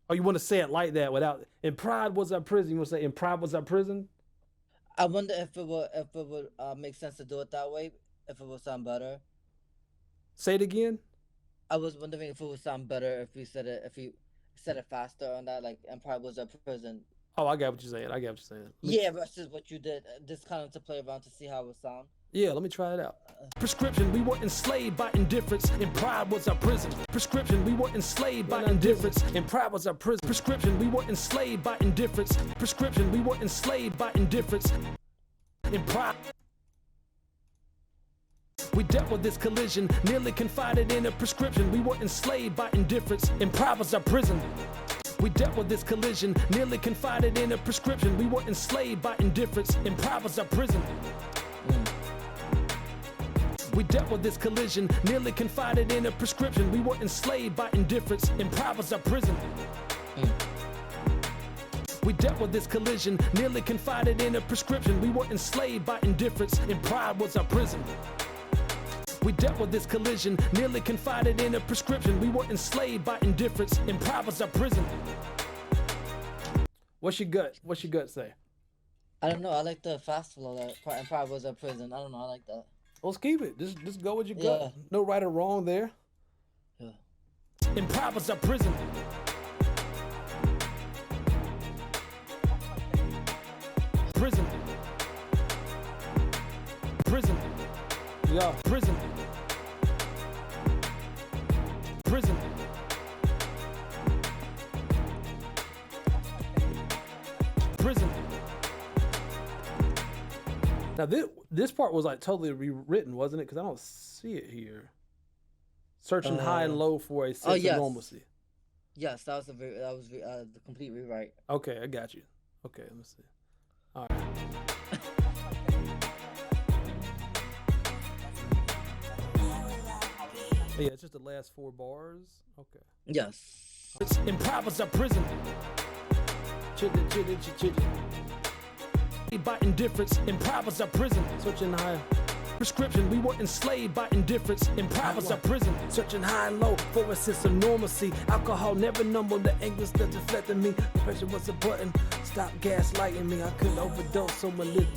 Oh, you want to say it like that without, and pride was our prison. You want to say, and pride was our prison? I wonder if it would make sense to do it that way, if it would sound better. Say it again. I was wondering if it would sound better if you said it faster on that, like, and pride was a prison. Oh, I got what you're saying. I got what you're saying. Yeah, that's just what you did. Just kind of to play around to see how it would sound. Yeah, let me try it out. Prescription, we were enslaved by indifference, and pride was our prison. Prescription, we were enslaved by indifference, and pride was our prison. Prescription, we were enslaved by indifference. Prescription, we were enslaved by indifference, and pride. We dealt with this collision, nearly confided in a prescription. We were enslaved by indifference, and pride was our prison. We dealt with this collision, nearly confided in a prescription. We were enslaved by indifference, and pride was our prison. We dealt with this collision, nearly confided in a prescription. We were enslaved by indifference, and pride was our prison. We dealt with this collision, nearly confided in a prescription. We were enslaved by indifference, and pride was our prison. We dealt with this collision, nearly confided in a prescription. We were enslaved by indifference, and pride was our prison. What's your gut say? I don't know. I like the fast flow that and pride was a prison. I don't know. I like that. Let's keep it. Just go with your gut. Yeah. No right or wrong there. Yeah. And pride was our prison. Prison. Prison. Yeah. Prison. Prison. Prison. Now this part was like totally rewritten, wasn't it? Because I don't see it here. Searching high and low for a sense yes. of normalcy. Yes, that was the complete rewrite. Okay, I got you. Okay, let me see. All right. Yeah, it's just the last 4 bars. Okay. Yes. And pride was our prison. Chitty, chitty, chitty. By indifference, and pride was our prison. Searching high. Prescription, we were enslaved by indifference, and pride was our prison. Searching high and low for a sense of normalcy. Alcohol never numbered the anguish that deflected me. Pressure was a button. Stop gaslighting me. I couldn't overdose on my living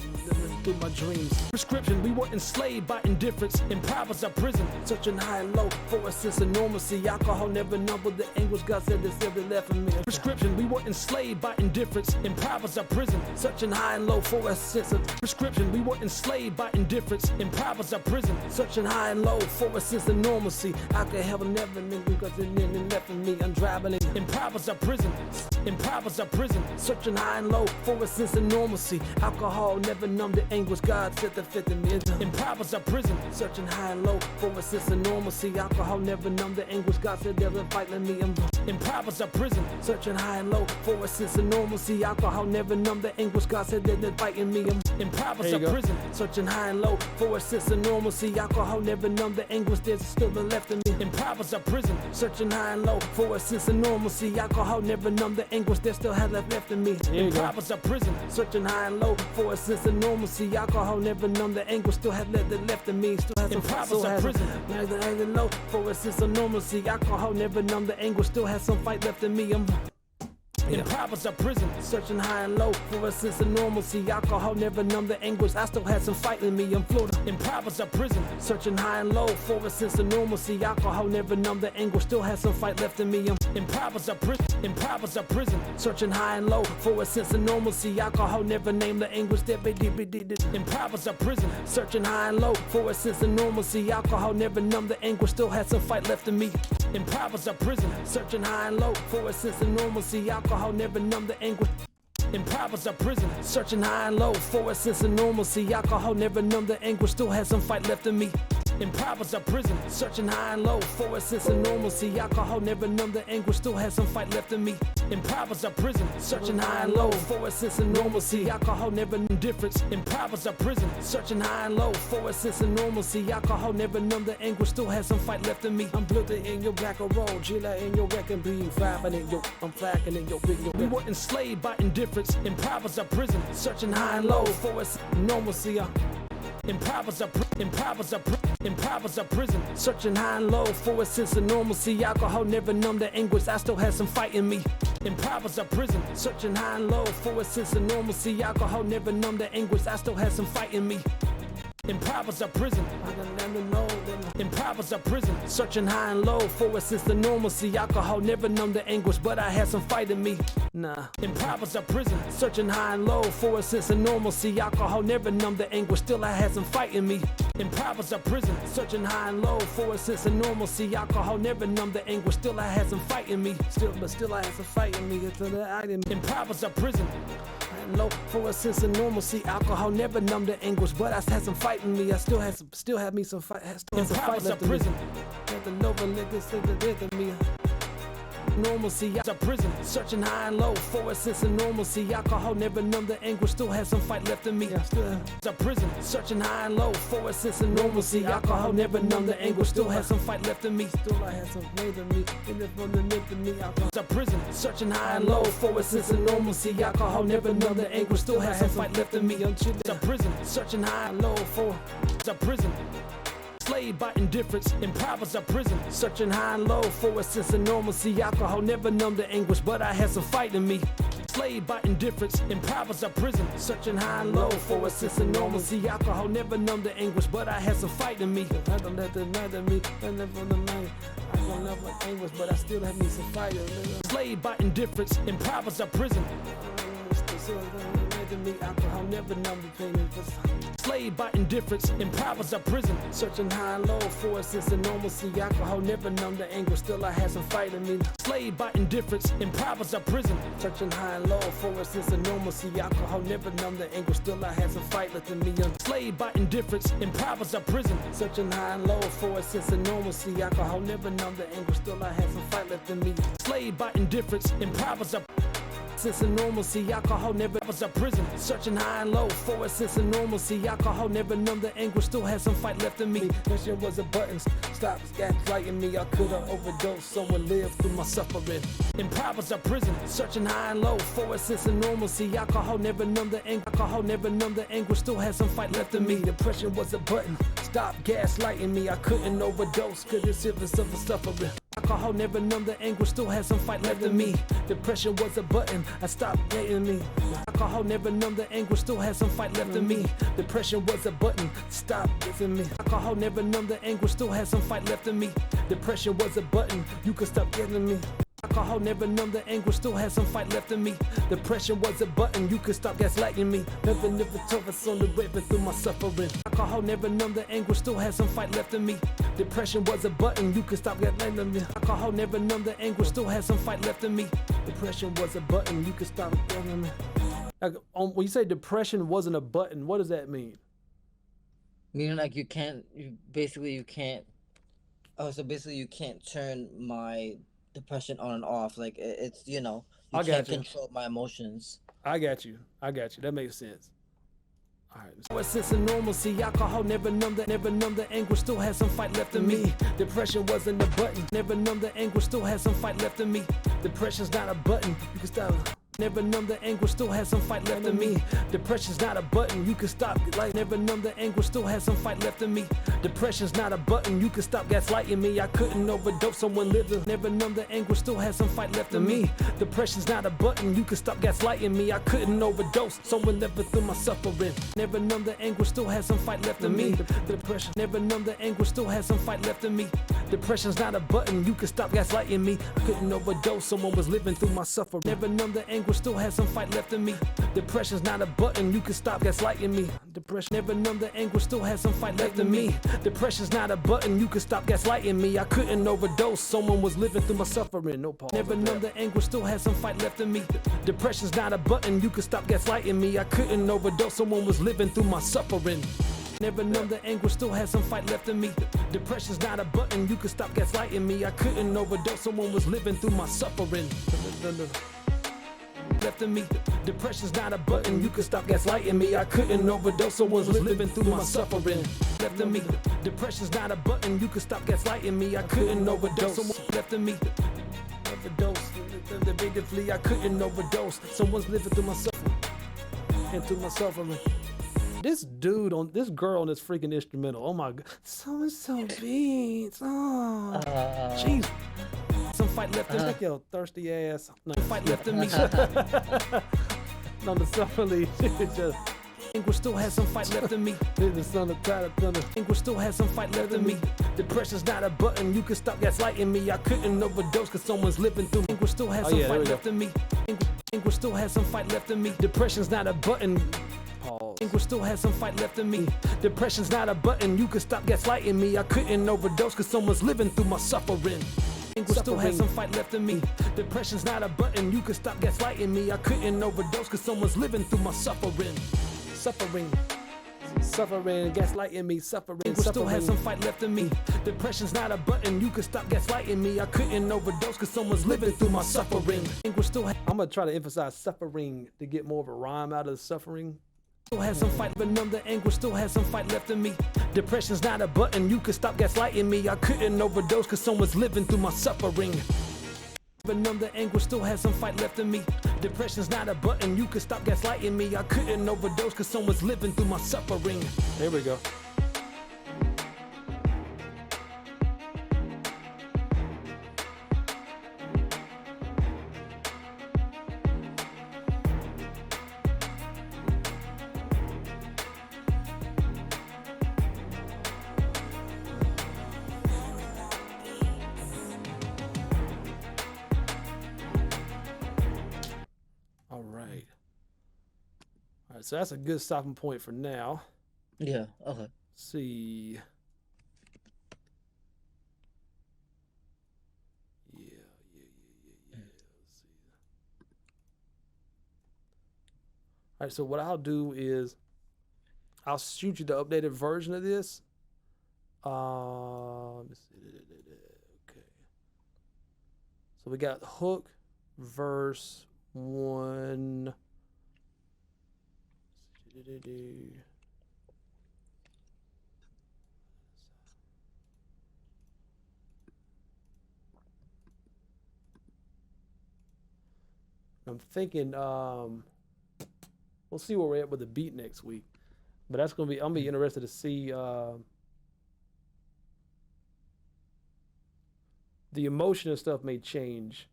through my dreams. Prescription, we were enslaved by indifference, and pride was our prison. Searching high and low for a sense of normalcy. Alcohol never numbered the anguish God said this ever left in me. Prescription, we were enslaved by indifference, and pride was our prison. Searching high and low for a sense of prescription. We were enslaved by indifference, and pride was our prison. Searching high and low for a sense of normalcy. Alcohol never knew because it left me. I'm driving it. And pride was our prison. And pride was our prison. Searching high and low for a sense of normalcy. Alcohol never numbed the anguish God set the fifth in me. And pride was our prison. Searching high and low for a sense of normalcy. Alcohol never numbed the anguish God said there's a fight in me. In privates of prison, searching high and low for a sense of normalcy. Alcohol never numb the anguish. God said that they're fighting me. I'm in privates of prison, searching high and low for a sense of normalcy. Alcohol never numb the anguish. There's still the left in me. In privates of prison, searching high and low for a sense of normalcy. Alcohol never numb the anguish. There still has left in me. In privates of prison, searching high and low for a sense of normalcy. Alcohol never numb the anguish. Still has left in me. Still has some privates of prison, high and low for a sense of normalcy. Alcohol never numb the anguish. Still has some fight left in me. I'm in privates of prison, searching high and low for a sense of normalcy. Alcohol never numb the anguish. I still had some fight in me. I'm floating in privates of prison, searching high and low for a sense of normalcy. Alcohol never numb the anguish. Still has some fight left in me. I'm in privates of prison, in privates of prison, searching high and low for a sense of normalcy. Alcohol never named the anguish. In privates of prison, searching high and low for a sense of normalcy. Alcohol never numb the anguish. Still had some fight left in me. In privates of prison, searching high and low for a sense of normalcy. Alcohol never numb the anguish. In privates of prison, searching high and low for a sense of normalcy. Alcohol never numb the anguish. Still has some fight left in me. In privates of prison, searching high and low for a sense of normalcy. Alcohol never numb the anguish. Still has some fight left in me. In privates of prison, searching high and low for a sense of normalcy. Alcohol never indifference. In privates of prison, searching high and low for a sense of normalcy. Alcohol never numb the anguish. Still has some fight left in me. I'm blooded in your black or roll, Gila in your wrecking breed, flapping in your, I'm flacking in your big. We were enslaved by indifference. In privates of prison, searching high and low for a sense of normalcy. In privates of prison, searching high and low for a sense of normalcy. Alcohol never numb the anguish. I still had some fight in me. In privates of prison, searching high and low for a sense of normalcy. Alcohol never numb the anguish. I still had some fight in me. In privates of prison, in privates of prison, searching high and low for a sense of normalcy. Alcohol never numb the anguish, but I had some fight in me. Nah. In privates of prison, searching high and low for a sense of normalcy. Alcohol never numb the anguish, still I had some fight in me. In privates of prison, searching high and low for a sense of normalcy. Alcohol never numb the anguish, still I had some fight in me. Still I had some fight in me. In privates of prison, low for a sense of normalcy. Alcohol never numb the anguish, but I had some fight in me. I still had me some fight. Still had some fight left in prison. Had the Nova niggas say the death of me. Normalcy, out of prison, searching high and low for a sense of normalcy. Alcohol never numb the anguish, still had some fight left in me. Still of prison, searching high and low for a sense of normalcy. Alcohol never numb the anguish, still had some fight left in me. Still I had some made in me, and if on the nip in me. Of prison, searching high and low for a sense of normalcy. Alcohol never numb the anguish, still had some fight left in me. Of prison, searching high and low for prison. Enslaved by indifference, in privates of prison, searching high and low for a sense of normalcy. Alcohol never numb the anguish, but I had some fight in me. Enslaved by indifference, in privates of prison, searching high and low for a sense of normalcy. Alcohol never numb the anguish, but I had some fight in me. I don't let the night of me, I never on the night. I don't love my anguish, but I still have me some fight. Enslaved by indifference, in privates of prison. Alcohol never numb the pain. Enslaved by indifference, in privates of prison, searching high and low for a sense of normalcy. Alcohol never numb the anguish, still I had some fight in me. Enslaved by indifference, in privates of prison, searching high and low for a sense of normalcy. Alcohol never numb the anguish, still I had some fight left in me. Enslaved by indifference, in privates of prison, searching high and low for a sense of normalcy. Alcohol never numb the anguish, still I had some fight left in me. Enslaved by indifference, in privates of sense of normalcy. Alcohol never was a prison, searching high and low for a sense of normalcy. Alcohol never numb the anguish, still had some fight left in me. That shit was a button, stop gaslighting me. I could've overdosed, someone lived through my suffering. In privates of prison, searching high and low for a sense of normalcy. Alcohol never numb the anguish, alcohol never numb the anguish, still had some fight left in me. Depression was a button, stop gaslighting me. I couldn't overdose, cause it's illness of the suffering. Alcohol never numb the anguish, still had some fight left in me. Depression was a button, I stopped hating me. Alcohol never numb the anguish, still had some fight left in me. Depression was a button, stop getting me. Alcohol never numb the anguish, still had some fight left in me. Depression was a button, you could stop getting me. Alcohol never numb the anguish, still had some fight left in me. Depression was a button, you could stop gaslighting me. Never told us on the way, but through my suffering. Alcohol never numb the anguish, still had some fight left in me. Depression was a button, you could stop gaslighting me. Alcohol never numb the anguish, still had some fight left in me. Depression was a button, you could stop gaslighting me. Like, when you say depression wasn't a button, what does that mean? Meaning like you can't turn the depression on and off. Like it's you know you I can't got you. control my emotions. I got you. That makes sense. All right. What sense of normalcy? Alcohol never numbed the anguish. Still had some fight left in me. Depression wasn't a button. Never numbed the anguish. Still had some fight left in me. Depression's not a button. You can stop. Never numb the anguish, still has some fight left in me. Depression's not a button, you can stop. Like never numb the anguish, still has some fight left in me. Depression's not a button, you can stop gaslighting me. I couldn't overdose, someone living. Never numb the anguish, still has some fight left in me. Depression's not a button, you can stop gaslighting me. I couldn't overdose, someone living through my suffering. Never numb the anguish, still has some fight left in me. Depression, never numb the anguish, still has some fight left in me. Depression's not a button, you can stop gaslighting me. I couldn't overdose, someone was living through my suffering. Never numb the anguish, still has some fight left in me. Depression's not a button, you can stop gaslighting me. Depression, never numb the anguish, still has some fight left in me. Depression's not a button, you can stop gaslighting me. I couldn't overdose, someone was living through my suffering. No pause. Never numb the anguish, still has some fight left in me. Depression's not a button, you can stop gaslighting me. I couldn't overdose, someone was living through my suffering. Never numb the anguish, still has some fight left in me. Depression's not a button, you can stop gaslighting me. I couldn't overdose, someone was living through my suffering. Left in me, depression's not a button, you can stop gaslighting me. I couldn't overdose, someone was living through my suffering. Left in me, depression's not a button, you can stop gaslighting me. I couldn't overdose, someone left in me. Overdose, negatively, I couldn't overdose. Someone's living through my suffering and through my suffering. This girl on this freaking instrumental. Oh my god, so beats. Oh, jeez. Some fight left in me. Yo, thirsty ass. No, fight left in me. No, the suffering. Just. Anguish still has some fight left in me. The son of thunder. Anguish still has some fight left in me. Depression's not a button, you can stop gaslighting me. I couldn't overdose cause someone's living through me. Anguish still has some fight left in me. Anguish still has some fight left in me. Depression's not a button. Anguish still has some fight left in me. Depression's not a button, you can stop gaslighting me. I couldn't overdose cause someone's living through my suffering. Anguish still has some fight left in me. Depression's not a button, you can stop gaslighting me. I couldn't overdose cause someone's living through my suffering. Suffering, gaslighting me, suffering. Anguish still has some fight left in me. Depression's not a button, you can stop gaslighting me. I couldn't overdose cause someone's living through my suffering. Anguish still I'm gonna try to emphasize suffering to get more of a rhyme out of the suffering. Still has some fight, but numb the anguish, still has some fight left in me. Depression's not a button, you can stop gaslighting me. I couldn't overdose cause someone's living through my suffering. But numb the anguish, still has some fight left in me. Depression's not a button, you can stop gaslighting me. I couldn't overdose cause someone's living through my suffering. There we go. So that's a good stopping point for now. Yeah, okay. Let's see. Yeah. Let's see. All right, so what I'll do is I'll shoot you the updated version of this. Let's see. Okay. So we got hook, verse 1. I'm thinking we'll see where we're at with the beat next week, but that's gonna be I'm be interested to see the emotion and stuff may change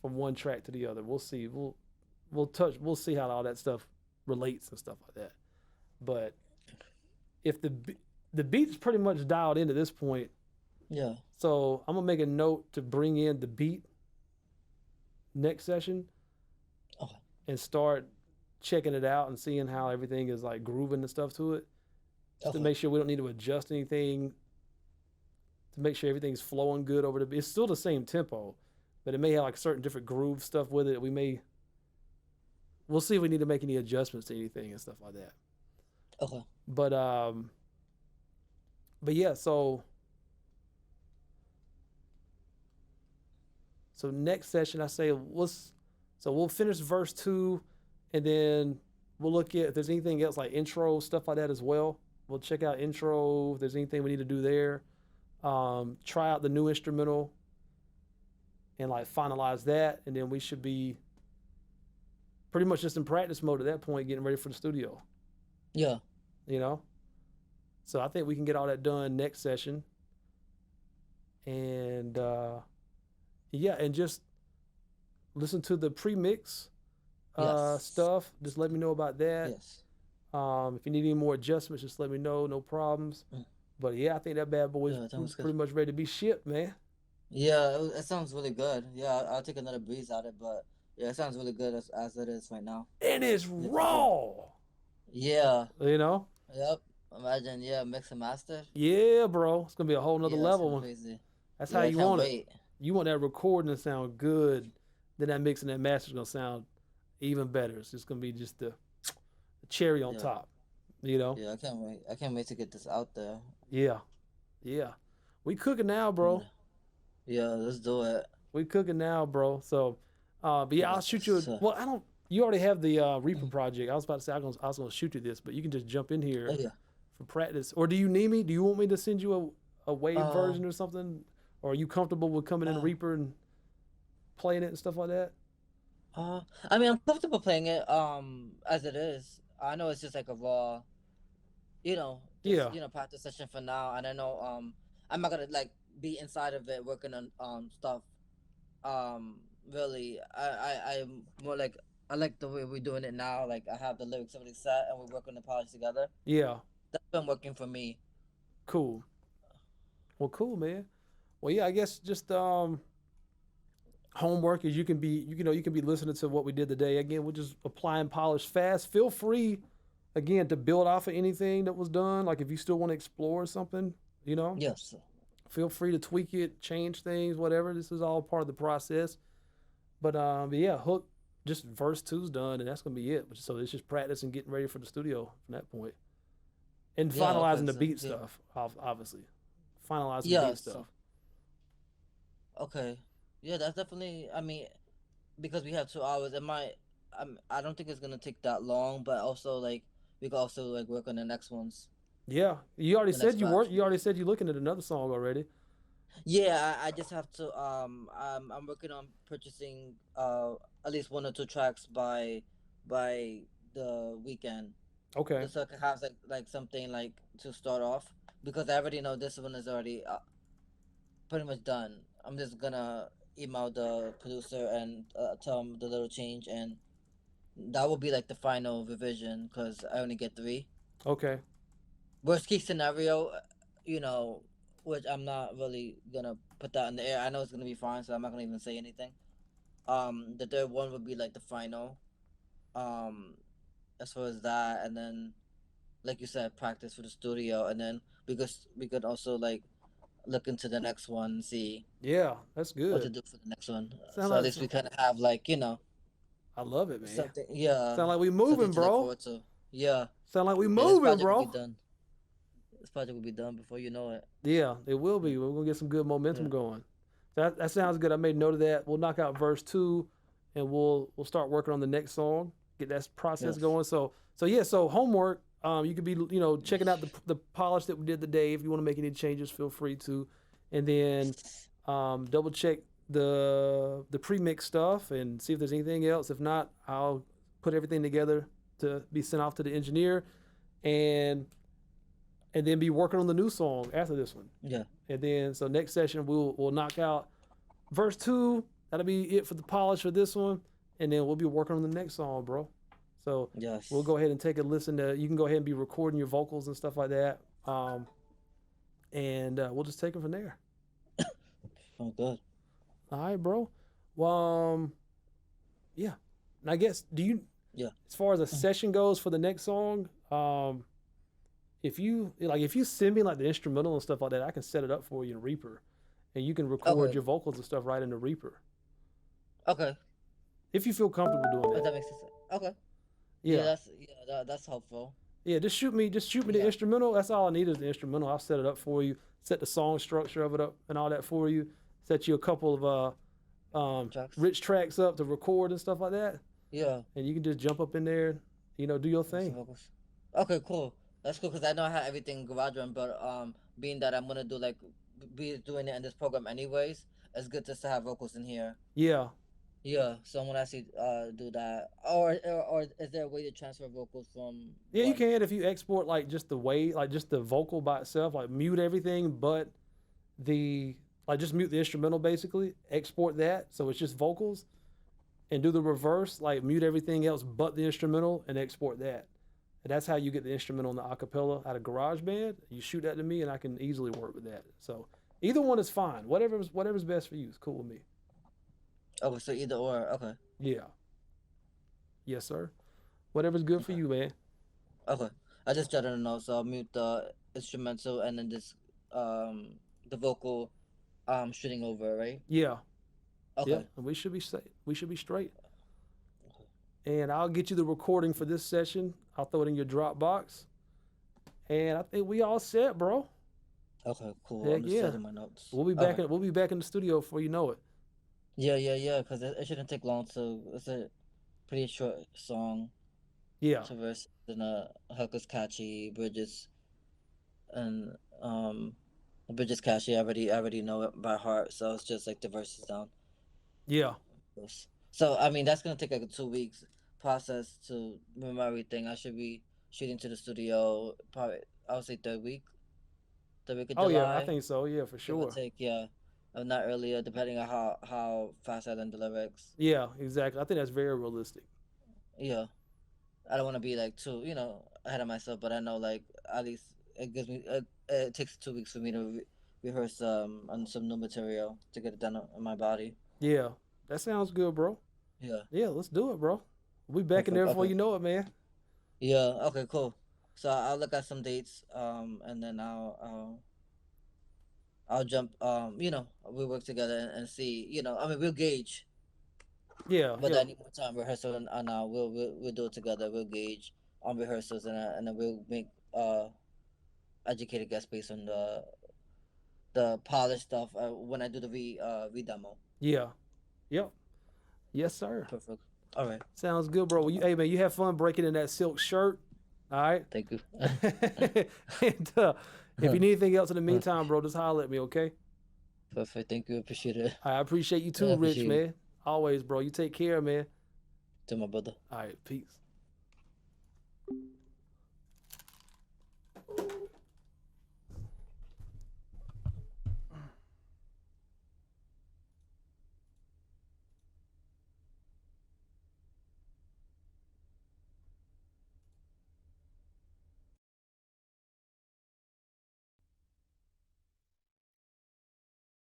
from one track to the other. We'll see. We'll see how all that stuff relates and stuff like that. But if the beat's pretty much dialed in at this point, yeah. So I'm gonna make a note to bring in the beat next session, okay, and start checking it out and seeing how everything is like grooving and stuff to it, just to make sure we don't need to adjust anything, to make sure everything's flowing good over the beat. It's still the same tempo, but it may have like certain different groove stuff with it. We'll see if we need to make any adjustments to anything and stuff like that. Okay. But yeah, so So next session, I say we'll finish verse 2, and then we'll look at if there's anything else like intro stuff like that as well. We'll check out intro if there's anything we need to do there. Try out the new instrumental and like finalize that, and then we should be pretty much just in practice mode at that point, getting ready for the studio. Yeah. You know, so I think we can get all that done next session. And yeah, and just listen to the pre-mix Yes. stuff. Just let me know about that. Yes. If you need any more adjustments, just let me know. No problems. But yeah, I think that bad boy Yeah, is that was good. pretty much ready to be shipped, man. Yeah, it sounds really good. Yeah, I'll take another breeze at it, but yeah, it sounds really good as it is right now. And it's raw. Yeah. You know? Yep. Imagine, yeah, mix and master. Yeah, bro. It's gonna be a whole nother Yeah, level. crazy. That's Yeah, how I you can't want it. wait. You want that recording to sound good. Then that mix and that master is gonna sound even better. It's just gonna be just the cherry on Yeah. top. You know? Yeah, I can't wait. I can't wait to get this out there. Yeah. Yeah. We cooking now, bro. Yeah, let's do it. We cooking now, bro. So but yeah, I'll shoot you So- you already have the Reaper project. I was about to say I was gonna shoot you this, but you can just jump in here Oh, yeah. for practice. Or do you need me? Do you want me to send you a wave version or something? Or are you comfortable with coming in Reaper and playing it and stuff like that? I mean, I'm comfortable playing it as it is. I know it's just like a raw, Yeah. practice session for now. And I know I'm not gonna like be inside of it working on stuff. Really, I'm more like I like the way we're doing it now. Like I have the lyrics already set and we're working the polish together. Yeah. That's been working for me. Cool. Well, cool, man. Well, yeah, I guess just homework is you can be listening to what we did today. Again, we'll just apply and polish fast. Feel free, again, to build off of anything that was done. Like if you still want to explore something, Yes. feel free to tweak it, change things, whatever. This is all part of the process. But yeah, hook, just verse 2's done, and that's gonna be it. So it's just practice and getting ready for the studio from that point. And Yeah, okay, finalizing the so, beat yeah. stuff, obviously. Finalizing the Yeah, beat so- stuff. Okay. Yeah, that's definitely. I mean, because we have 2 hours, I don't think it's gonna take that long. But also, like, we can also like work on the next ones. Yeah, you already The said next you batch. weren't. You already said you're looking at another song already. Yeah, I just have to. I'm working on purchasing at least 1 or 2 tracks by the weekend, Okay. just so I can have like something like to start off, because I already know this one is already pretty much done. I'm just gonna email the producer and tell him the little change, and that will be like the final revision because I only get 3. Okay. Worst case scenario, which I'm not really gonna put that in the air. I know it's gonna be fine, so I'm not gonna even say anything. The third one would be like the final. As far as that, and then, like you said, practice for the studio, and then we could also like look into the next one and see Yeah, that's what to good. do for the next one. Sound So like at least we kind of have like I love it, man. something. Yeah. Sound like we something moving, to look bro. forward to. Yeah. Sound like we Yeah, this moving, project bro. will be done. This project will be done before you know it. Yeah, it will be. We're gonna get some good momentum Yeah. going. That sounds good. I made note of that. We'll knock out verse 2, and we'll start working on the next song. Get that process Yes. going. So yeah. So homework. You could be checking out the polish that we did today. If you want to make any changes, feel free to, and then double check the pre-mix stuff and see if there's anything else. If not, I'll put everything together to be sent off to the engineer, and then be working on the new song after this one. Yeah. And then so next session we'll knock out verse 2. That'll be it for the polish for this one, and then we'll be working on the next song, bro. So Yes. we'll go ahead and take a listen to. You can go ahead and be recording your vocals and stuff like that, and we'll just take it from there. Oh, good. All right, bro. Well, yeah. And I guess Yeah. as far as a session goes for the next song, if you send me like the instrumental and stuff like that, I can set it up for you in Reaper, and you can record Okay. your vocals and stuff right into Reaper Okay. if you feel comfortable doing Oh, that. that makes sense. Okay. Yeah, That's helpful. yeah. Just shoot me the Yeah. instrumental. That's all I need is the instrumental. I'll set it up for you. Set the song structure of it up and all that for you. Set you a couple of Tracks? rich tracks up to record and stuff like that, Yeah. and you can just jump up in there, do your Make some thing. vocals. Okay, cool. That's cool because I know I have everything in GarageBand, but being that I'm gonna do like be doing it in this program anyways, it's good just to have vocals in here. Yeah. Yeah, so I'm gonna actually do that. Or is there a way to transfer vocals from Yeah, you one? can if you export like just just the vocal by itself, like mute everything but just mute the instrumental basically, export that so it's just vocals, and do the reverse, like mute everything else but the instrumental and export that. And that's how you get the instrumental and the acapella out of GarageBand. You shoot that to me and I can easily work with that. So either one is fine. Whatever's best for you is cool with me. Okay, so either or. Okay, Yeah. Yes, sir. Whatever's good for you, man. okay. I just jotted a note, so I'll mute the instrumental and then just the vocal shooting over, right? Yeah. Okay. Yeah. And we should be safe. We should be straight. And I'll get you the recording for this session. I'll throw it in your Dropbox. And I think we all set, bro. Okay, cool. Heck I'm just yeah. setting my notes. We'll be back Okay. we'll be back in the studio before you know it. Yeah, because it shouldn't take long to. It's a pretty short song Yeah. to verse, and hook is catchy, bridges, and the bridges catchy. I already know it by heart, so it's just like the verses down. Yeah. So I mean that's gonna take like a 2 weeks process to remember everything. I should be shooting to the studio probably I would say third week of Oh July. yeah, I think so. Yeah, for Give or sure. take, yeah. Not earlier, depending on how fast I learn the lyrics. Yeah, exactly. I think that's very realistic. Yeah. I don't want to be like too, ahead of myself, but I know like at least it gives me it takes 2 weeks for me to rehearse on some new material to get it done on my body. Yeah. That sounds good, bro. Yeah. Yeah, let's do it, bro. We'll be back in there before Okay. you know it, man. Yeah. Okay. Cool. So I'll look at some dates, and then I'll jump. We'll work together and see. I mean, we'll gauge. Yeah. But Yeah. I need more time rehearsal, and we'll do it together. We'll gauge on rehearsals, and then we'll make educated guess based on the polished stuff when I do the re demo. Yeah. Yep. Yes, sir. Perfect. All right. Sounds good, bro. Well, hey, man, you have fun breaking in that silk shirt. All right. Thank you. And if you need anything else in the meantime, bro, just holler at me, okay? Perfect. Thank you. Appreciate it. I appreciate you too, Yeah, Rich, appreciate it. man. Always, bro. You take care, man. To my brother. All right. Peace.